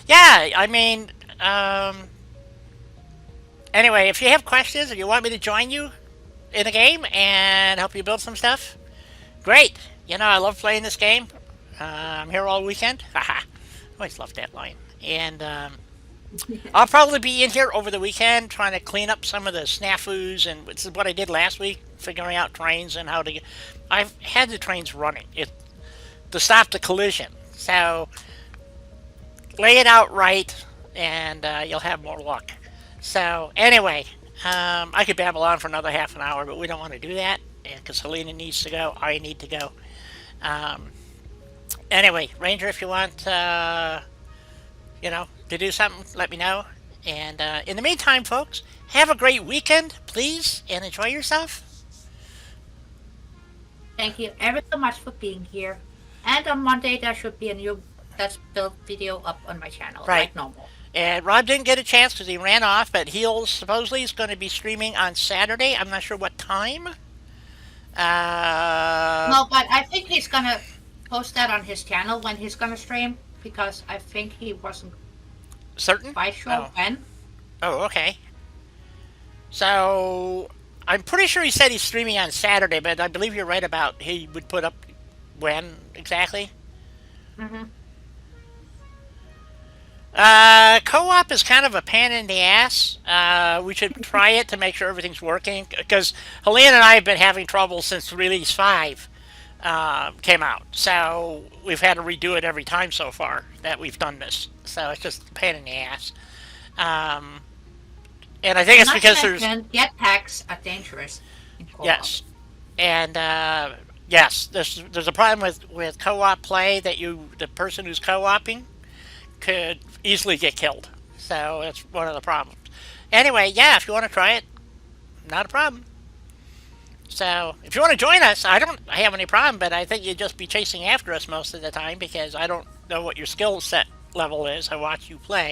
S1: Yeah, I mean, anyway, if you have questions, if you want me to join you in the game and help you build some stuff, great. I love playing this game. I'm here all weekend. Haha. Always loved that line. And I'll probably be in here over the weekend trying to clean up some of the snafus, and this is what I did last week, figuring out trains and how to get. I've had the trains running to stop the collision. So lay it out right, and you'll have more luck. So anyway, I could babble on for another half an hour, but we don't want to do that because Helena needs to go. I need to go. Anyway, Ranger, if you want, to do something, let me know. And in the meantime, folks, have a great weekend, please, and enjoy yourself.
S2: Thank you ever so much for being here. And on Monday, there should be a new Let's Build video up on my channel,
S1: Right.
S2: like normal.
S1: And Rob didn't get a chance because he ran off, but he'll supposedly is going to be streaming on Saturday. I'm not sure what time.
S2: No, but I think he's going to post that on his channel when he's going to stream, because I think he wasn't
S1: Certain?
S2: quite sure
S1: Oh.
S2: when.
S1: Oh, okay. So I'm pretty sure he said he's streaming on Saturday, but I believe you're right about he would put up when exactly.
S2: Mm-hmm.
S1: Co-op is kind of a pain in the ass. We should try it to make sure everything's working, because Helene and I have been having trouble since Release 5 came out. So we've had to redo it every time so far that we've done this. So it's just a pain in the ass. And I think it's because there's...
S2: Jetpacks are dangerous in co-op.
S1: Yes. And yes, there's a problem with co-op play that the person who's co-oping could easily get killed. So that's one of the problems. Anyway, yeah, if you want to try it, not a problem. So if you want to join us, I don't have any problem, but I think you'd just be chasing after us most of the time because I don't know what your skill set level is. I watch you play.